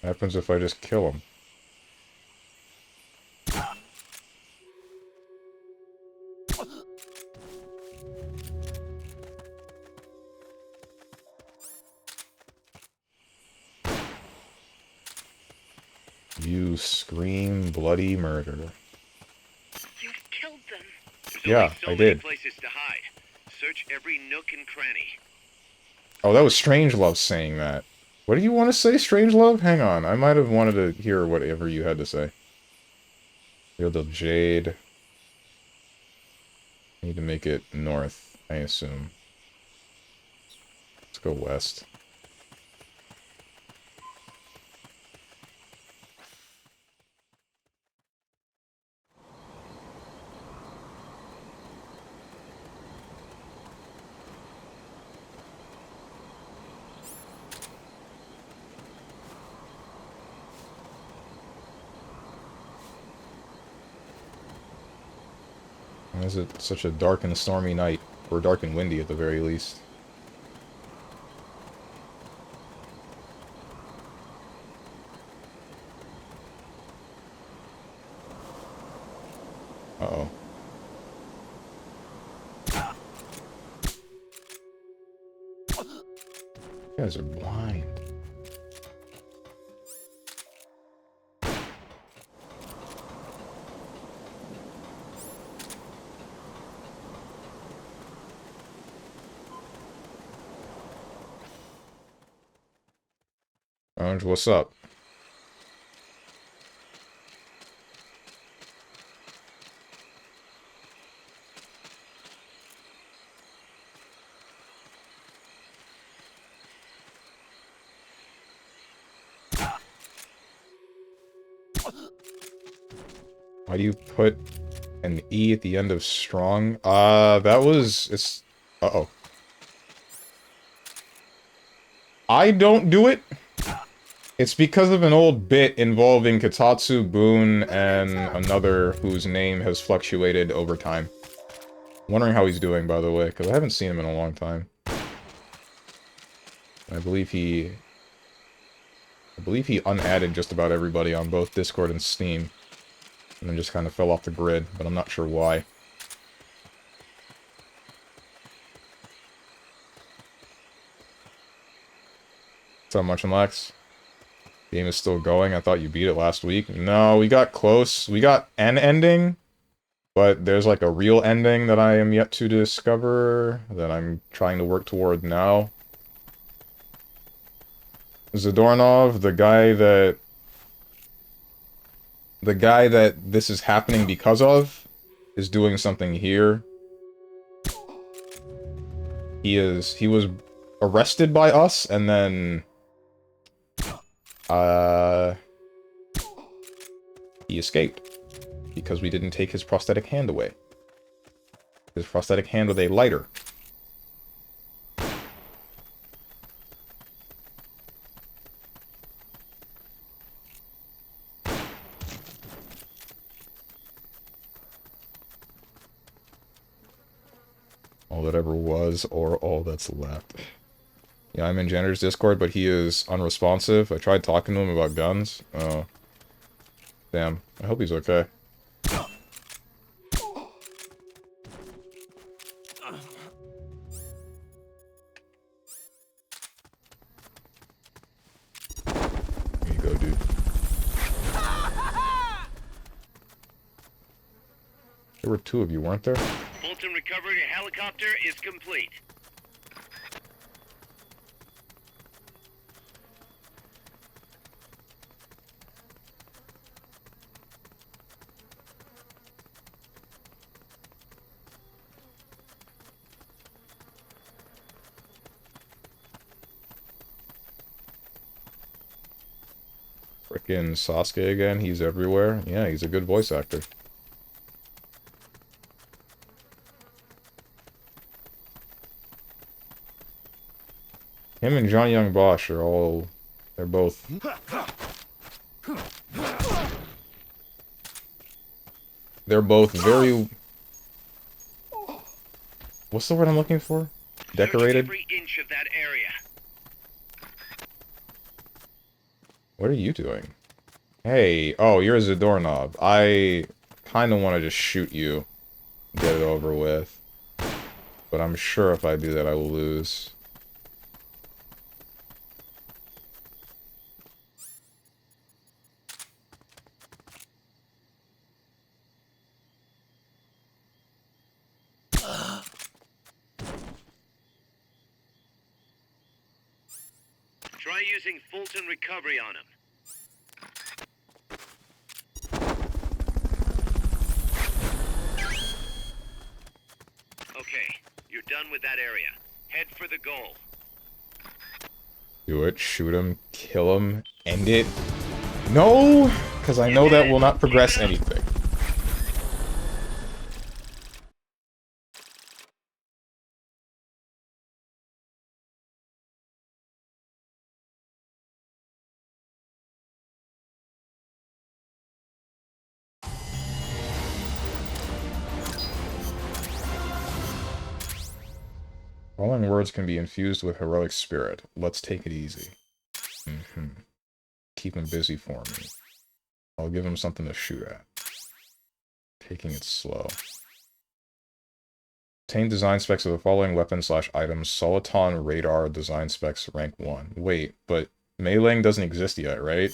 What happens if I just kill him? You scream bloody murder. You've killed them. There's Yeah, only so I many did. places to hide. Search every nook and cranny. Oh, that was Strangelove saying that. What do you want to say, Strangelove? Hang on, I might have wanted to hear whatever you had to say. Field of Jade. Need to make it north, I assume. Let's go west. Why is it such a dark and stormy night? Or dark and windy at the very least. Uh-oh. You guys are blind. Orange, what's up? Why do you put an E at the end of strong? It's... Uh-oh. I don't do it. It's because of an old bit involving Katatsu, Boone, and another whose name has fluctuated over time. I'm wondering how he's doing, by the way, because I haven't seen him in a long time. I believe he unadded just about everybody on both Discord and Steam. And then just kind of fell off the grid, but I'm not sure why. What's up, Much and Lex? Game is still going. I thought you beat it last week. No, we got close. We got an ending, but there's like a real ending that I am yet to discover that I'm trying to work toward now. Zadornov, the guy that this is happening because of, is doing something here. He was arrested by us, and then he escaped because we didn't take his prosthetic hand away. His prosthetic hand with a lighter. All that ever was, or all that's left. Yeah, I'm in Janitor's Discord, but he is unresponsive. I tried talking to him about guns. Oh. Damn. I hope he's okay. Here you go, dude. There were two of you, weren't there? Fulton Recovery helicopter is complete. Frickin' Sasuke again, he's everywhere. Yeah, he's a good voice actor. Him and Johnny Young Bosch are they're both They're both very... What's the word I'm looking for? Decorated? Every inch of that area. What are you doing? Hey, oh, you're a doorknob. I kind of want to just shoot you. Get it over with. But I'm sure if I do that, I will lose. Try using Fulton recovery on him. Okay, you're done with that area. Head for the goal. Do it, shoot him, kill him, end it. No! Because I know that will not progress anything. Following words can be infused with heroic spirit. Let's take it easy. Keep him busy for me. I'll give him something to shoot at. Taking it slow. Obtain design specs of the following weapon/items. Soliton radar design specs rank 1. Wait, but meleeing doesn't exist yet, right?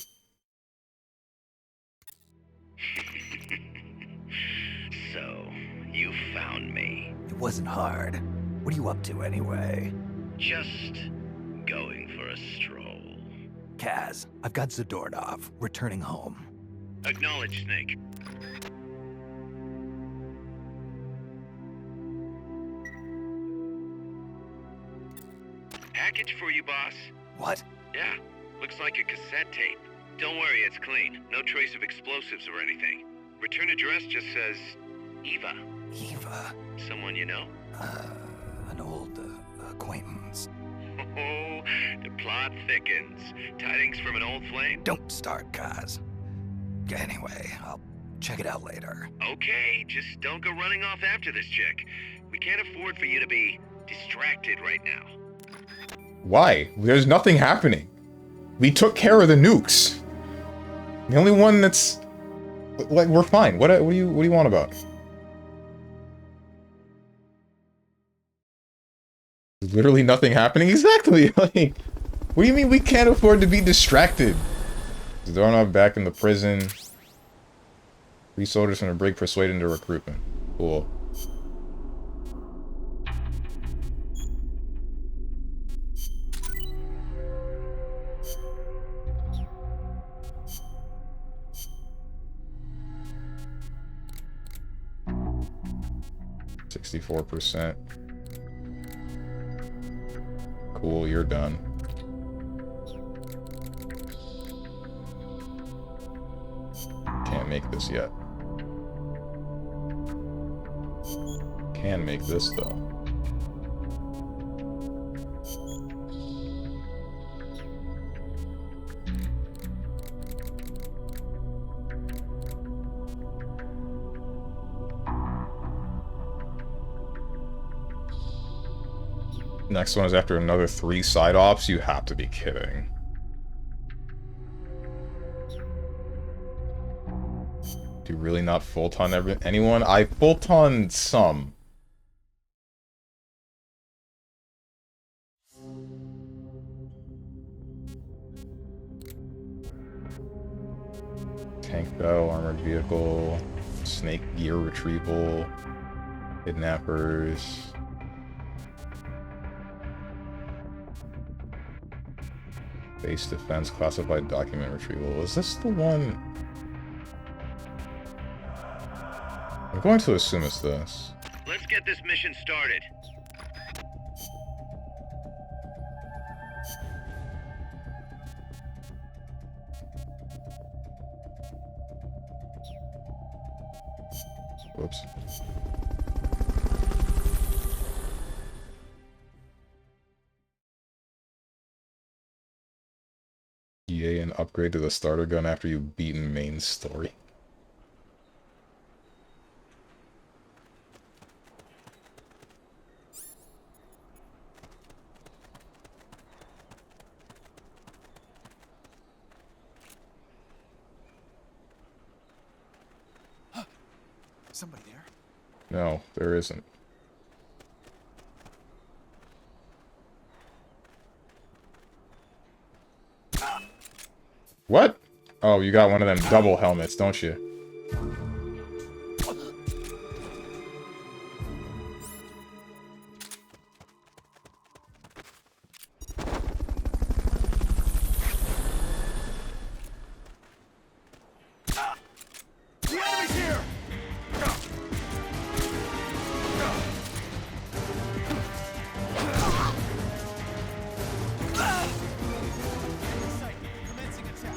So, you found me. It wasn't hard. What are you up to anyway? Just going for a stroll. Kaz, I've got Zadornov, returning home. Acknowledge, Snake. Package for you, boss. What? Yeah, looks like a cassette tape. Don't worry, it's clean. No trace of explosives or anything. Return address just says Eva. Eva? Someone you know? An old acquaintance. Oh, the plot thickens. Tidings from an old flame? Don't start, Kaz. Anyway, I'll check it out later. Okay, just don't go running off after this chick. We can't afford for you to be distracted right now. Why? There's nothing happening. We took care of the nukes. The only one that's... Like, we're fine. What do you want about? There's literally nothing happening? Exactly! Like, what do you mean we can't afford to be distracted? Zadornov back in the prison. 3 soldiers from the brig persuaded into recruitment. Cool. %. Cool, you're done. Can't make this yet. Can make this though. Next one is after another 3 side ops? You have to be kidding. Do you really not Fulton anyone? I Fulton some. Tank battle, armored vehicle, snake gear retrieval, kidnappers. Base defense, classified document retrieval. Is this the one? I'm going to assume it's this. Let's get this mission started. Whoops. EA an upgrade to the starter gun after you've beaten main story. Somebody there? No, there isn't. What? Oh, you got one of them double helmets, don't you? The enemy's here! Commencing attack.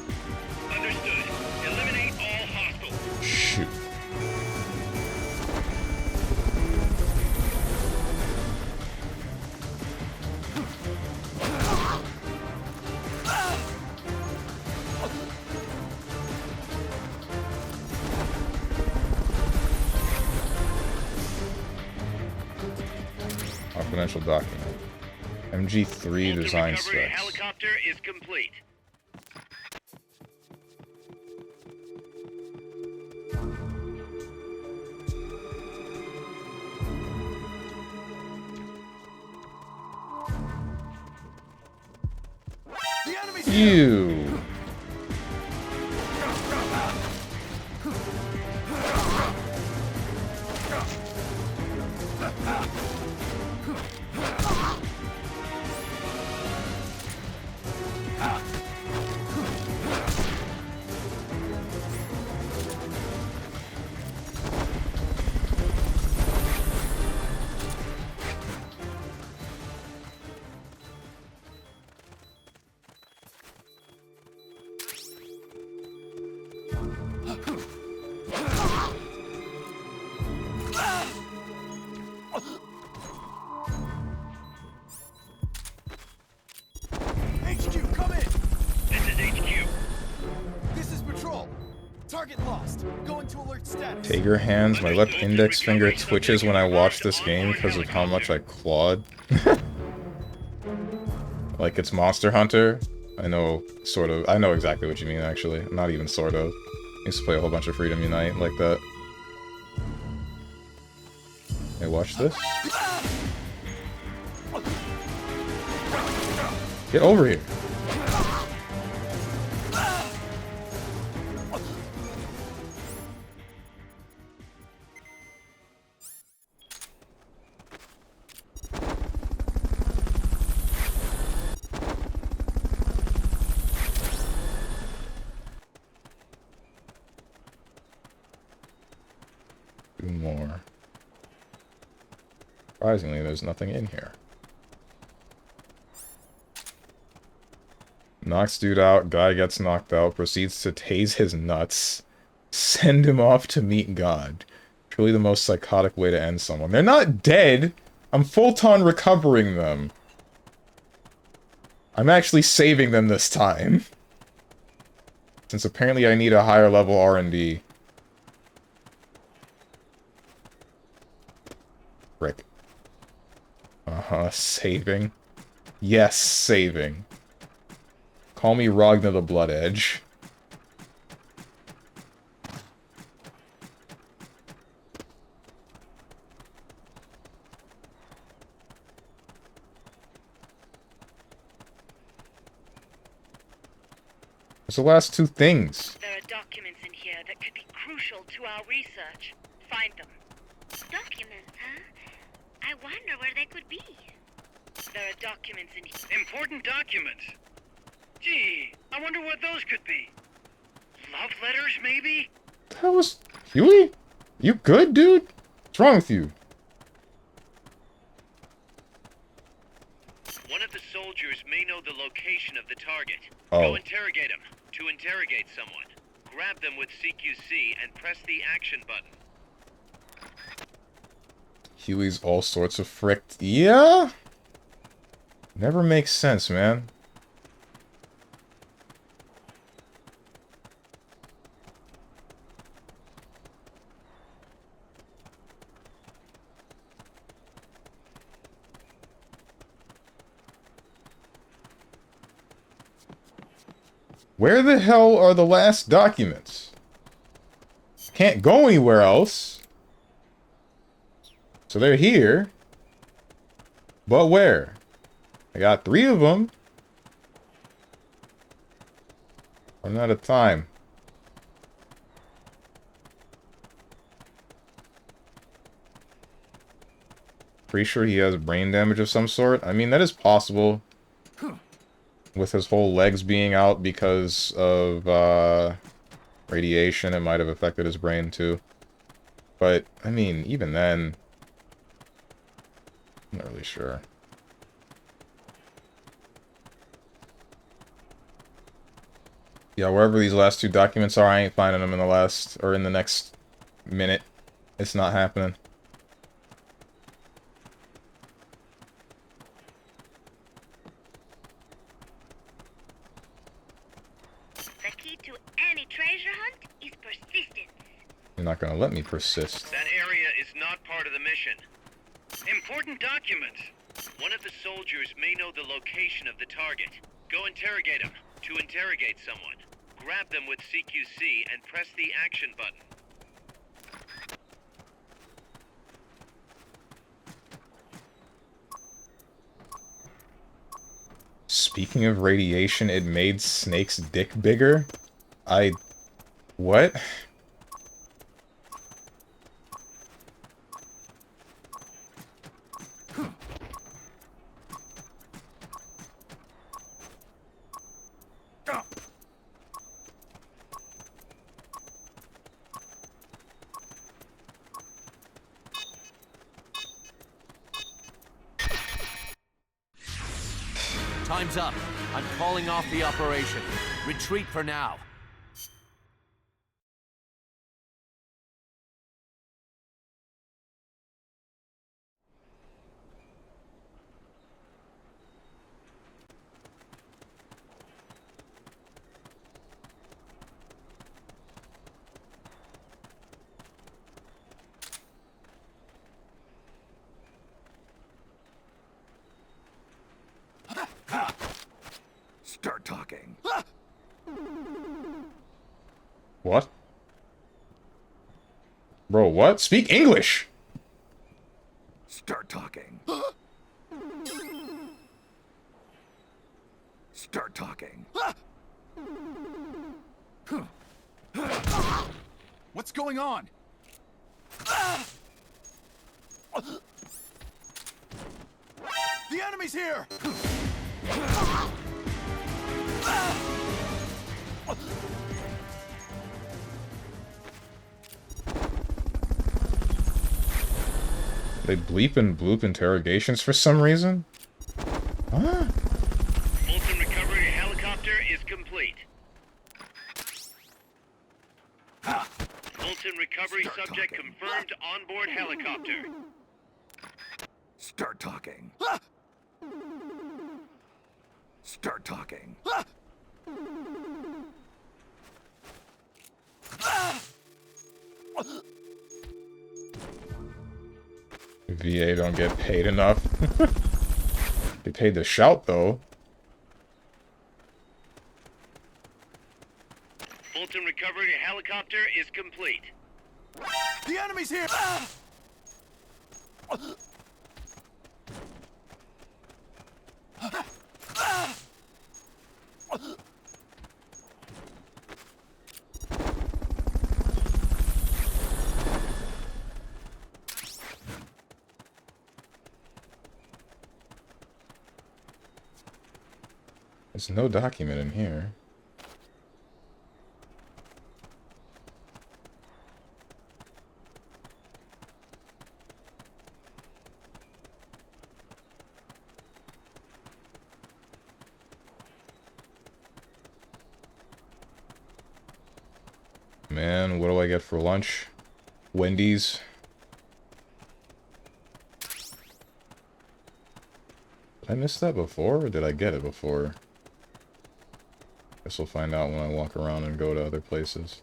Understood. Eliminate all hostiles. Shoot. Confidential document. MG3 design Recovery specs. helicopter is complete. The enemy's here! You. HQ, come in! This is HQ. This is patrol. Target lost. Going to alert status. Take your hands. My left index finger twitches when I watch this game because of how much I clawed. Like it's Monster Hunter. I know, sort of. I know exactly what you mean, actually. Not even sort of. I used to play a whole bunch of Freedom Unite like that. Hey, watch this. Get over here. Do more. Surprisingly, there's nothing in here. Knocks dude out, guy gets knocked out, proceeds to tase his nuts, send him off to meet God. Truly the most psychotic way to end someone. They're not dead! I'm full-ton recovering them. I'm actually saving them this time. Since apparently I need a higher level R&D. Frick. Uh-huh, saving. Yes, saving. Call me Ragna the Blood Edge. What's the last two things? There are documents in here that could be crucial to our research. Find them. Documents, huh? I wonder where they could be. There are documents in here. Important documents. Gee, I wonder what those could be. Love letters, maybe? That was... Huey? You good, dude? What's wrong with you? One of the soldiers may know the location of the target. Oh. Go interrogate him. To interrogate someone, grab them with CQC and press the action button. Huey's all sorts of fricked. Yeah? Never makes sense, man. Where the hell are the last documents? Can't go anywhere else. So they're here. But where? I got 3 of them. I'm out of time. Pretty sure he has brain damage of some sort. I mean, that is possible. With his whole legs being out because of radiation, it might have affected his brain too. But, I mean, even then... I'm not really sure. Yeah, wherever these last 2 documents are, I ain't finding them in the last... or in the next minute. It's not happening. The key to any treasure hunt is persistence. You're not gonna let me persist. That area is not part of the mission. Important documents. One of the soldiers may know the location of the target. Go interrogate him. To interrogate someone, grab them with CQC and press the action button. Speaking of radiation, it made Snake's dick bigger? What? Time's up. I'm calling off the operation. Retreat for now. Start talking. What? Bro, what? Speak English! Start talking. Start talking. What's going on? The enemy's here! They bleep and bloop interrogations for some reason? Huh? Fulton recovery helicopter is complete. Fulton recovery Start subject talking. confirmed onboard helicopter. Start talking. Start talking. VA don't get paid enough. Get paid to shout, though. Fulton recovery helicopter is complete. The enemy's here! There's no document in here. Man, what do I get for lunch? Wendy's. Did I miss that before, or did I get it before? Guess we'll find out when I walk around and go to other places.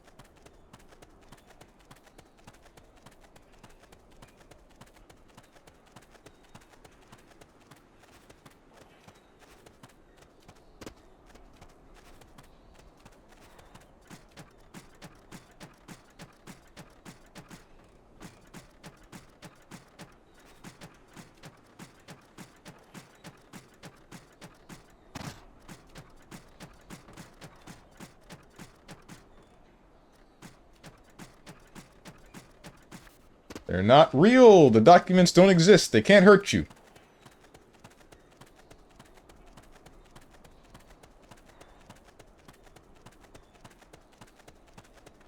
They're not real. The documents don't exist. They can't hurt you.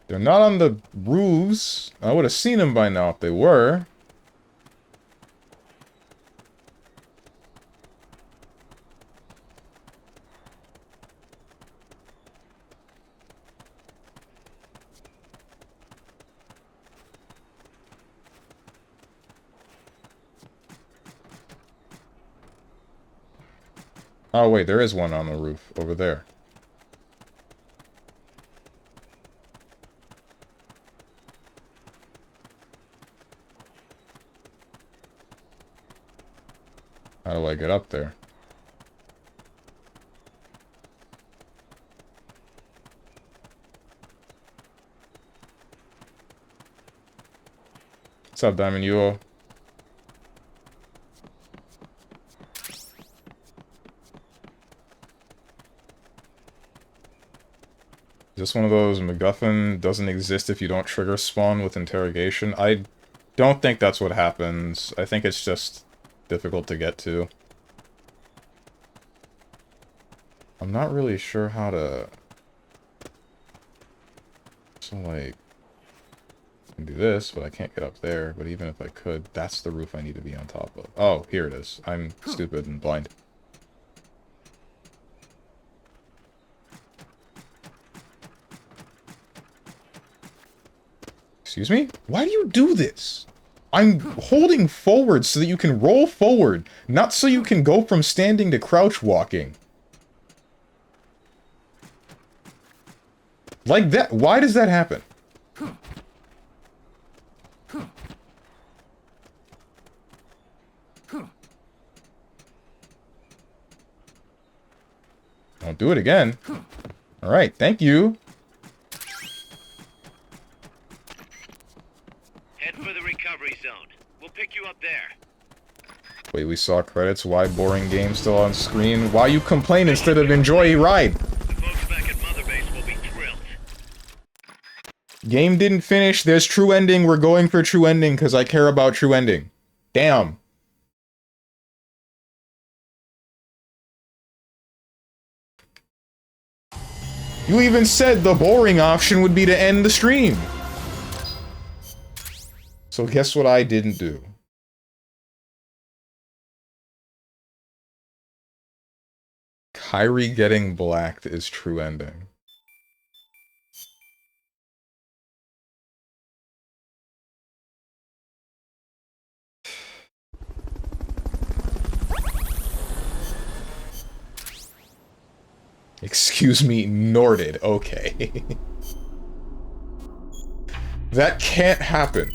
They're not on the roofs. I would have seen them by now if they were. Oh, wait, there is one on the roof over there. How do I get up there? What's up, Diamond Yuo? Is this one of those MacGuffin doesn't exist if you don't trigger spawn with interrogation? I don't think that's what happens. I think it's just difficult to get to. I'm not really sure how to... So, like... I can do this, but I can't get up there. But even if I could, that's the roof I need to be on top of. Oh, here it is. I'm stupid and blind. Excuse me? Why do you do this? I'm holding forward so that you can roll forward, not so you can go from standing to crouch walking. Like that. Why does that happen? Don't do it again. Alright, thank you. Head for the recovery zone. We'll pick you up there. Wait, we saw credits. Why boring game still on screen? Why you complain instead of enjoy a ride? The folks back at Mother Base will be thrilled. Game didn't finish. There's true ending. We're going for true ending because I care about true ending. Damn. You even said the boring option would be to end the stream. So guess what I didn't do? Kyrie getting blacked is true ending. Excuse me, Norded. Okay. That can't happen.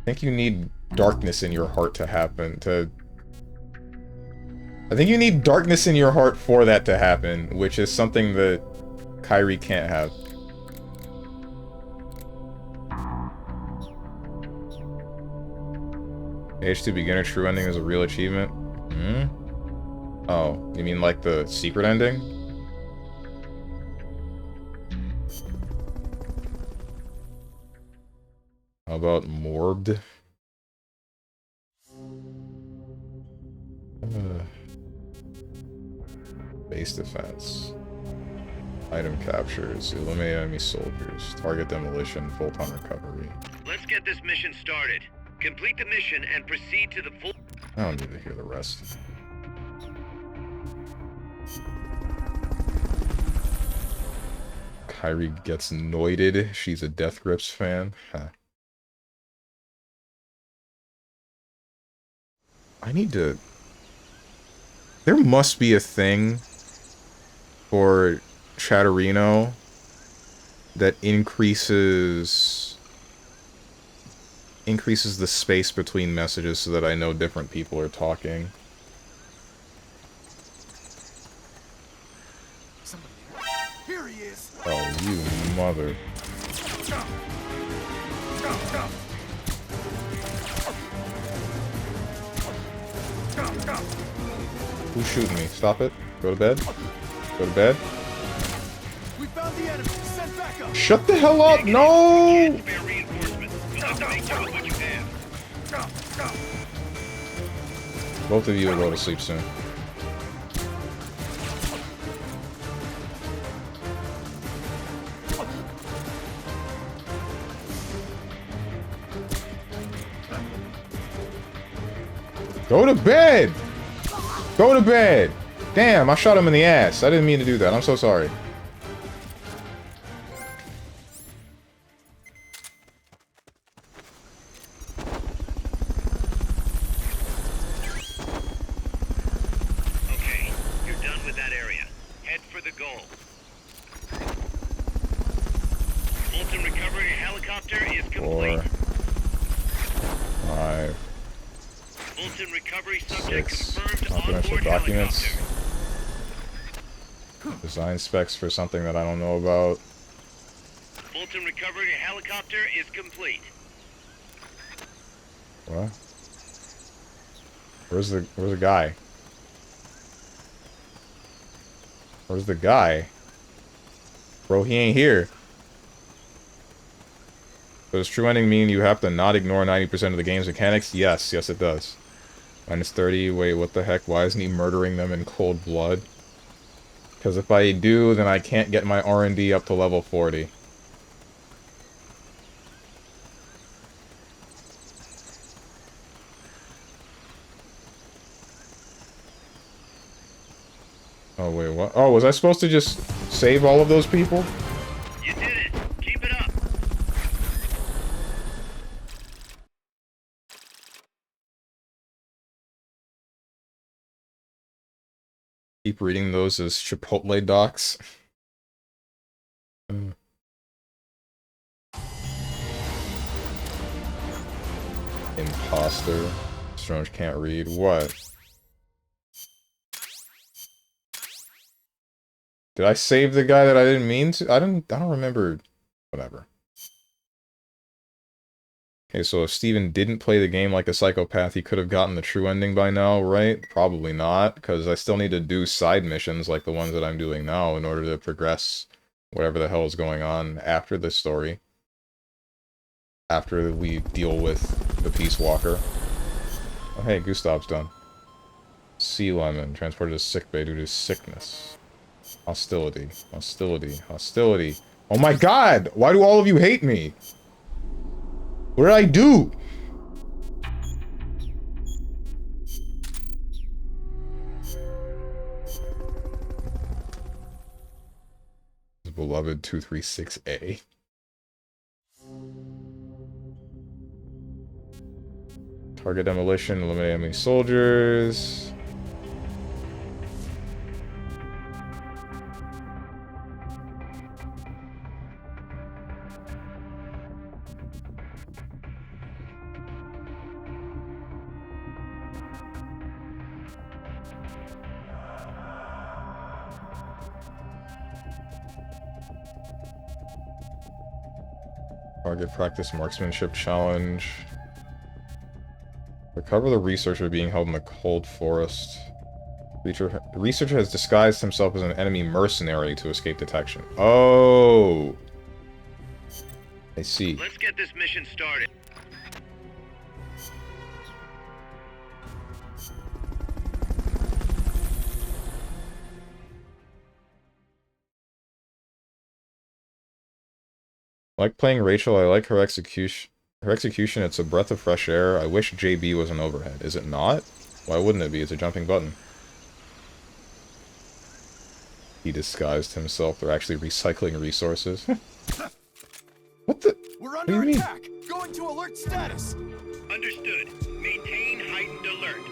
I think you need darkness in your heart to happen, I think you need darkness in your heart for that to happen, which is something that Kyrie can't have. H2 beginner true ending is a real achievement? Hmm? Oh, you mean like the secret ending? How about morbed? Base defense. Item captures. Eliminate enemy soldiers. Target demolition. Photon recovery. Let's get this mission started. Complete the mission and proceed to the full... I don't need to hear the rest. Kyrie gets noited. She's a Death Grips fan. Huh. I need to... There must be a thing for Chatterino that increases the space between messages so that I know different people are talking. Here he is. Oh, you mother. Who's shooting me? Stop it. Go to bed. Go to bed. We found the enemy. Send backup. Shut the hell up! No! Both of you will go to sleep soon. Go to bed! Go to bed! Damn, I shot him in the ass. I didn't mean to do that. I'm so sorry. Okay, you're done with that area. Head for the goal. Fulton recovery helicopter is complete. 4, 5, Fulton recovery subject 6. confirmed Confidential onboard documents. helicopter. Design specs for something that I don't know about. Fulton recovery helicopter is complete. What? Where's the guy? Where's the guy? Bro, he ain't here. Does true ending mean you have to not ignore 90% of the game's mechanics? Yes, yes it does. Minus 30, wait, what the heck? Why isn't he murdering them in cold blood? Because if I do, then I can't get my R&D up to level 40. Oh, wait, what? Oh, was I supposed to just save all of those people? You did it. Keep it up. Keep reading those as Chipotle docs. Imposter. Strange can't read. What? Did I save the guy that I didn't mean to? I don't remember. Whatever. Okay, so if Steven didn't play the game like a psychopath, he could have gotten the true ending by now, right? Probably not, because I still need to do side missions like the ones that I'm doing now in order to progress whatever the hell is going on after this story. After we deal with the Peace Walker. Oh, hey, Gustav's done. Sea Lemon, transported to sickbay due to sickness. Hostility. Hostility. Hostility. Oh my god! Why do all of you hate me? What did I do? Beloved 236A. Target demolition, eliminate enemy soldiers. Target practice marksmanship challenge. Recover the researcher being held in the cold forest. The researcher has disguised himself as an enemy mercenary to escape detection. Oh! I see. Let's get this mission started. I like playing Rachel, I like her execution. Her execution, it's a breath of fresh air. I wish JB was an overhead. Is it not? Why wouldn't it be? It's a jumping button. He disguised himself. They're actually recycling resources. What the? We're What do under you mean? attack. Go into alert status. Understood. Maintain heightened alert.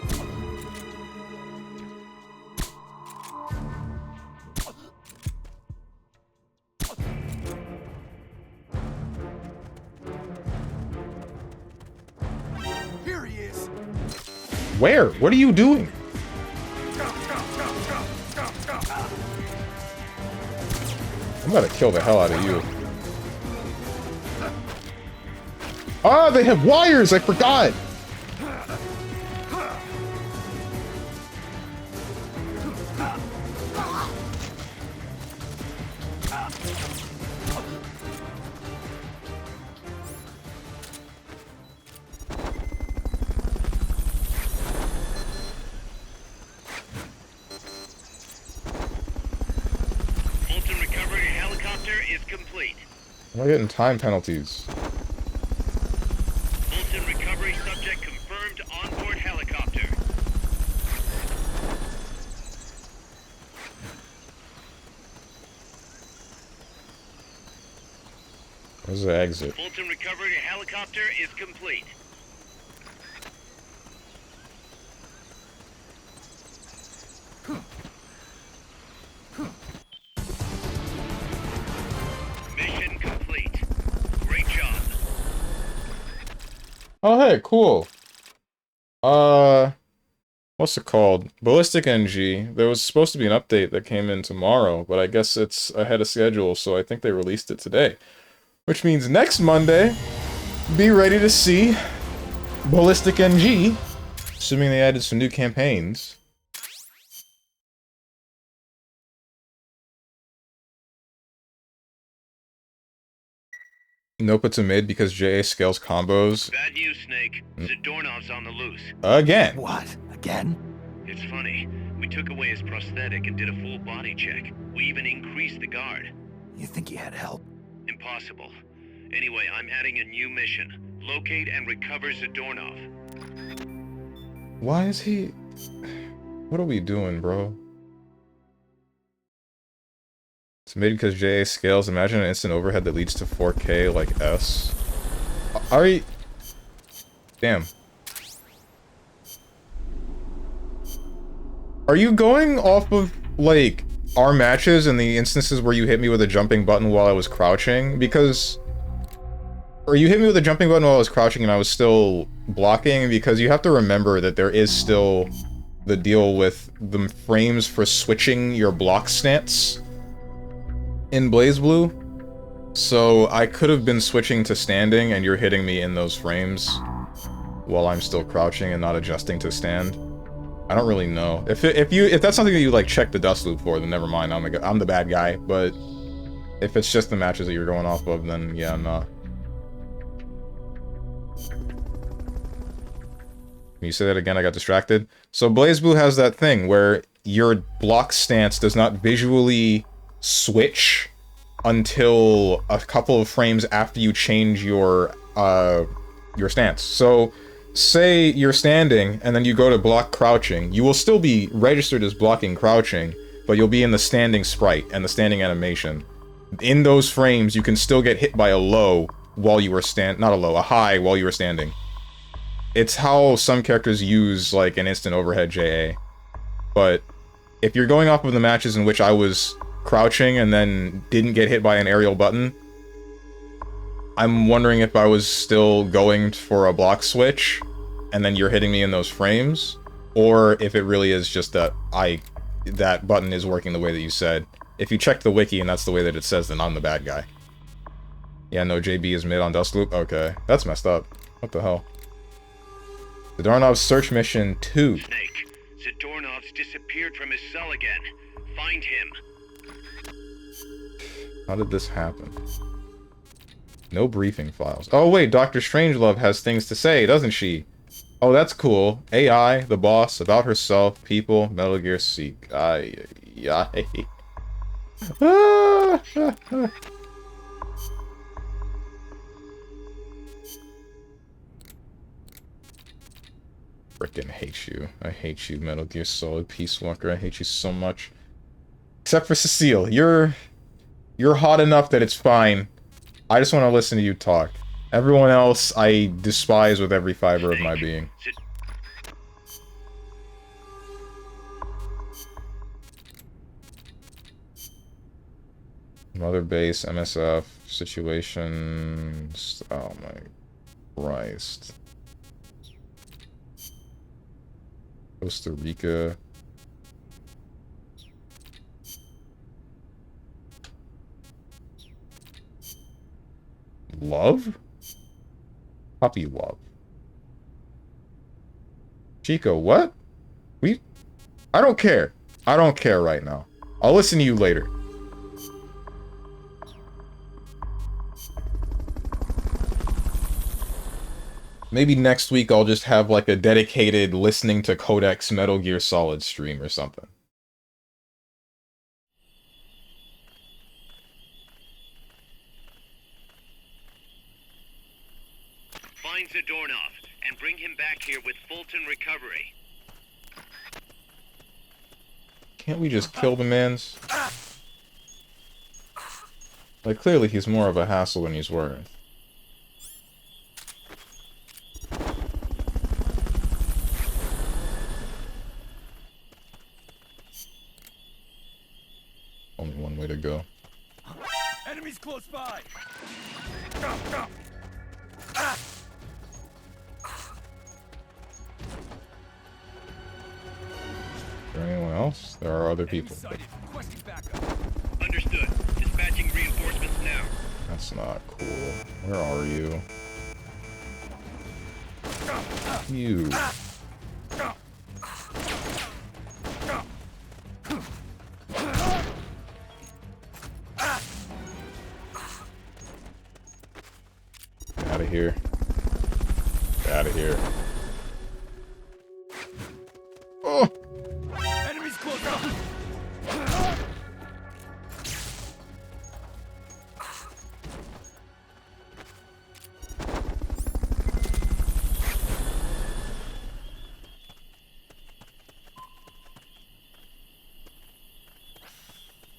Here he is. Where? What are you doing? I'm gonna kill the hell out of you. Ah, they have wires! I forgot! helicopter is complete. Am I getting time penalties? Fulton recovery subject confirmed onboard helicopter. Where's the exit? Fulton recovery helicopter is complete. Mission complete. Great job. Oh, hey, cool. What's it called? Ballistic NG. There was supposed to be an update that came in tomorrow, but I guess it's ahead of schedule, so I think they released it today. Which means next Monday, be ready to see Ballistic NG, assuming they added some new campaigns. Nopa to mid because JA scales combos. Bad news, Snake. Zadornov's on the loose. Again. What? Again? It's funny. We took away his prosthetic and did a full body check. We even increased the guard. You think you had help? Impossible. Anyway, I'm adding a new mission. Locate and recover Zadornov. Why is he... What are we doing, bro? It's made because JA scales. Imagine an instant overhead that leads to 4K like S. Are we... Damn. Are you going off of, like, our matches and the instances where you hit me with a jumping button while I was crouching? Because... Or you hit me with a jumping button while I was crouching and I was still blocking? Because you have to remember that there is still the deal with the frames for switching your block stance in BlazBlue. So I could have been switching to standing and you're hitting me in those frames while I'm still crouching and not adjusting to stand. I don't really know. If that's something that you like check the dust loop for, then never mind. I'm the bad guy. But if it's just the matches that you're going off of, then yeah, no. Can you say that again? I got distracted. So BlazBlue has that thing where your block stance does not visually switch until a couple of frames after you change your stance. So say you're standing and then you go to block crouching, you will still be registered as blocking crouching, but you'll be in the standing sprite and the standing animation. In those frames, you can still get hit by a low while you were a high while you were standing. It's how some characters use like an instant overhead JA. But if you're going off of the matches in which I was crouching and then didn't get hit by an aerial button, I'm wondering if I was still going for a block switch and then you're hitting me in those frames, or if it really is just that that button is working the way that you said. If you check the wiki and that's the way that it says, then I'm the bad guy. Yeah, no, JB is mid on Dustloop? Okay, that's messed up. What the hell? Zadornov's search mission 2. Snake, Zadornov's disappeared from his cell again. Find him. How did this happen? No briefing files. Oh wait, Dr. Strangelove has things to say, doesn't she? Oh, that's cool. AI, the boss, about herself, people, Metal Gear Seek. Ay. Frickin' hate you. I hate you, Metal Gear Solid Peace Walker. I hate you so much. Except for Cecile. You're hot enough that it's fine. I just want to listen to you talk. Everyone else, I despise with every fiber of my being. Mother base, MSF, situations... Oh my Christ. Costa Rica. Love? Puppy love. Chico, what? I don't care. I don't care right now. I'll listen to you later. Maybe next week I'll just have like a dedicated listening to Codex Metal Gear Solid stream or something. Find Zadornov and bring him back here with Fulton recovery. Can't we just kill the mans? Like, clearly he's more of a hassle than he's worth. Only one way to go. Enemies close by. Is there anyone else? There are other people. Requesting backup. Understood. Dispatching reinforcements now. That's not cool. Where are you? You. Get out of here. Get out of here. Oh! Enemies close up.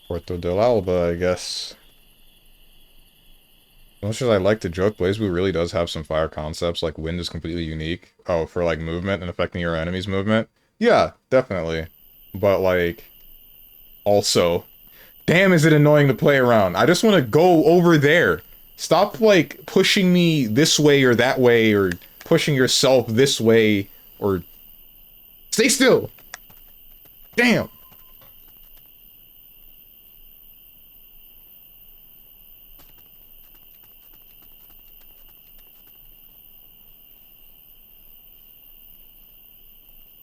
Puerto del Alba, I guess. As much as I like to joke, Blaze Blue really does have some fire concepts, like wind is completely unique. Oh, for like movement and affecting your enemy's movement? Yeah, definitely. But like, also, damn is it annoying to play around. I just want to go over there. Stop like pushing me this way or that way, or pushing yourself this way, or stay still. Damn.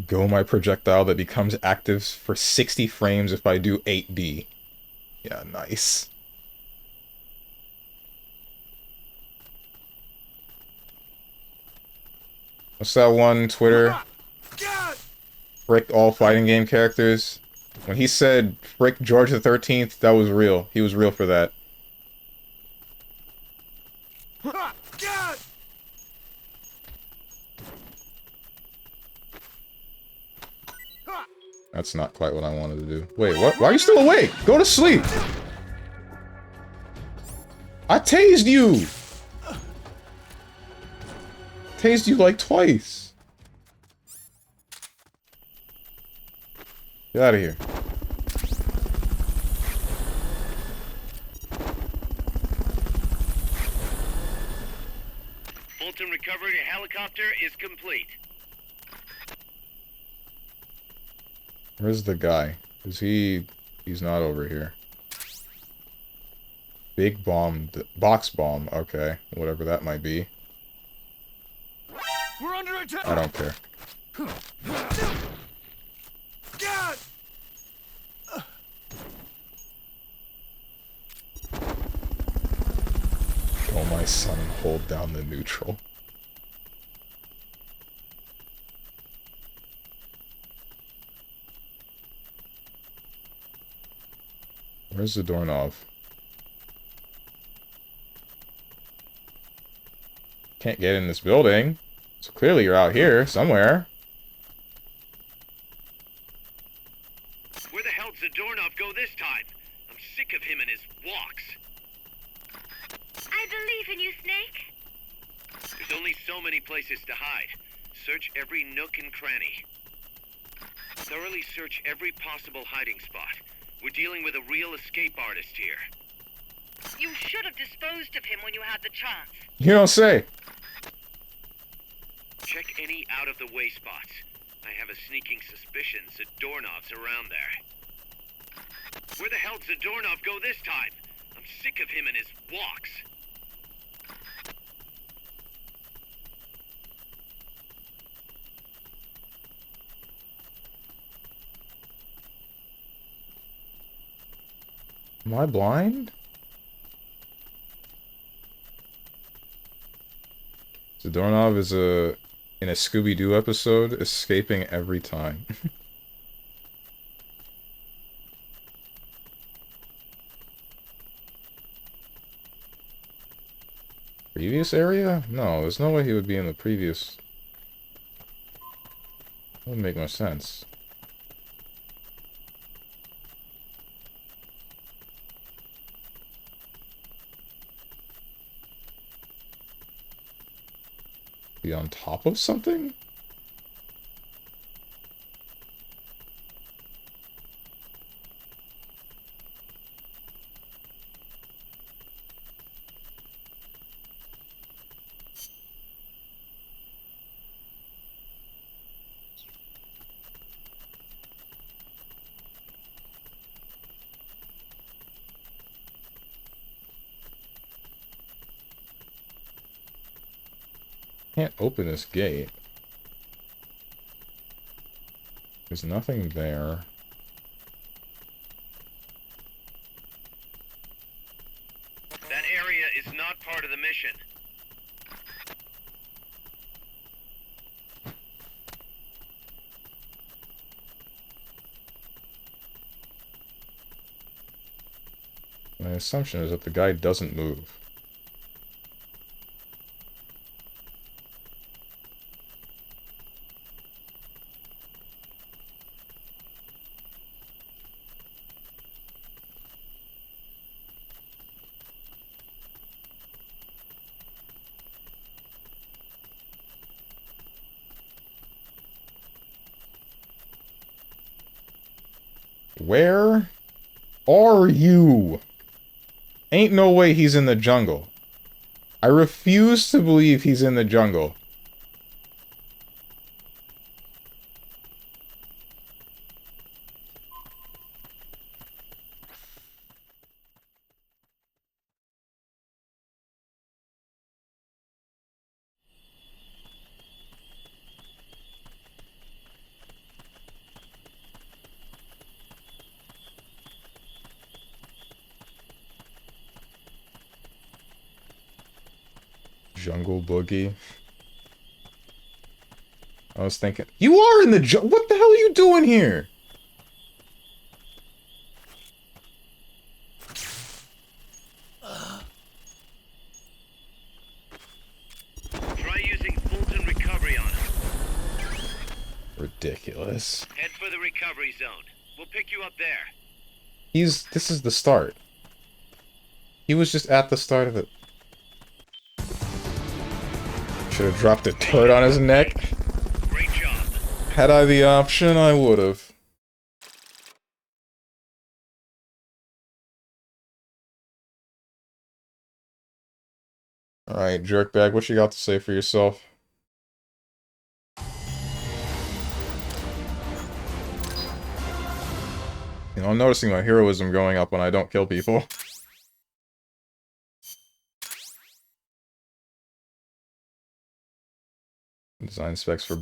Go my projectile that becomes active for 60 frames if I do 8B. Yeah, nice. What's that one Twitter? Frick all fighting game characters. When he said frick George the 13th, that was real. He was real for that. That's not quite what I wanted to do. Wait, what? Why are you still awake? Go to sleep! I tased you! Tased you like twice. Get out of here. Fulton recovery helicopter is complete. Where's the guy? Is he... He's not over here. Big bomb... Box bomb. Okay. Whatever that might be. We're under attack. I don't care. Kill my son and hold down the neutral. Where's the doorknob? Can't get in this building. So clearly you're out here, somewhere. Where the hell did Zadornov go this time? I'm sick of him and his walks. I believe in you, Snake. There's only so many places to hide. Search every nook and cranny. Thoroughly search every possible hiding spot. We're dealing with a real escape artist here. You should have disposed of him when you had the chance. You don't say. Check any out-of-the-way spots. I have a sneaking suspicion Zadornov's around there. Where the hell did Zadornov go this time? I'm sick of him and his walks. Am I blind? Zadornov is in a Scooby-Doo episode, escaping every time. Previous area? No, there's no way he would be in the previous. That wouldn't make no sense. Be on top of something? Can't open this gate. There's nothing there. That area is not part of the mission. My assumption is that the guy doesn't move. Where are you? Ain't no way he's in the jungle. I refuse to believe he's in the jungle. Jungle Boogie. I was thinking, you are in the jungle. What the hell are you doing here? Try using Fulton recovery on him. Ridiculous. Head for the recovery zone. We'll pick you up there. This is the start. He was just at the start of it. Should have dropped a turd on his neck. Great job. Had I the option, I would have. Alright, jerkbag, what you got to say for yourself? You know, I'm noticing my heroism going up when I don't kill people. Design specs for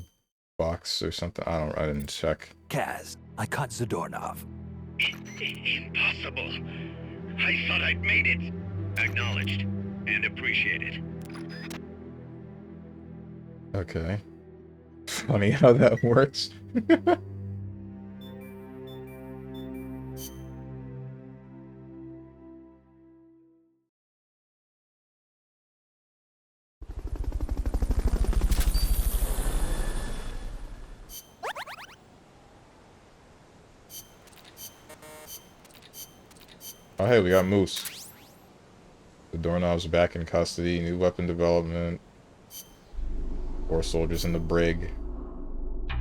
box or something. I didn't check. Kaz, I caught Zadornov. Impossible. I thought I'd made it. Acknowledged and appreciated. Okay. Funny how that works. Oh hey, we got Moose. The doorknob's back in custody, new weapon development. 4 soldiers in the brig. A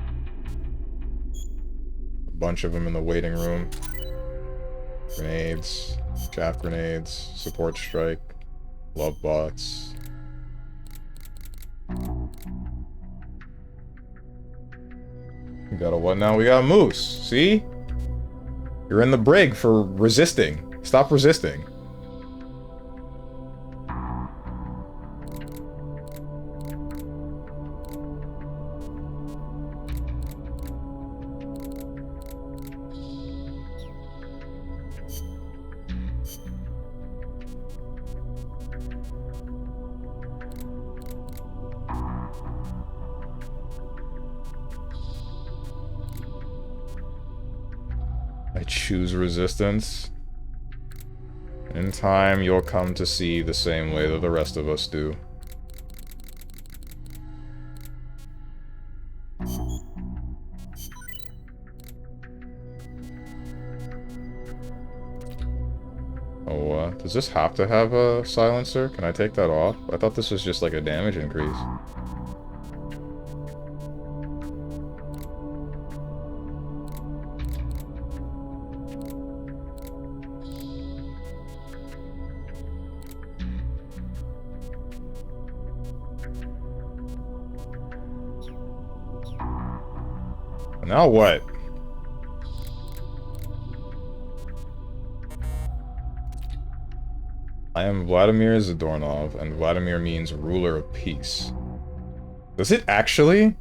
bunch of them in the waiting room. Grenades, chaff grenades, support strike, love bots. We got a what now? We got Moose. See? You're in the brig for resisting. Stop resisting. I choose resistance. In time, you'll come to see the same way that the rest of us do. Oh, does this have to have a silencer? Can I take that off? I thought this was just like a damage increase. Now what? I am Vladimir Zadornov, and Vladimir means ruler of peace. Does it actually?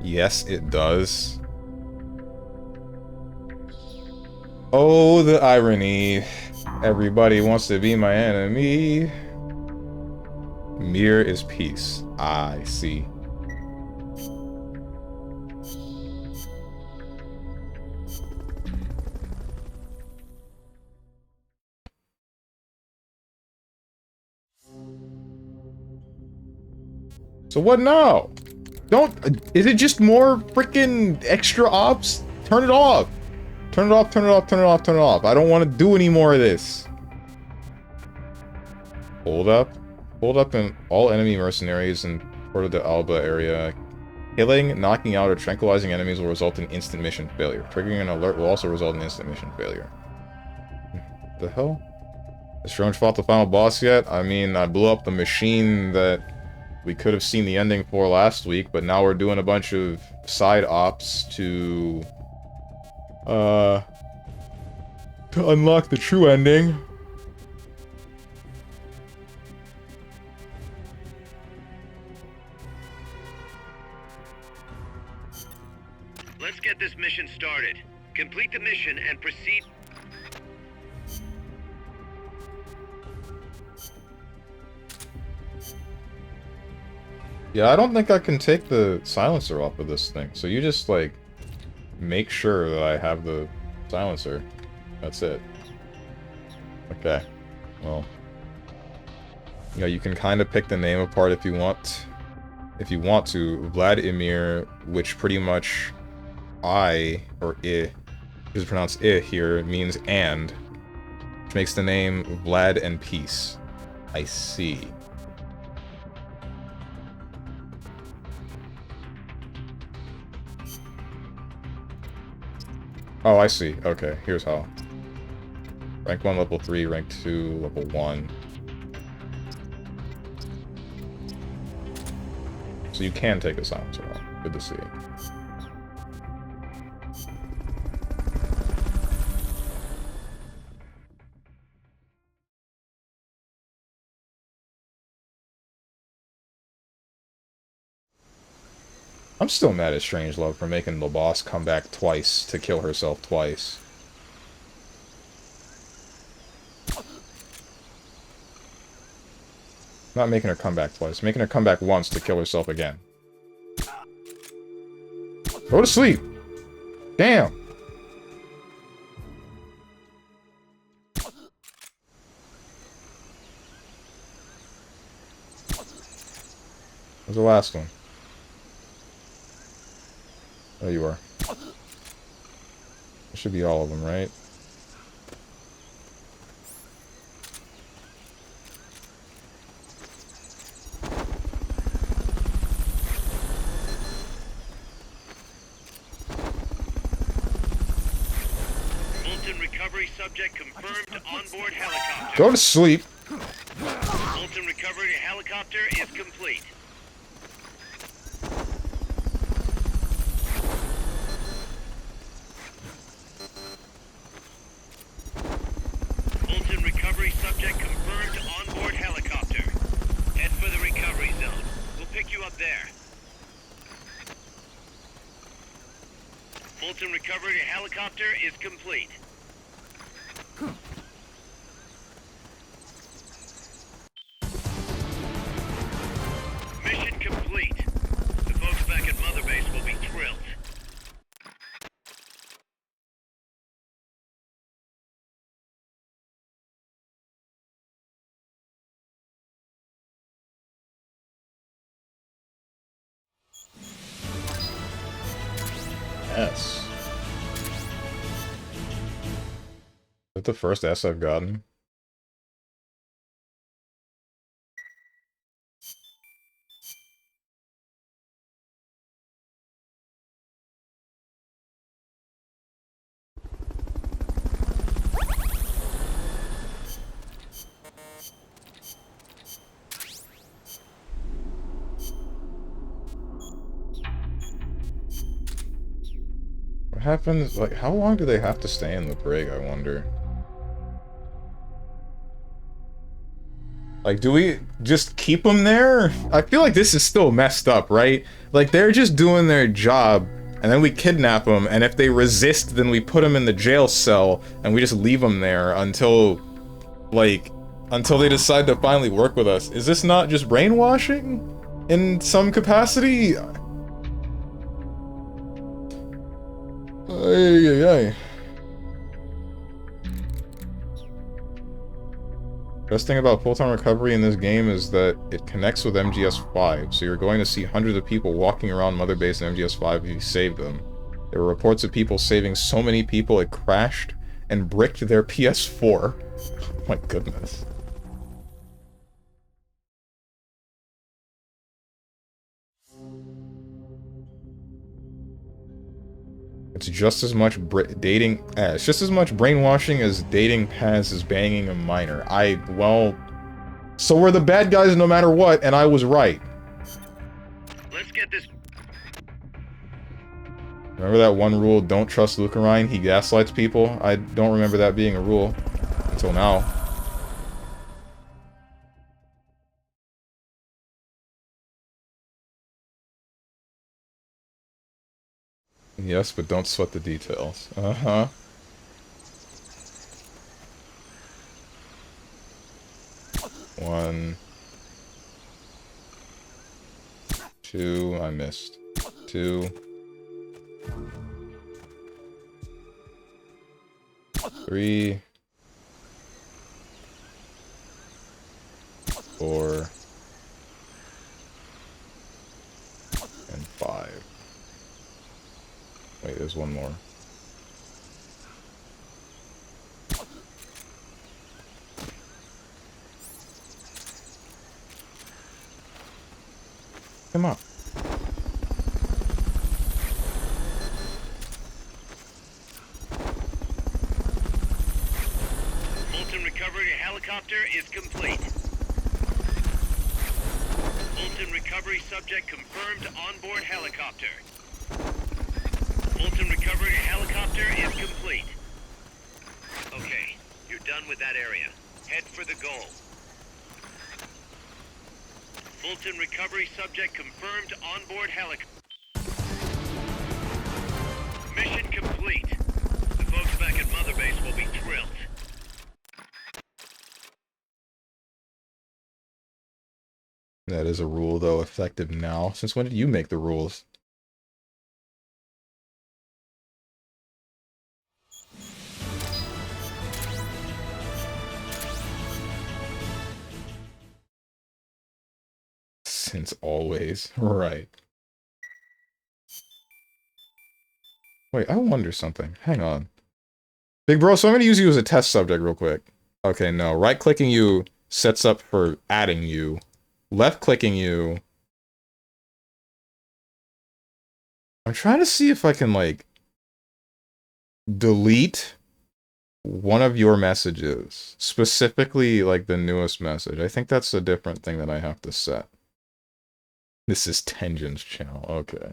Yes, it does. Oh, the irony. Everybody wants to be my enemy. Mir is peace. I see. So what now? Is it just more freaking extra ops? Turn it off. Turn it off, turn it off, turn it off, turn it off. I don't want to do any more of this. Hold up. Hold up in all enemy mercenaries in Porta de Alba area. Killing, knocking out, or tranquilizing enemies will result in instant mission failure. Triggering an alert will also result in instant mission failure. The hell? Has Strange fought the final boss yet? I mean, I blew up the machine that we could have seen the ending for last week, but now we're doing a bunch of side ops to unlock the true ending. Let's get this mission started. Complete the mission and proceed. Yeah, I don't think I can take the silencer off of this thing. So you just, like, make sure that I have the silencer. That's it. Okay. Well. Yeah, you can kind of pick the name apart if you want. If you want to. Vladimir, which pretty much I, or I, is pronounced I here, means and. Which makes the name Vlad and Peace. I see. Oh, I see. Okay, here's how. Rank 1, level 3, rank 2, level 1. So you can take a silencer off. Good to see. I'm still mad at Strangelove for making the boss come back twice to kill herself twice. Not making her come back twice, making her come back once to kill herself again. Go to sleep! Damn! Where's the last one? There you are. There should be all of them, right? Fulton recovery subject confirmed onboard helicopter. Go to sleep! Fulton recovery helicopter is complete. Fulton recovery subject confirmed onboard helicopter. Head for the recovery zone. We'll pick you up there. Fulton recovery helicopter is complete. Mission complete. The folks back at Mother will be thrilled. S. Is that the first S I've gotten? What happens, like, how long do they have to stay in the brig, I wonder? Like, do we just keep them there? I feel like this is still messed up, right? Like, they're just doing their job, and then we kidnap them, and if they resist, then we put them in the jail cell, and we just leave them there until, like, until they decide to finally work with us. Is this not just brainwashing? In some capacity? Ay, ay, ay. Best thing about full-time recovery in this game is that it connects with MGS5, so you're going to see hundreds of people walking around Mother Base in MGS5 if you save them. There were reports of people saving so many people it crashed and bricked their PS4. Oh my goodness. It's just as much it's just as much brainwashing as dating Paz as banging a minor. Well, so were the bad guys no matter what, and I was right. Let's get this. Remember that one rule, don't trust Lucarine? He gaslights people? I don't remember that being a rule. Until now. Yes, but don't sweat the details. Uh-huh. One. Two, I missed. Two. Three. Four. And five. Wait, there's one more. Come on. Fulton recovery helicopter is complete. Fulton recovery subject confirmed onboard helicopter. Fulton recovery helicopter is complete. Okay, you're done with that area. Head for the goal. Fulton recovery subject confirmed onboard helicopter. Mission complete. The folks back at Mother Base will be thrilled. That is a rule, though, effective now. Since when did you make the rules? Since always. Right. Wait, I wonder something. Hang on. Big bro, so I'm going to use you as a test subject real quick. Okay, no. Right-clicking you sets up for adding you. Left-clicking you... I'm trying to see if I can, like... delete one of your messages. Specifically, like, the newest message. I think that's a different thing that I have to set. This is Tenjin's channel. Okay.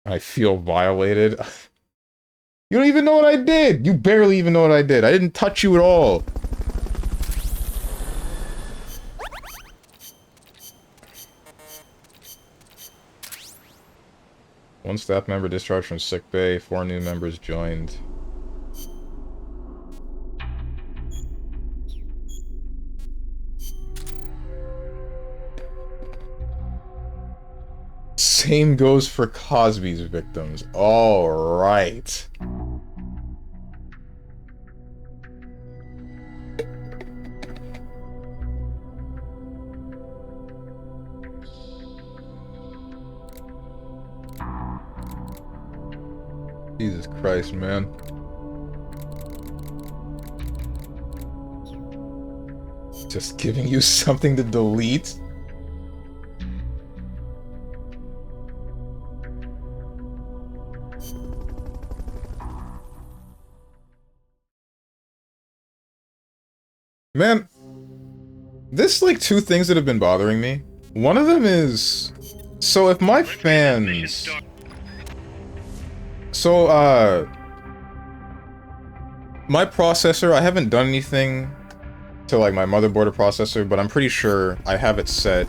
I feel violated. You don't even know what I did! You barely even know what I did. I didn't touch you at all. One staff member discharged from sick bay. 4 new members joined. Same goes for Cosby's victims. All right. Jesus Christ, man. Just giving you something to delete? Man, there's like two things that have been bothering me. One of them is... So if my fans... So, my processor, I haven't done anything to like my motherboard or processor, but I'm pretty sure I have it set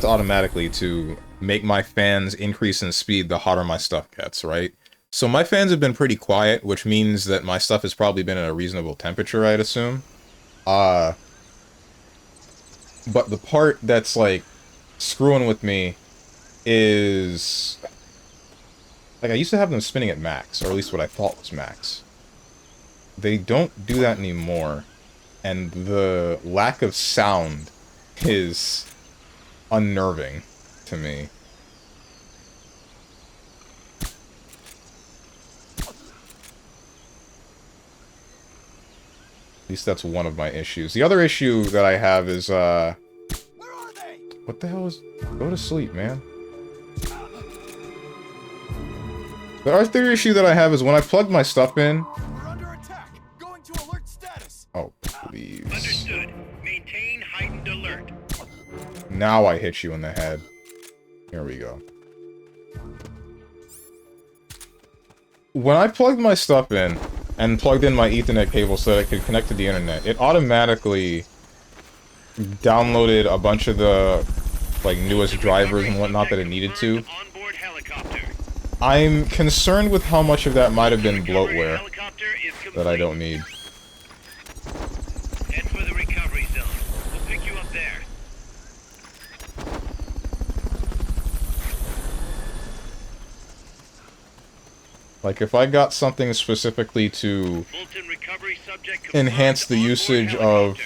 automatically to make my fans increase in speed the hotter my stuff gets, right? So my fans have been pretty quiet, which means that my stuff has probably been at a reasonable temperature, I'd assume. But the part that's like screwing with me is like I used to have them spinning at max, or at least what I thought was max. They don't do that anymore, and the lack of sound is unnerving to me. At least that's one of my issues. The other issue that I have is, Where are they? what the hell is... Go to sleep, man. The other issue that I have is when I plug my stuff in... We're under attack. Going to alert status. Oh, please. Understood. Maintain heightened alert. Now I hit you in the head. Here we go. When I plugged my stuff in, and plugged in my Ethernet cable so that it could connect to the internet, it automatically downloaded a bunch of the like newest drivers and whatnot that it needed to. I'm concerned with how much of that might have been bloatware that I don't need. Head for the recovery zone. We'll pick you up there. Like, if I got something specifically to enhance the usage of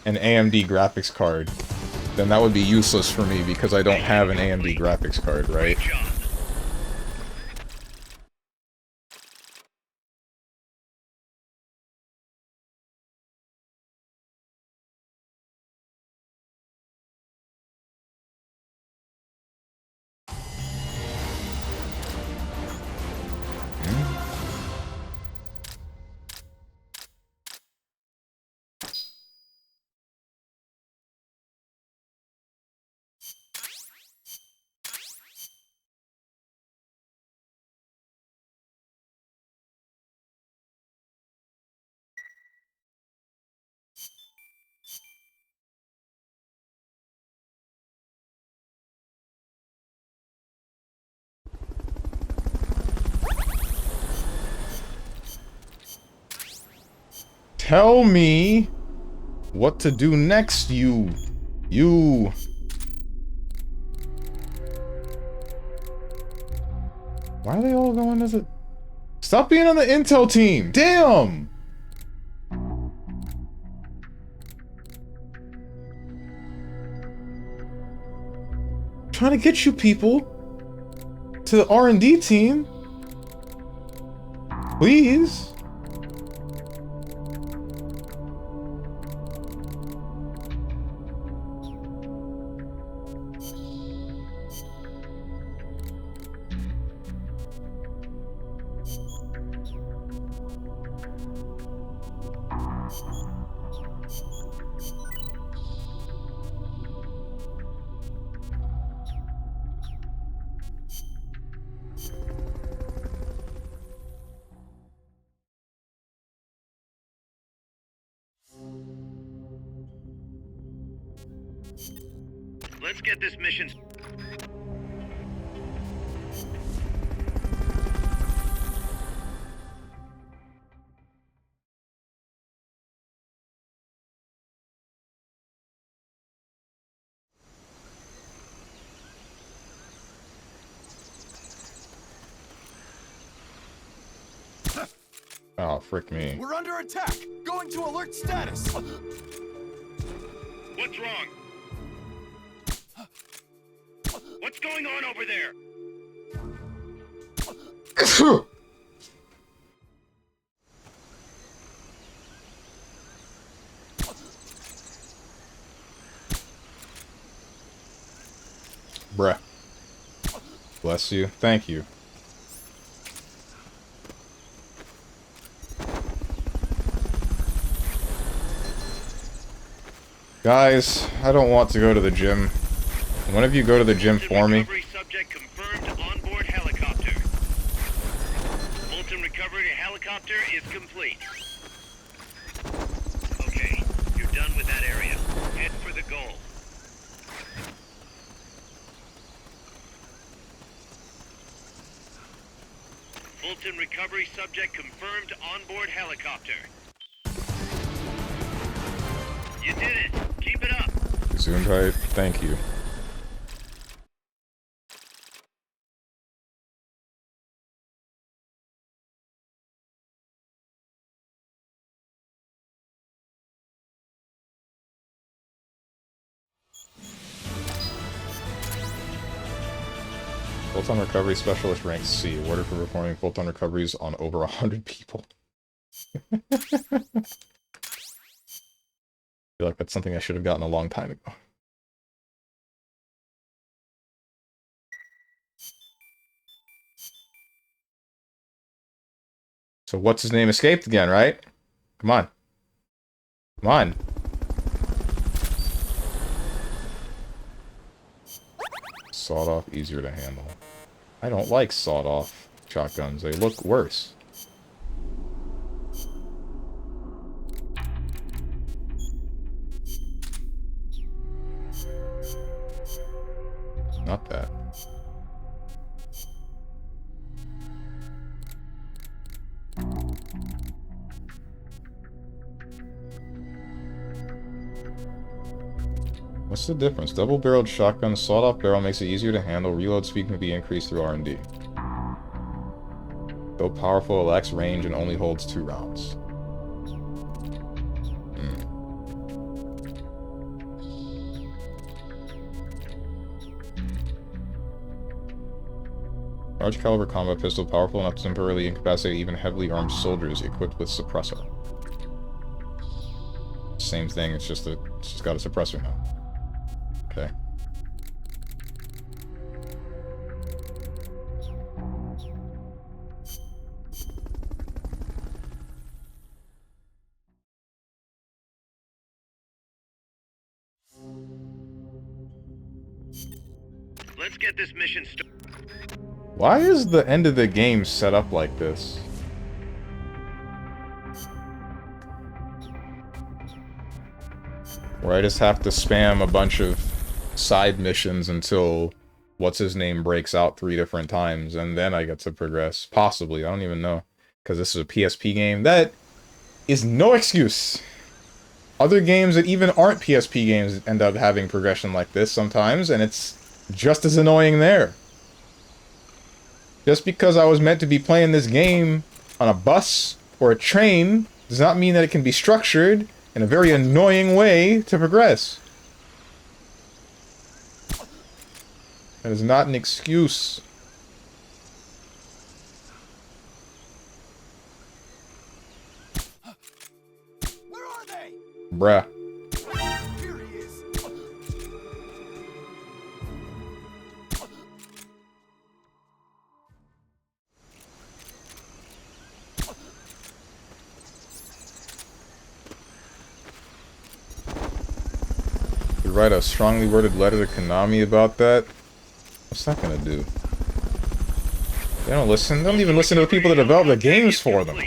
an AMD graphics card, then that would be useless for me because I don't have an AMD graphics card, right? Tell me what to do next, you. Why are they all going as a... Stop being on the intel team! Damn! Trying to get you people to the R&D team. Please. Let's get this mission. Oh, frick me. We're under attack! Going to alert status! What's wrong? What's going on over there? Bruh. Bless you. Thank you. Guys, I don't want to go to the gym. One of you go to the gym for me. Subject confirmed onboard helicopter. Fulton recovery helicopter is complete. Okay, you're done with that area. Head for the goal. Fulton recovery subject confirmed onboard helicopter. You did it. Keep it up. Gesundheit, thank you. Full-time recovery specialist rank C, awarded for performing full-time recoveries on over 100 people. I feel like that's something I should have gotten a long time ago. So what's his name escaped again, right? Come on. Come on. Sawed off, easier to handle. I don't like sawed off shotguns. They look worse. Not that. What's the difference? Double-barreled shotgun, sawed-off barrel makes it easier to handle. Reload speed can be increased through R&D. Though powerful, it lacks range and only holds 2 rounds. Large caliber combat pistol, powerful enough to temporarily incapacitate even heavily armed soldiers equipped with suppressor. Same thing, it's just got a suppressor now. Okay. Let's get this mission started. Why is the end of the game set up like this? Where I just have to spam a bunch of side missions until what's-his-name breaks out 3 different times, and then I get to progress. Possibly, I don't even know. Because this is a PSP game. That is no excuse. Other games that even aren't PSP games end up having progression like this sometimes, and it's just as annoying there. Just because I was meant to be playing this game on a bus or a train does not mean that it can be structured in a very annoying way to progress. That is not an excuse. Where are they? Bruh. Here he is. You write a strongly worded letter to Konami about that? What's that gonna do? They don't listen. They don't even listen to the people that develop the games for them.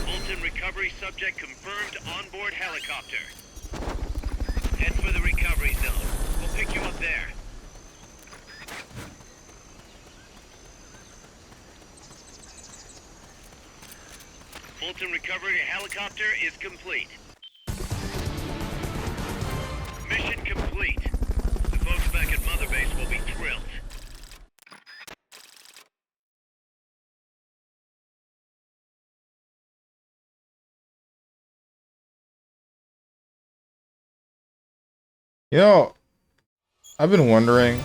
Fulton recovery subject confirmed onboard helicopter. Head for the recovery zone. We'll pick you up there. Fulton recovery helicopter is complete. Mission complete. The folks back at Mother Base will be thrilled. You know, I've been wondering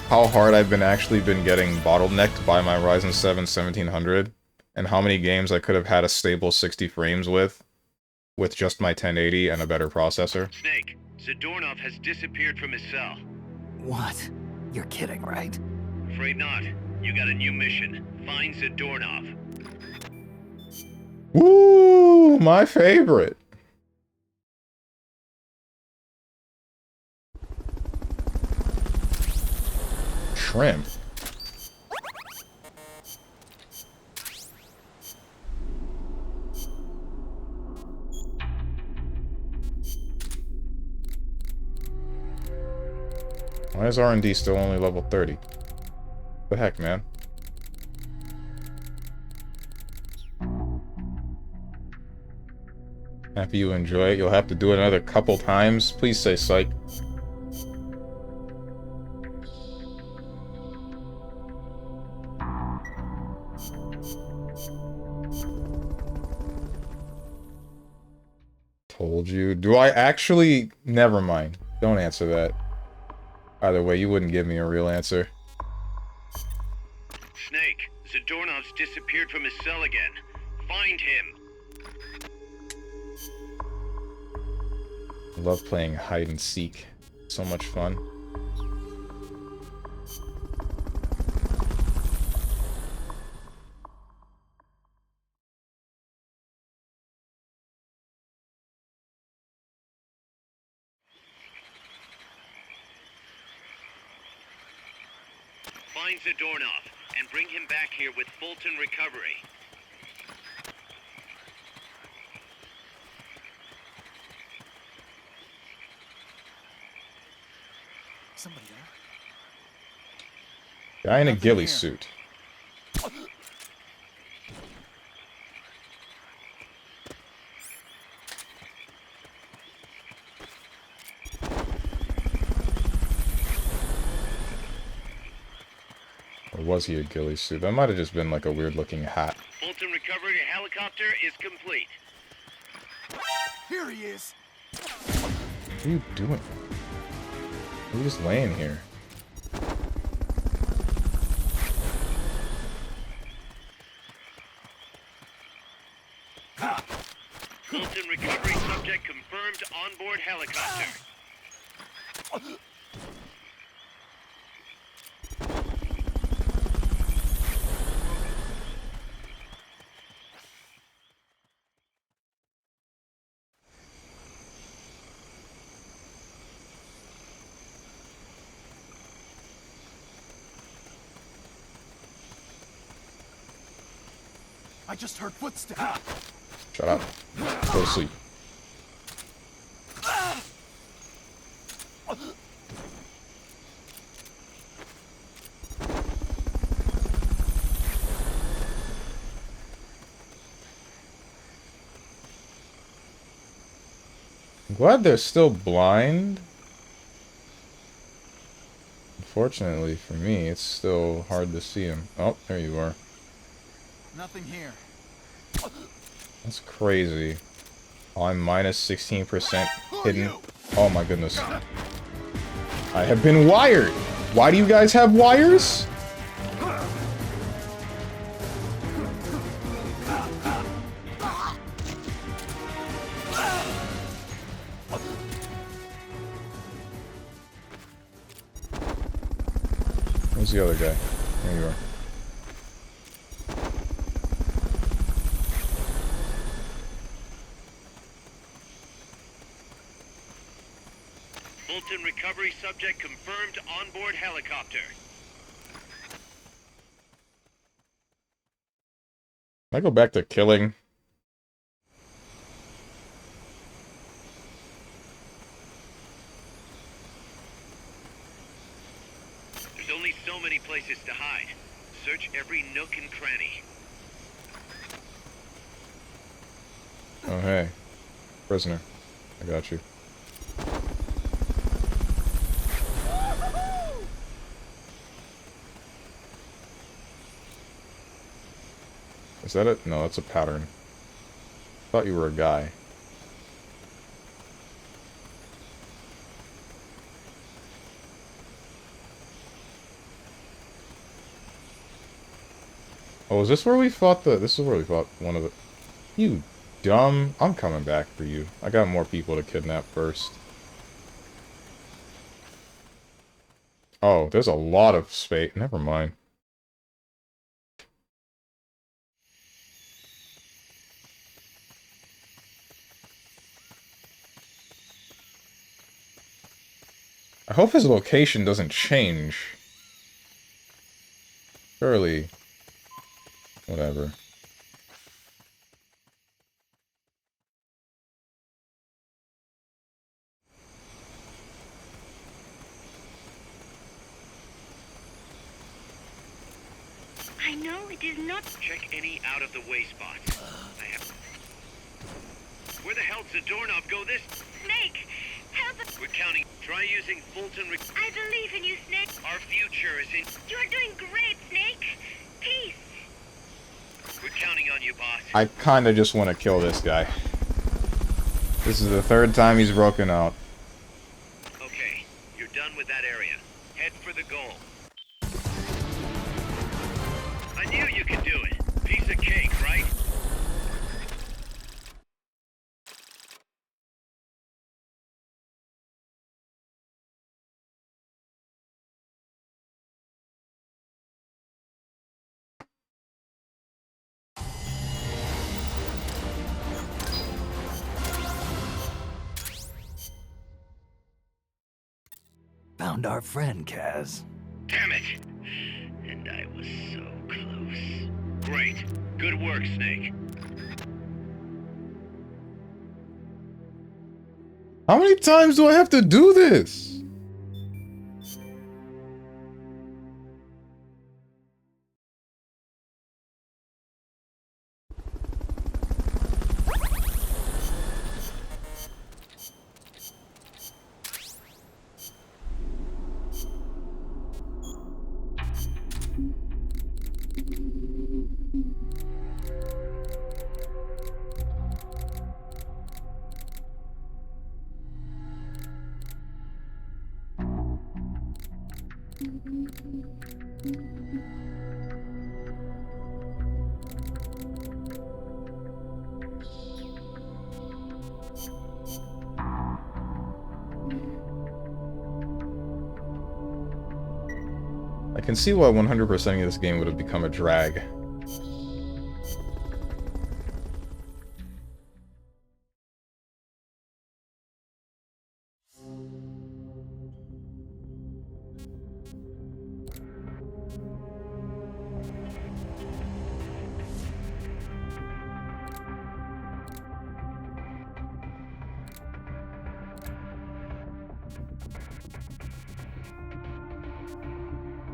how hard I've actually been getting bottlenecked by my Ryzen 7 1700, and how many games I could have had a stable 60 frames with just my 1080 and a better processor. Snake, Zadornov has disappeared from his cell. What? You're kidding, right? Afraid not. You got a new mission. Find Zadornov. Woo! My favorite. Shrimp. Why is R&D still only level 30? The heck, man? After you enjoy it, you'll have to do it another couple times. Please say psych. Told you. Do I actually? Never mind. Don't answer that. Either way, you wouldn't give me a real answer. Snake, Zadornov's disappeared from his cell again. Find him. I love playing hide and seek. So much fun. Find Zadornov and bring him back here with Fulton Recovery. Somebody there? Guy in a Nothing ghillie here. suit. Or was he a ghillie suit? That might have just been like a weird looking hat. Fulton Recovery helicopter is complete. Here he is. What are you doing? You're just laying here. Fulton Recovery subject confirmed onboard helicopter. I just heard footsteps. Shut up. Go to sleep. I'm glad they're still blind. Unfortunately for me, it's still hard to see him. Oh, there you are. Nothing here. That's crazy. Oh, I'm minus 16% hidden. Oh my goodness. I have been wired! Why do you guys have wires? Where's the other guy? There you are. Fulton Recovery subject confirmed onboard helicopter. Can I go back to killing? There's only so many places to hide. Search every nook and cranny. Oh, hey. Prisoner. I got you. Is that it? No, that's a pattern. Thought you were a guy. Oh, is this where we fought the... This is where we fought one of the... You dumb... I'm coming back for you. I got more people to kidnap first. Oh, there's a lot of space. Never mind. I hope his location doesn't change. Surely. Whatever. I know it is not. Check any out-of-the-way spots. I have... Where the hell did Zadornov go this? Snake, help us. We're counting. Try using Fulton... I believe in you, Snake. Our future is in... You are doing great, Snake. Peace. We're counting on you, boss. I kinda just want to kill this guy. This is the third time he's broken out. Okay, you're done with that area. Head for the goal. I knew you could do it. Piece of cake, right? Found our friend, Kaz. Damn it! And I was so close. Great. Good work, Snake. How many times do I have to do this? I can see why 100%ing this game would have become a drag.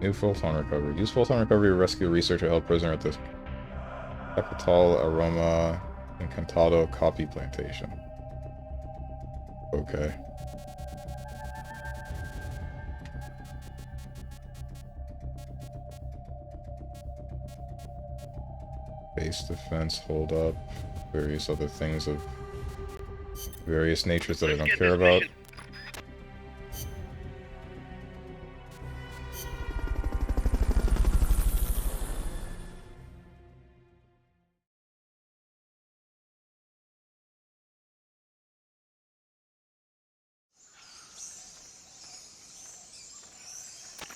New photon recovery. Use photon recovery to rescue a researcher held prisoner at the Capital Aroma Encantado Coffee Plantation. Okay. Base defense, hold up, various other things of various natures that I don't care about.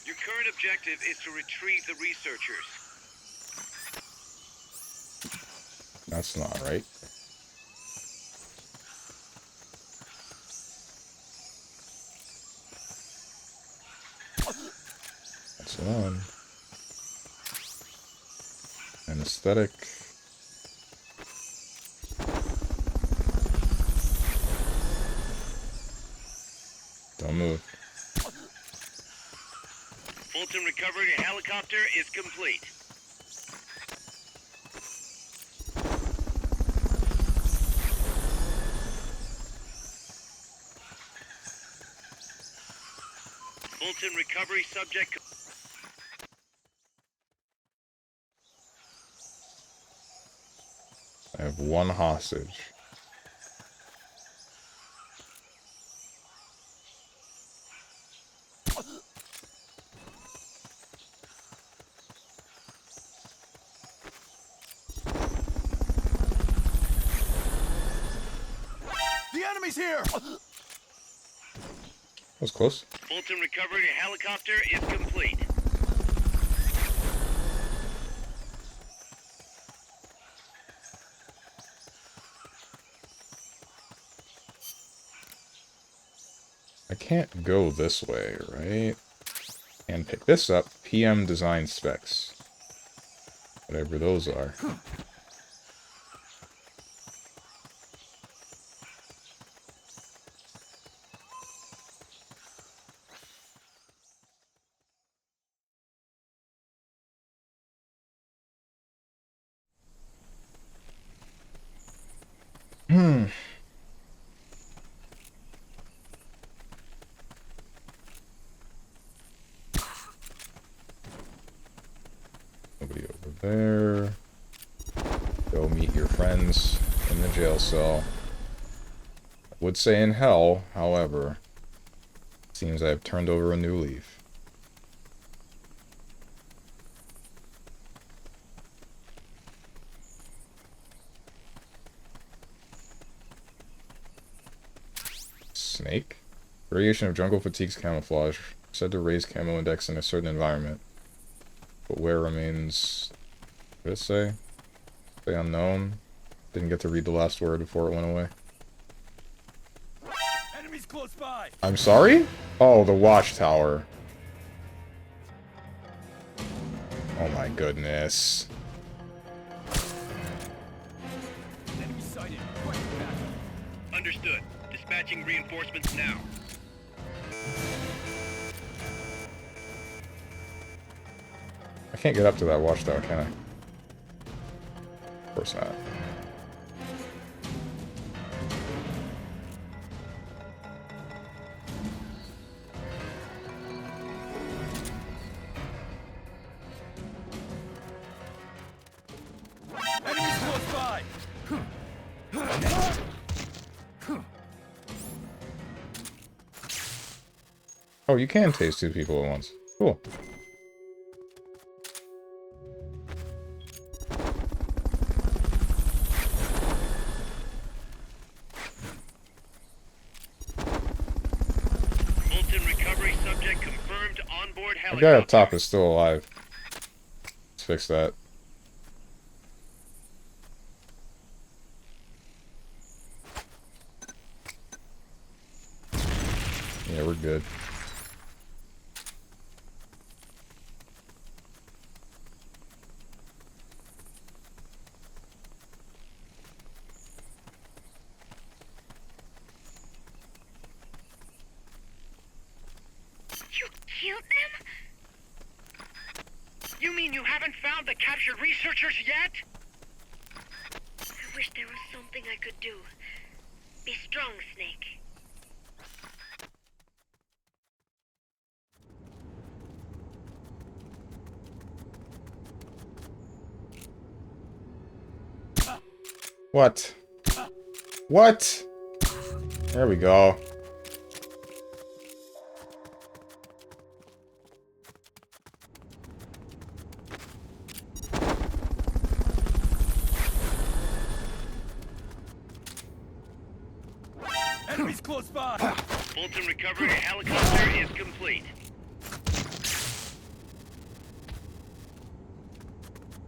Your current objective is to retrieve the researchers. That's not right. That's one. Anesthetic. Don't move. Fulton recovery helicopter is complete. Fulton recovery subject. I have one hostage. Enemies here! That was close. Fulton recovery helicopter is complete. I can't go this way, right? And pick this up. PM design specs. Whatever those are. Nobody over there. Go meet your friends in the jail cell. I would say in hell, however, it seems I have turned over a new leaf. Snake? Variation of jungle fatigue's camouflage. Said to raise camo index in a certain environment. But where remains... What did it say? Say unknown. Didn't get to read the last word before it went away. Enemies close by! I'm sorry? Oh, the watchtower. Oh my goodness. Enemy sighted. Quick, back. Understood. Dispatching reinforcements now. I can't get up to that watchtower, can I? Of course not. Enemies close by! Oh, you can tase two people at once. Cool. Fulton recovery subject confirmed onboard The helicopter. guy up top is still alive. Let's fix that. Yeah, we're good. You killed them? You mean you haven't found the captured researchers yet? I wish there was something I could do. Be strong, Snake. What? What? There we go. Enemies close by! Fulton recovery helicopter is complete.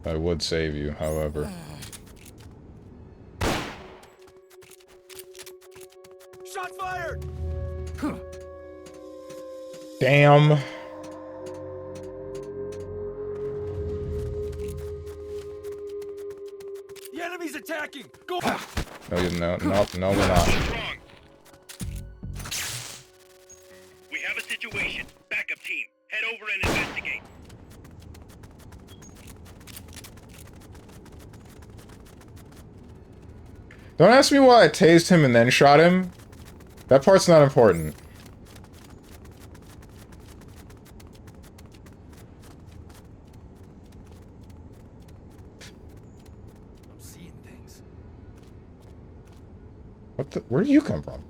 I would save you, however. Shots fired! Damn. The enemy's attacking! Go! No, no, we're not. Wrong. We have a situation. Backup team. Head over and investigate. Don't ask me why I tased him and then shot him. That part's not important. I'm seeing things. What the? Where did you come from?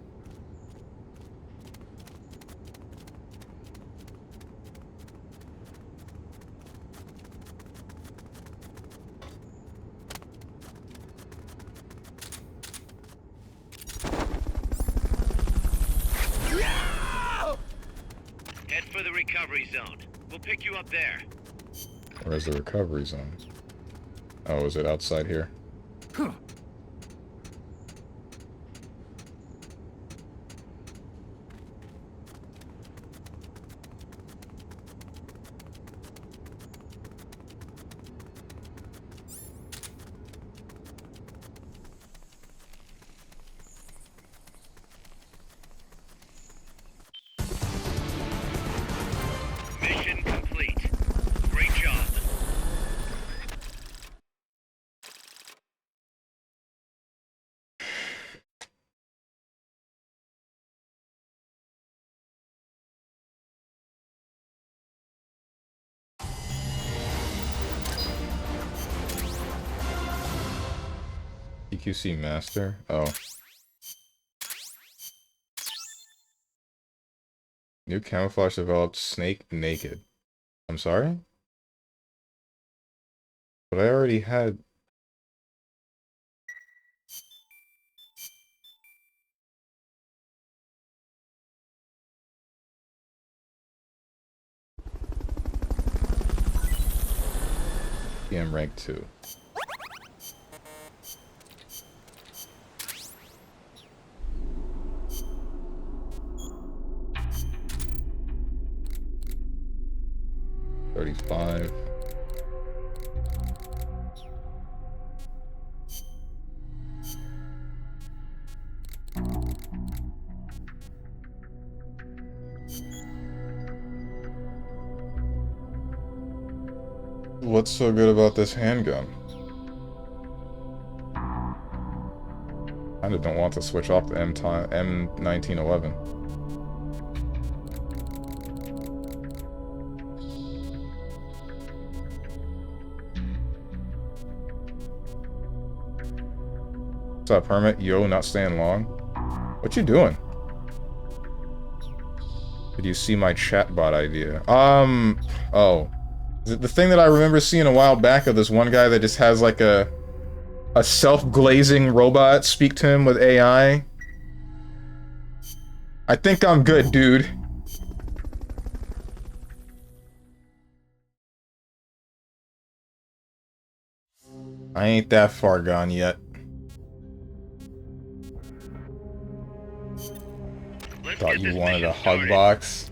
for the recovery zone. We'll pick you up there. Where's the recovery zone? Oh, is it outside here? Mission complete. Great job. EQC Master? Oh. New camouflage developed Snake Naked. I'm sorry? But I already had... PM rank 2. $35. What's so good about this handgun? Kinda don't want to switch off the M1911. What's up, Hermit? Yo, not staying long. What you doing? Did you see my chatbot idea? Oh. Is it the thing that I remember seeing a while back of this one guy that just has like a self-glazing robot speak to him with AI? I think I'm good, dude. I ain't that far gone yet. Thought you wanted a hug box.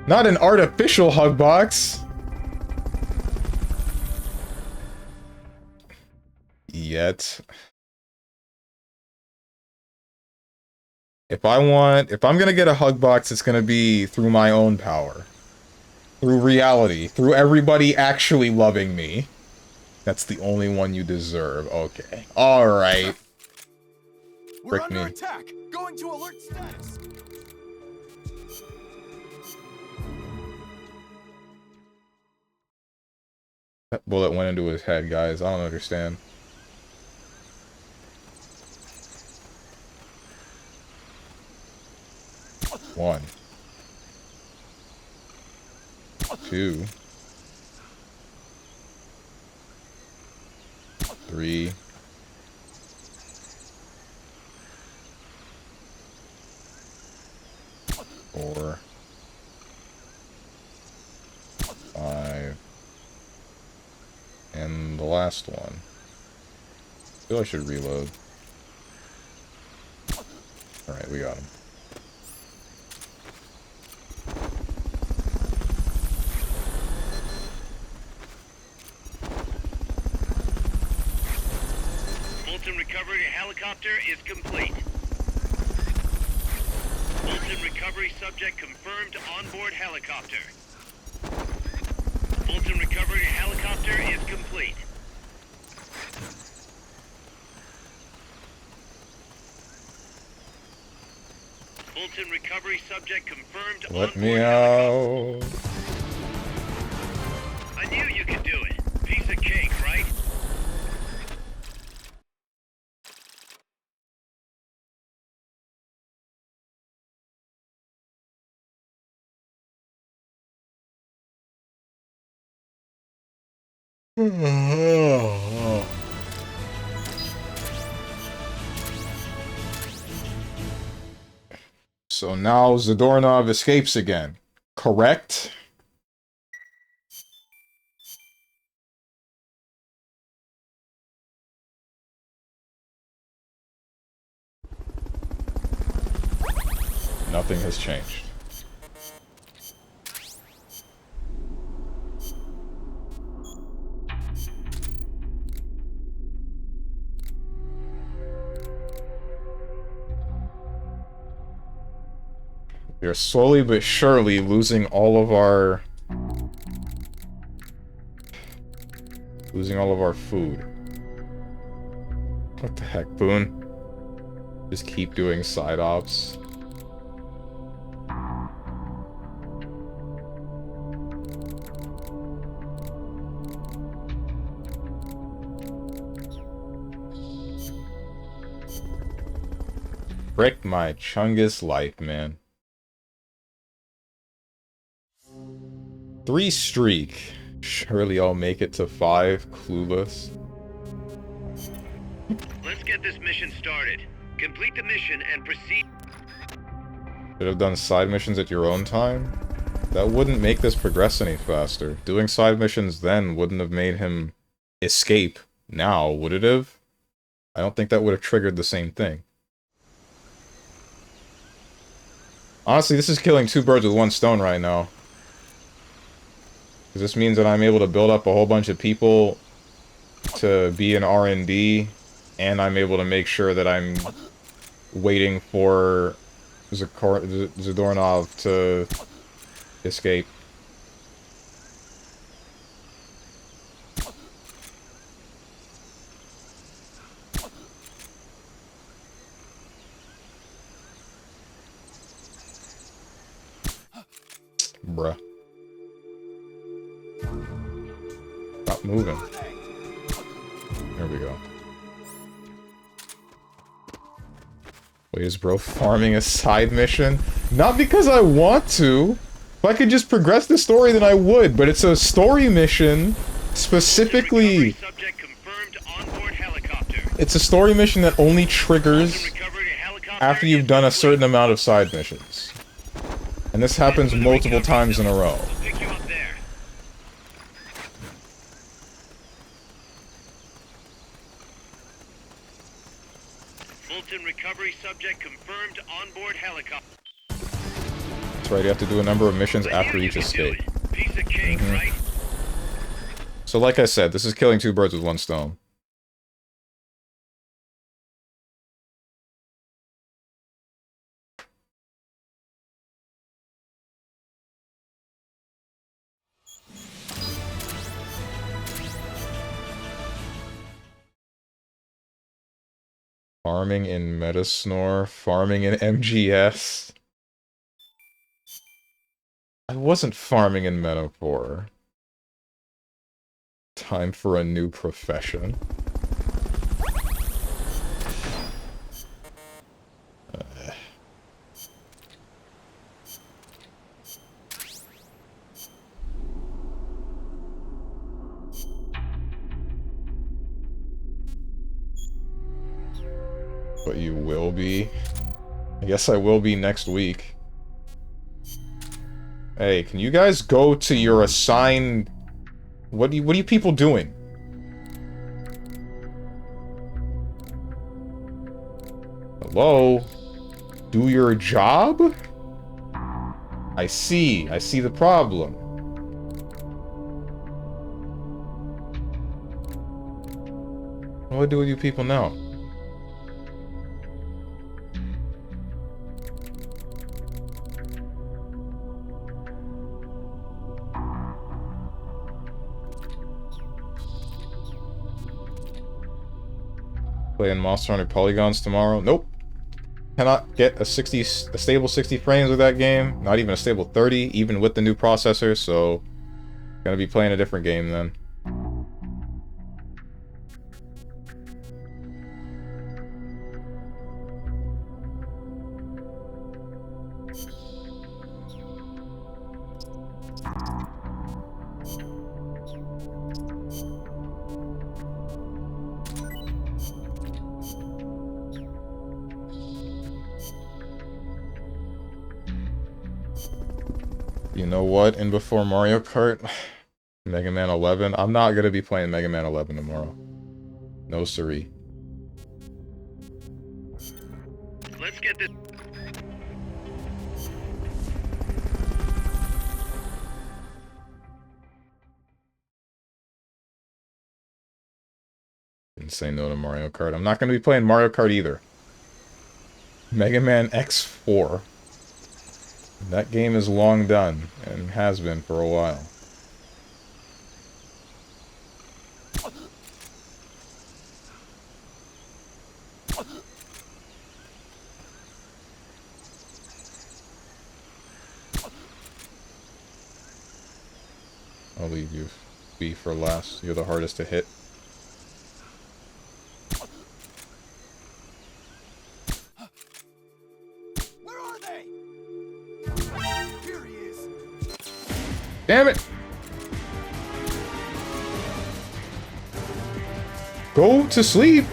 Not an artificial hug box. Yet. If I'm gonna get a hug box, it's gonna be through my own power. Through reality. Through everybody actually loving me. That's the only one you deserve. Okay. Alright. We're under attack! Going to alert status! That bullet went into his head, guys. I don't understand. One. Two. Three. Four. Five. And the last one. I feel I should reload. Alright, we got him. Fulton recovery helicopter is complete. Fulton recovery subject confirmed onboard helicopter. Fulton recovery helicopter is complete. Fulton recovery subject confirmed Let onboard me helicopter. out. I knew you could do it. Piece of cake, right? So now Zadornov escapes again. correct. Nothing has changed. We are slowly but surely losing all of our... food. What the heck, Boone? Just keep doing side ops. Frick my Chungus life, man. 3 streak. Surely I'll make it to 5, clueless. Let's get this mission started. Complete the mission and proceed. Should have done side missions at your own time? That wouldn't make this progress any faster. Doing side missions then wouldn't have made him escape now, would it have? I don't think that would have triggered the same thing. Honestly, this is killing 2 birds with 1 stone right now. Because this means that I'm able to build up a whole bunch of people to be in R&D, and I'm able to make sure that I'm waiting for Zadornov to escape. Bruh. Stop moving. There we go. Wait, is bro farming a side mission? Not because I want to. If I could just progress the story, then I would. But it's a story mission specifically. It's a story mission that only triggers after you've done a certain amount of side missions. And this happens multiple times in a row. Fulton recovery subject confirmed on board helicopter. That's right, you have to do a number of missions after each escape. Piece of cake, right? So like I said, this is killing 2 birds with 1 stone. Farming in Metasnore, farming in MGS. I wasn't farming in Metaphor. Time for a new profession. But you will be. I guess I will be next week. Hey, can you guys go to your assigned... What are you people doing? Hello? Do your job? I see the problem. What do I do with you people now? Playing Monster Hunter Polygons tomorrow? Nope. Cannot get a stable 60 frames with that game. Not even a stable 30, even with the new processor, so... Gonna be playing a different game then. You know what? And before Mario Kart, Mega Man 11. I'm not gonna be playing Mega Man 11 tomorrow. No siree. Let's get this. Didn't say no to Mario Kart. I'm not gonna be playing Mario Kart either. Mega Man X4. That game is long done, and has been for a while. I'll leave you be for last. You're the hardest to hit. Where are they? Here he is. Damn it! Go to sleep!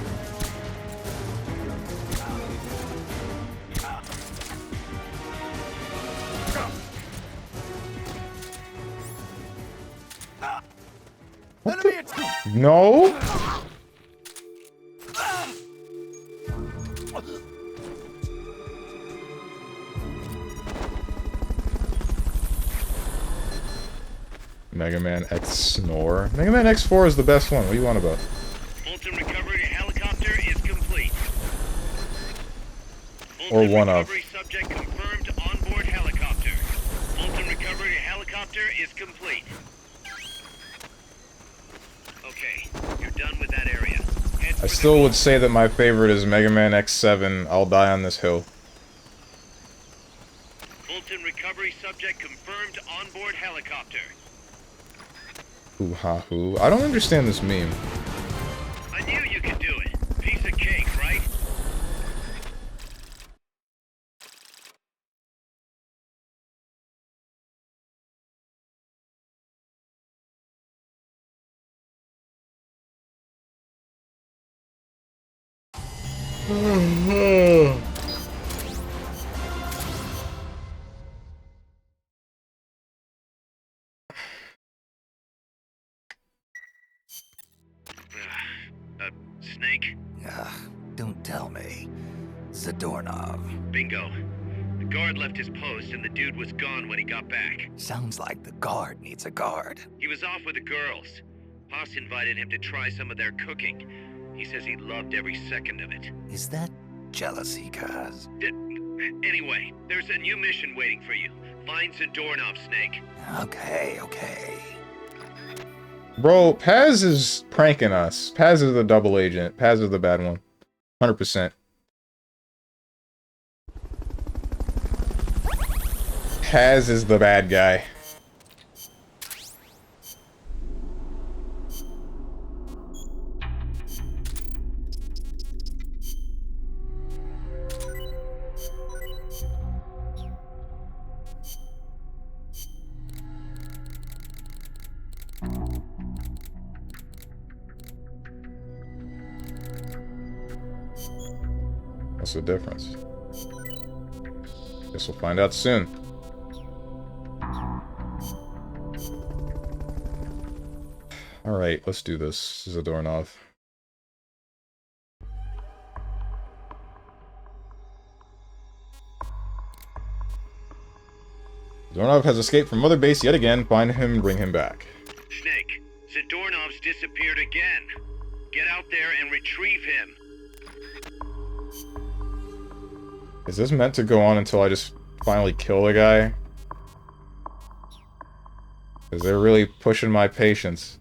Enemy attack! No! Mega Man X Snore. Mega Man X4 is the best one. What do you want about? Fulton recovery helicopter is complete. Or one of. Recovery subject confirmed onboard helicopter. Fulton recovery helicopter is complete. Okay, you're done with that area. I still would say that my favorite is Mega Man X7. I'll die on this hill. Fulton recovery subject confirmed onboard helicopter. Hoo ha hoo. I don't understand this meme. I knew you could do it. Piece of cake, right? Snake? Don't tell me. Zadornov. Bingo. The guard left his post and the dude was gone when he got back. Sounds like the guard needs a guard. He was off with the girls. Haas invited him to try some of their cooking. He says he loved every second of it. Is that jealousy, Kaz? Anyway, there's a new mission waiting for you. Find Zadornov, Snake. Okay, okay. Bro, Paz is pranking us. Paz is the double agent. Paz is the bad one. 100%. Paz is the bad guy. What's the difference? Guess we'll find out soon. Alright, let's do this, Zadornov. Zadornov has escaped from Mother Base yet again. Find him and bring him back. Snake, Zadornov's disappeared again. Get out there and retrieve him. Is this meant to go on until I just finally kill the guy? Because they're really pushing my patience.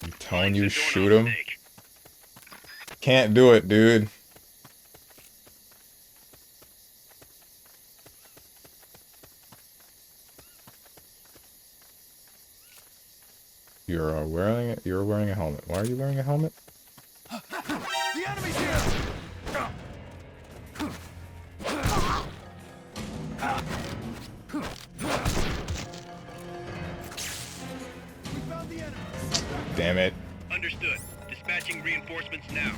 I'm telling you, shoot him. Can't do it, dude. You're wearing a helmet. Why are you wearing a helmet? The enemy's here! Damn it. Understood. Dispatching reinforcements now.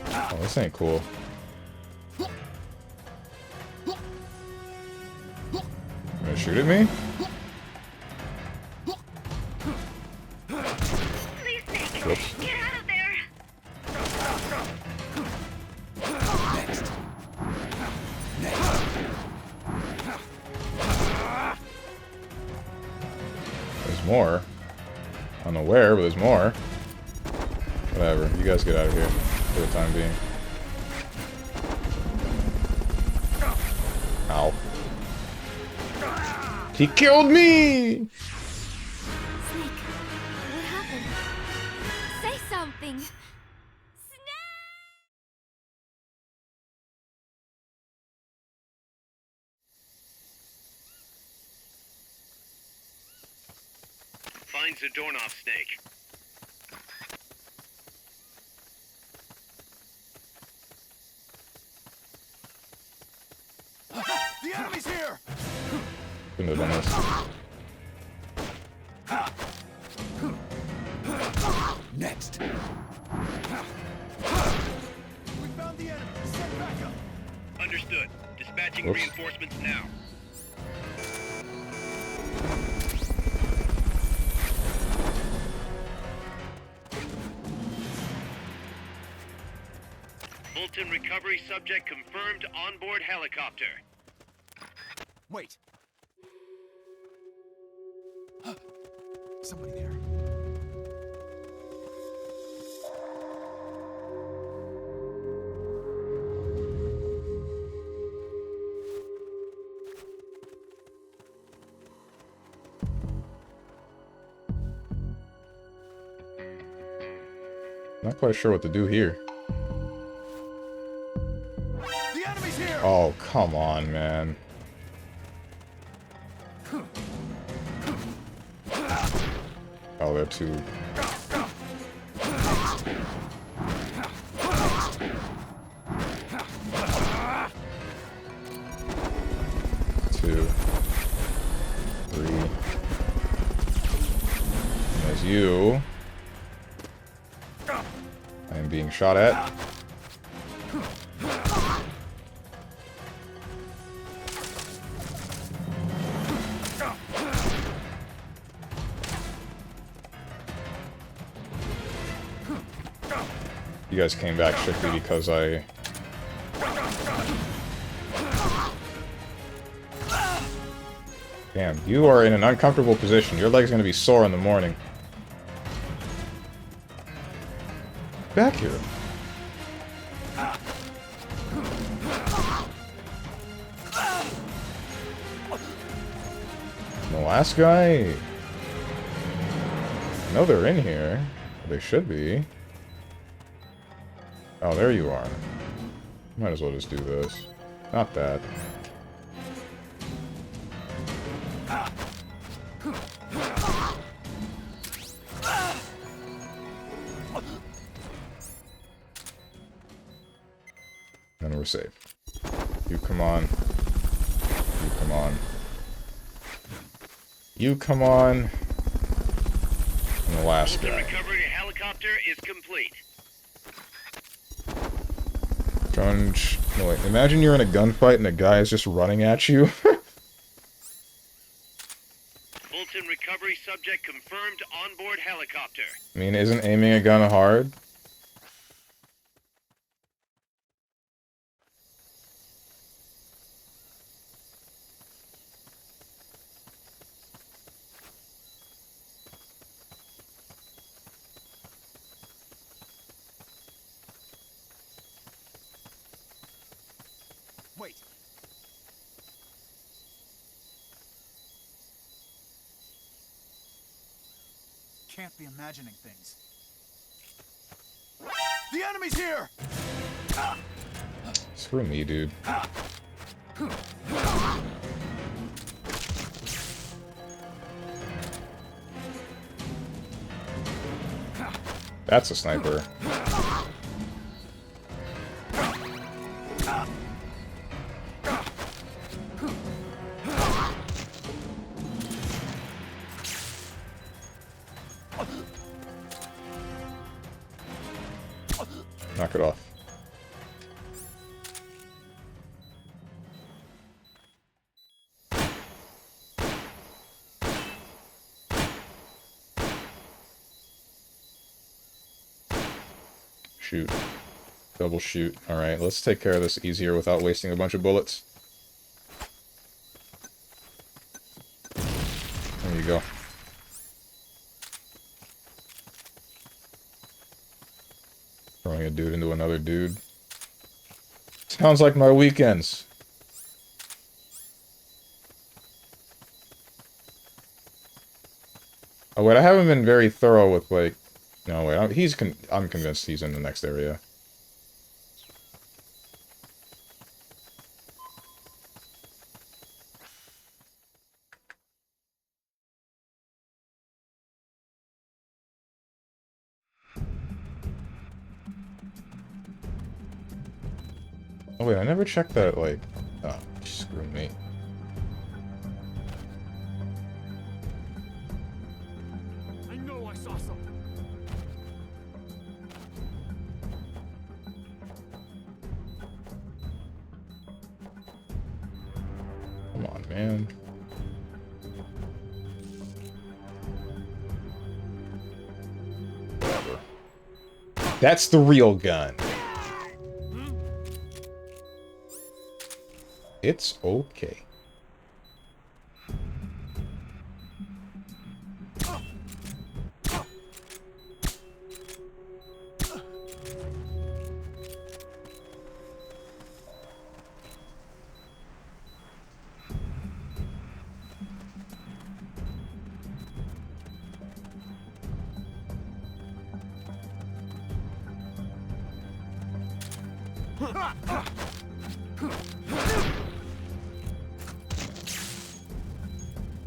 Oh, this ain't cool. Gonna shoot at me? Please, Snake, Whoops. get out of there. Next. There's more. I don't know where, but there's more. Whatever. You guys get out of here for the time being. Ow. He killed me! Snake, what happened? Say something! Snake! Find Zadornov, Snake. The enemy's here! Couldn't have done this. Next. We found the enemy. Send backup. Understood. Dispatching Whoops. reinforcements now. Fulton recovery subject confirmed onboard helicopter. Wait. Somebody there. Not quite sure what to do here. The enemy's here! Oh, come on, man. Oh, they're too... Two. Three. There's you. I am being shot at. You guys came back strictly because I... Damn, you are in an uncomfortable position. Your leg's gonna be sore in the morning. Back here. The last guy... I know they're in here. They should be. Oh, there you are. Might as well just do this. Not that. And we're safe. You come on. You come on. You come on. And the last Fulton guy. recovery helicopter is complete. No, wait, imagine you're in a gunfight and a guy is just running at you. Fulton recovery subject confirmed onboard helicopter. I mean, isn't aiming a gun hard? Wait. Can't be imagining things. The enemy's here! Screw me, dude. That's a sniper. Knock it off. Shoot. Double shoot. Alright, let's take care of this easier without wasting a bunch of bullets. There you go. Throwing a dude into another dude. Sounds like my weekends. Oh wait, I haven't been very thorough with like... No wait, I'm convinced he's in the next area. Oh wait, I never checked that, like... Oh, screw me. I know I saw something. Come on, man. Whatever. That's the real gun. It's okay.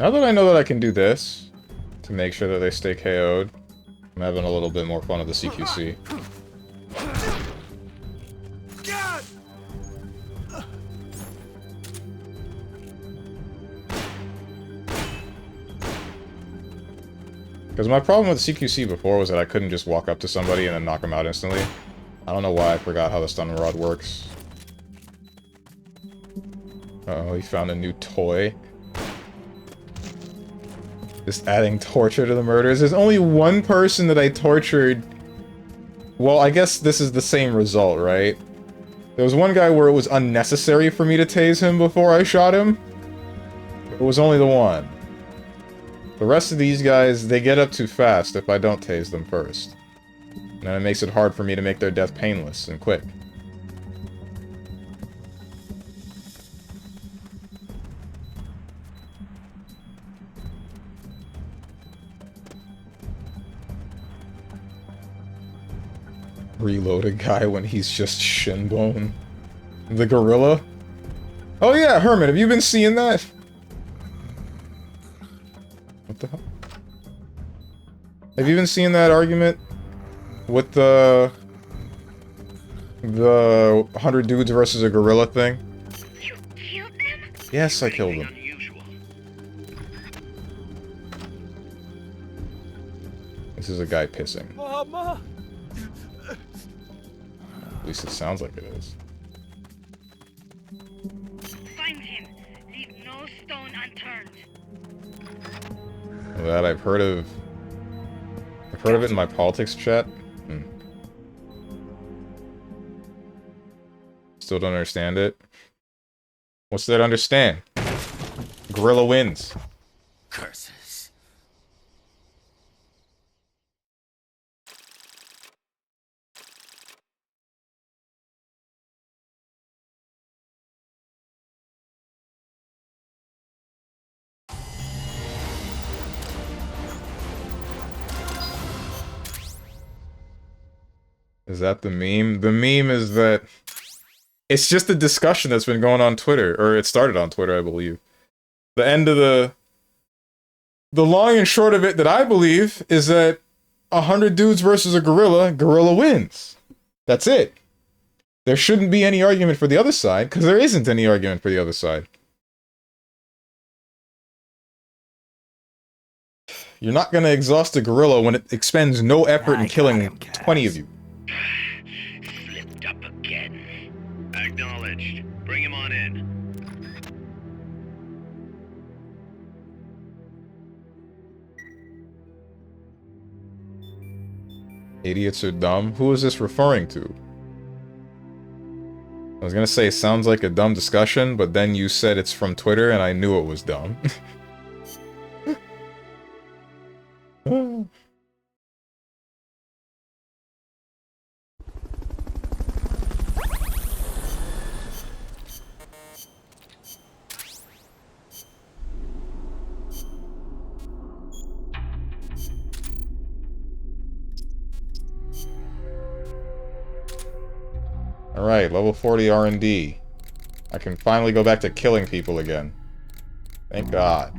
Now that I know that I can do this, to make sure that they stay KO'd, I'm having a little bit more fun with the CQC. Because my problem with CQC before was that I couldn't just walk up to somebody and then knock them out instantly. I don't know why I forgot how the stun rod works. Uh-oh, he found a new toy. Just adding torture to the murders. There's only one person that I tortured. Well, I guess this is the same result, right? There was one guy where it was unnecessary for me to tase him before I shot him. It was only the one. The rest of these guys, they get up too fast if I don't tase them first. And then it makes it hard for me to make their death painless and quick. Reload a guy when he's just shinbone. The gorilla? Oh yeah, Herman, have you been seeing that? What the hell? Have you been seeing that argument? With the 100 dudes versus a gorilla thing? You killed them? Yes, I killed them. This is a guy pissing. Mama! At least it sounds like it is. Find him. Leave no stone unturned. Well, that I've heard of it in my politics chat. Still don't understand it. What's there to understand? Gorilla wins. Curses. Is that the meme? The meme is that it's just a discussion that's been going on Twitter, or it started on Twitter, I believe. The end of the long and short of it that I believe is that 100 dudes versus a gorilla, gorilla wins. That's it. There shouldn't be any argument for the other side, because there isn't any argument for the other side. You're not going to exhaust a gorilla when it expends no effort in killing 20 of you. Slipped up again. Acknowledged. Bring him on in. Idiots are dumb? Who is this referring to? I was gonna say, sounds like a dumb discussion, but then you said it's from Twitter, and I knew it was dumb. Alright, level 40 R&D. I can finally go back to killing people again. Thank God.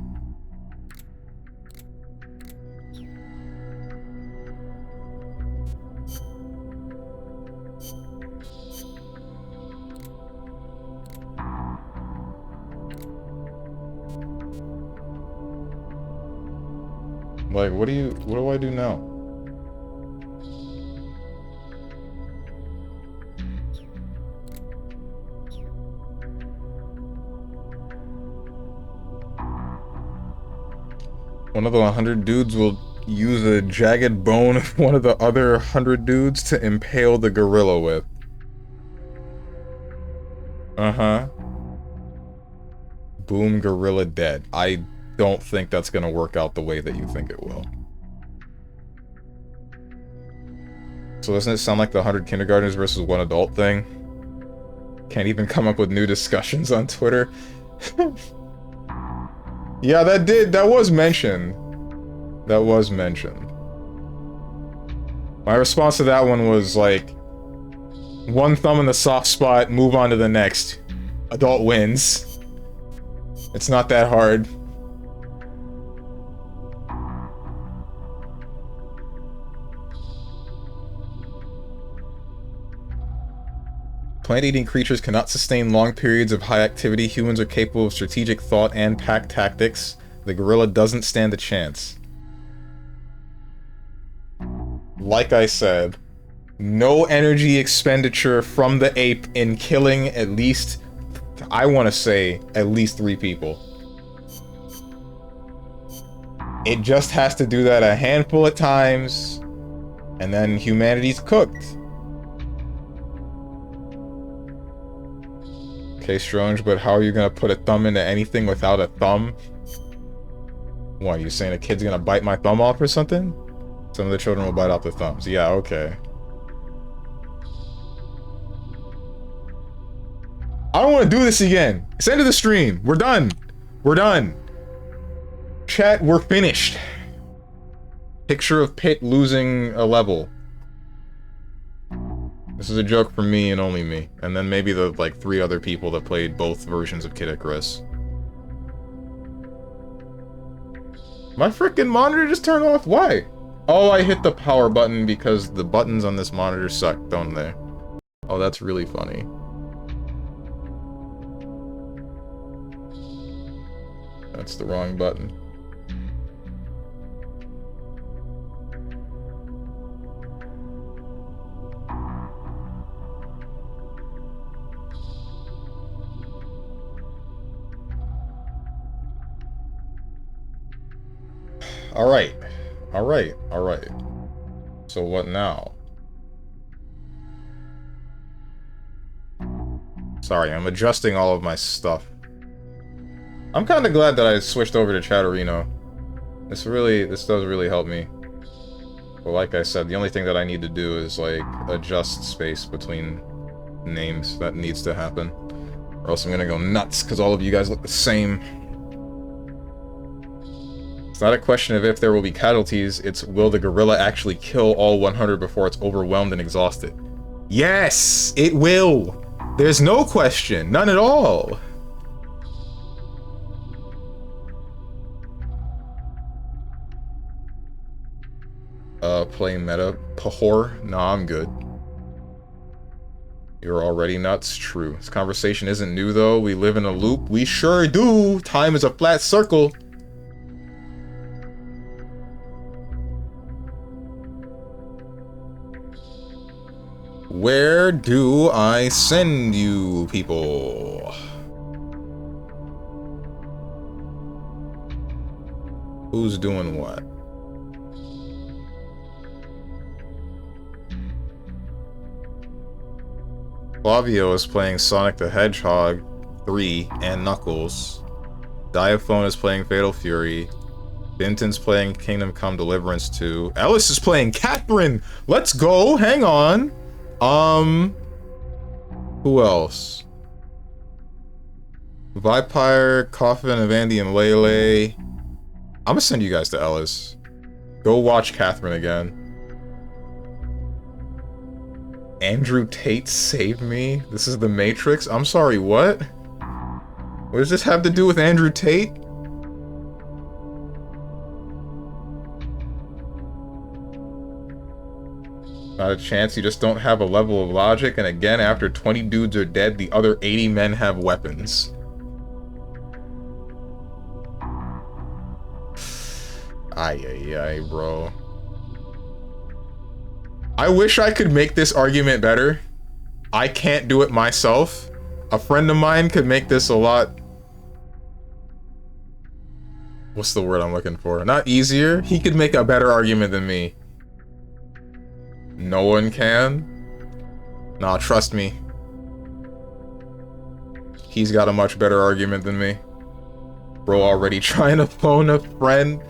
Like, what do I do now? One of the 100 dudes will use a jagged bone of one of the other 100 dudes to impale the gorilla with. Uh-huh. Boom, gorilla dead. I don't think that's gonna work out the way that you think it will. So doesn't it sound like the 100 kindergartners versus one adult thing? Can't even come up with new discussions on Twitter. Yeah, that was mentioned. That was mentioned. My response to that one was like, one thumb in the soft spot, move on to the next. Adult wins. It's not that hard. Plant-eating creatures cannot sustain long periods of high activity. Humans are capable of strategic thought and pack tactics. The gorilla doesn't stand a chance. Like I said, no energy expenditure from the ape in killing at least, I want to say, at least 3 people. It just has to do that a handful of times, and then humanity's cooked. Okay, Strange, but how are you gonna put a thumb into anything without a thumb? What, you saying a kid's gonna bite my thumb off or something? Some of the children will bite off their thumbs. Yeah, okay. I don't want to do this again. It's the end of the stream. We're done. We're done. Chat, we're finished. Picture of Pit losing a level. This is a joke for me and only me. And then maybe the, like, 3 other people that played both versions of Kid Icarus. My frickin' monitor just turned off? Why? Oh, I hit the power button because the buttons on this monitor suck, don't they? Oh, that's really funny. That's the wrong button. Alright. Alright. Alright. So what now? Sorry, I'm adjusting all of my stuff. I'm kind of glad that I switched over to Chatterino. This does really help me. But like I said, the only thing that I need to do is, like, adjust space between names. That needs to happen. Or else I'm gonna go nuts, because all of you guys look the same. It's not a question of if there will be casualties, it's will the gorilla actually kill all 100 before it's overwhelmed and exhausted? Yes! It will! There's no question, none at all! Play meta. Pahor? Nah, I'm good. You're already nuts? True. This conversation isn't new, though. We live in a loop. We sure do! Time is a flat circle. Where do I send you, people? Who's doing what? Flavio is playing Sonic the Hedgehog 3 and Knuckles. Diaphone is playing Fatal Fury. Benton's playing Kingdom Come Deliverance 2. Ellis is playing Catherine! Let's go! Hang on! Who else? Vipire, Coffin, Evandy, and Lele. I'm gonna send you guys to Ellis. Go watch Catherine again. Andrew Tate saved me? This is the Matrix? I'm sorry, what? What does this have to do with Andrew Tate? Not a chance, you just don't have a level of logic, and again, after 20 dudes are dead, the other 80 men have weapons. Ay, bro. I wish I could make this argument better. I can't do it myself. A friend of mine could make this a lot... What's the word I'm looking for? Not easier. He could make a better argument than me. No one can? Nah, trust me. He's got a much better argument than me. Bro already trying to phone a friend.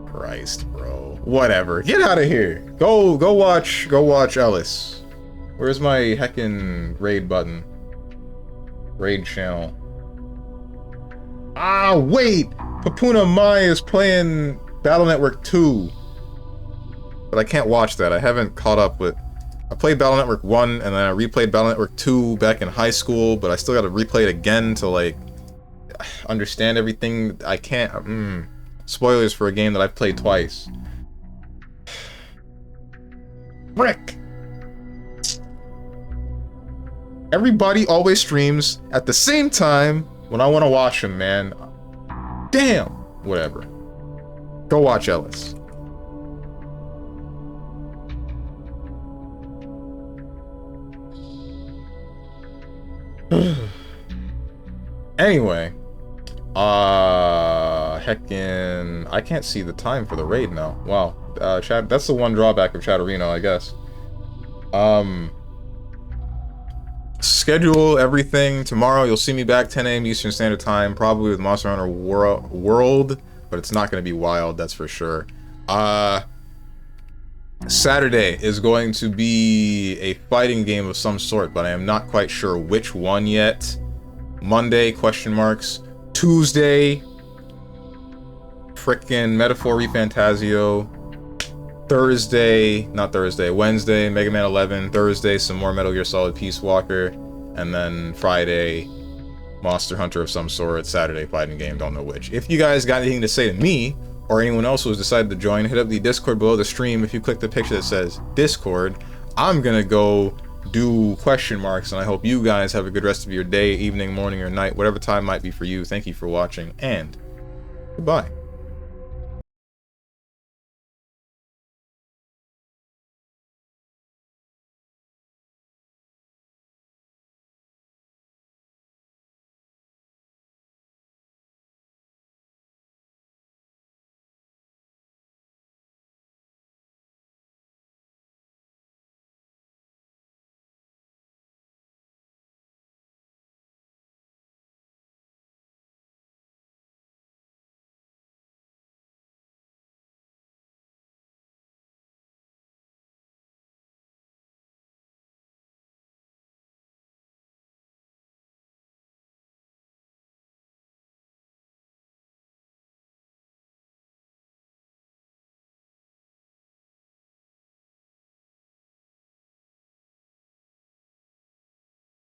Christ, bro. Whatever. Get out of here. Go watch Ellis. Where's my heckin' raid button? Raid channel. Ah, wait! Papuna Mai is playing Battle Network 2. But I can't watch that. I haven't caught up with... I played Battle Network 1, and then I replayed Battle Network 2 back in high school, but I still gotta replay it again to, like, understand everything. I can't... Spoilers for a game that I've played twice. Frick! Everybody always streams at the same time when I want to watch them, man. Damn! Whatever. Go watch Ellis. Anyway, heckin', I can't see the time for the raid now. Wow, chat. That's the one drawback of Chatterino, I guess. Schedule everything tomorrow. You'll see me back 10 a.m. Eastern Standard Time, probably with Monster Hunter World, but it's not going to be wild, that's for sure. Saturday is going to be a fighting game of some sort, but I am not quite sure which one yet. Monday, question marks. Tuesday, frickin' Metaphor Refantasio. Wednesday, Mega Man 11. Thursday, some more Metal Gear Solid Peace Walker. And then Friday, Monster Hunter of some sort. Saturday, fighting game, don't know which. If you guys got anything to say to me, or anyone else who's decided to join, hit up the Discord below the stream. If you click the picture that says Discord, I'm gonna go do question marks, and I hope you guys have a good rest of your day, evening, morning, or night, whatever time might be for you. Thank you for watching, and goodbye.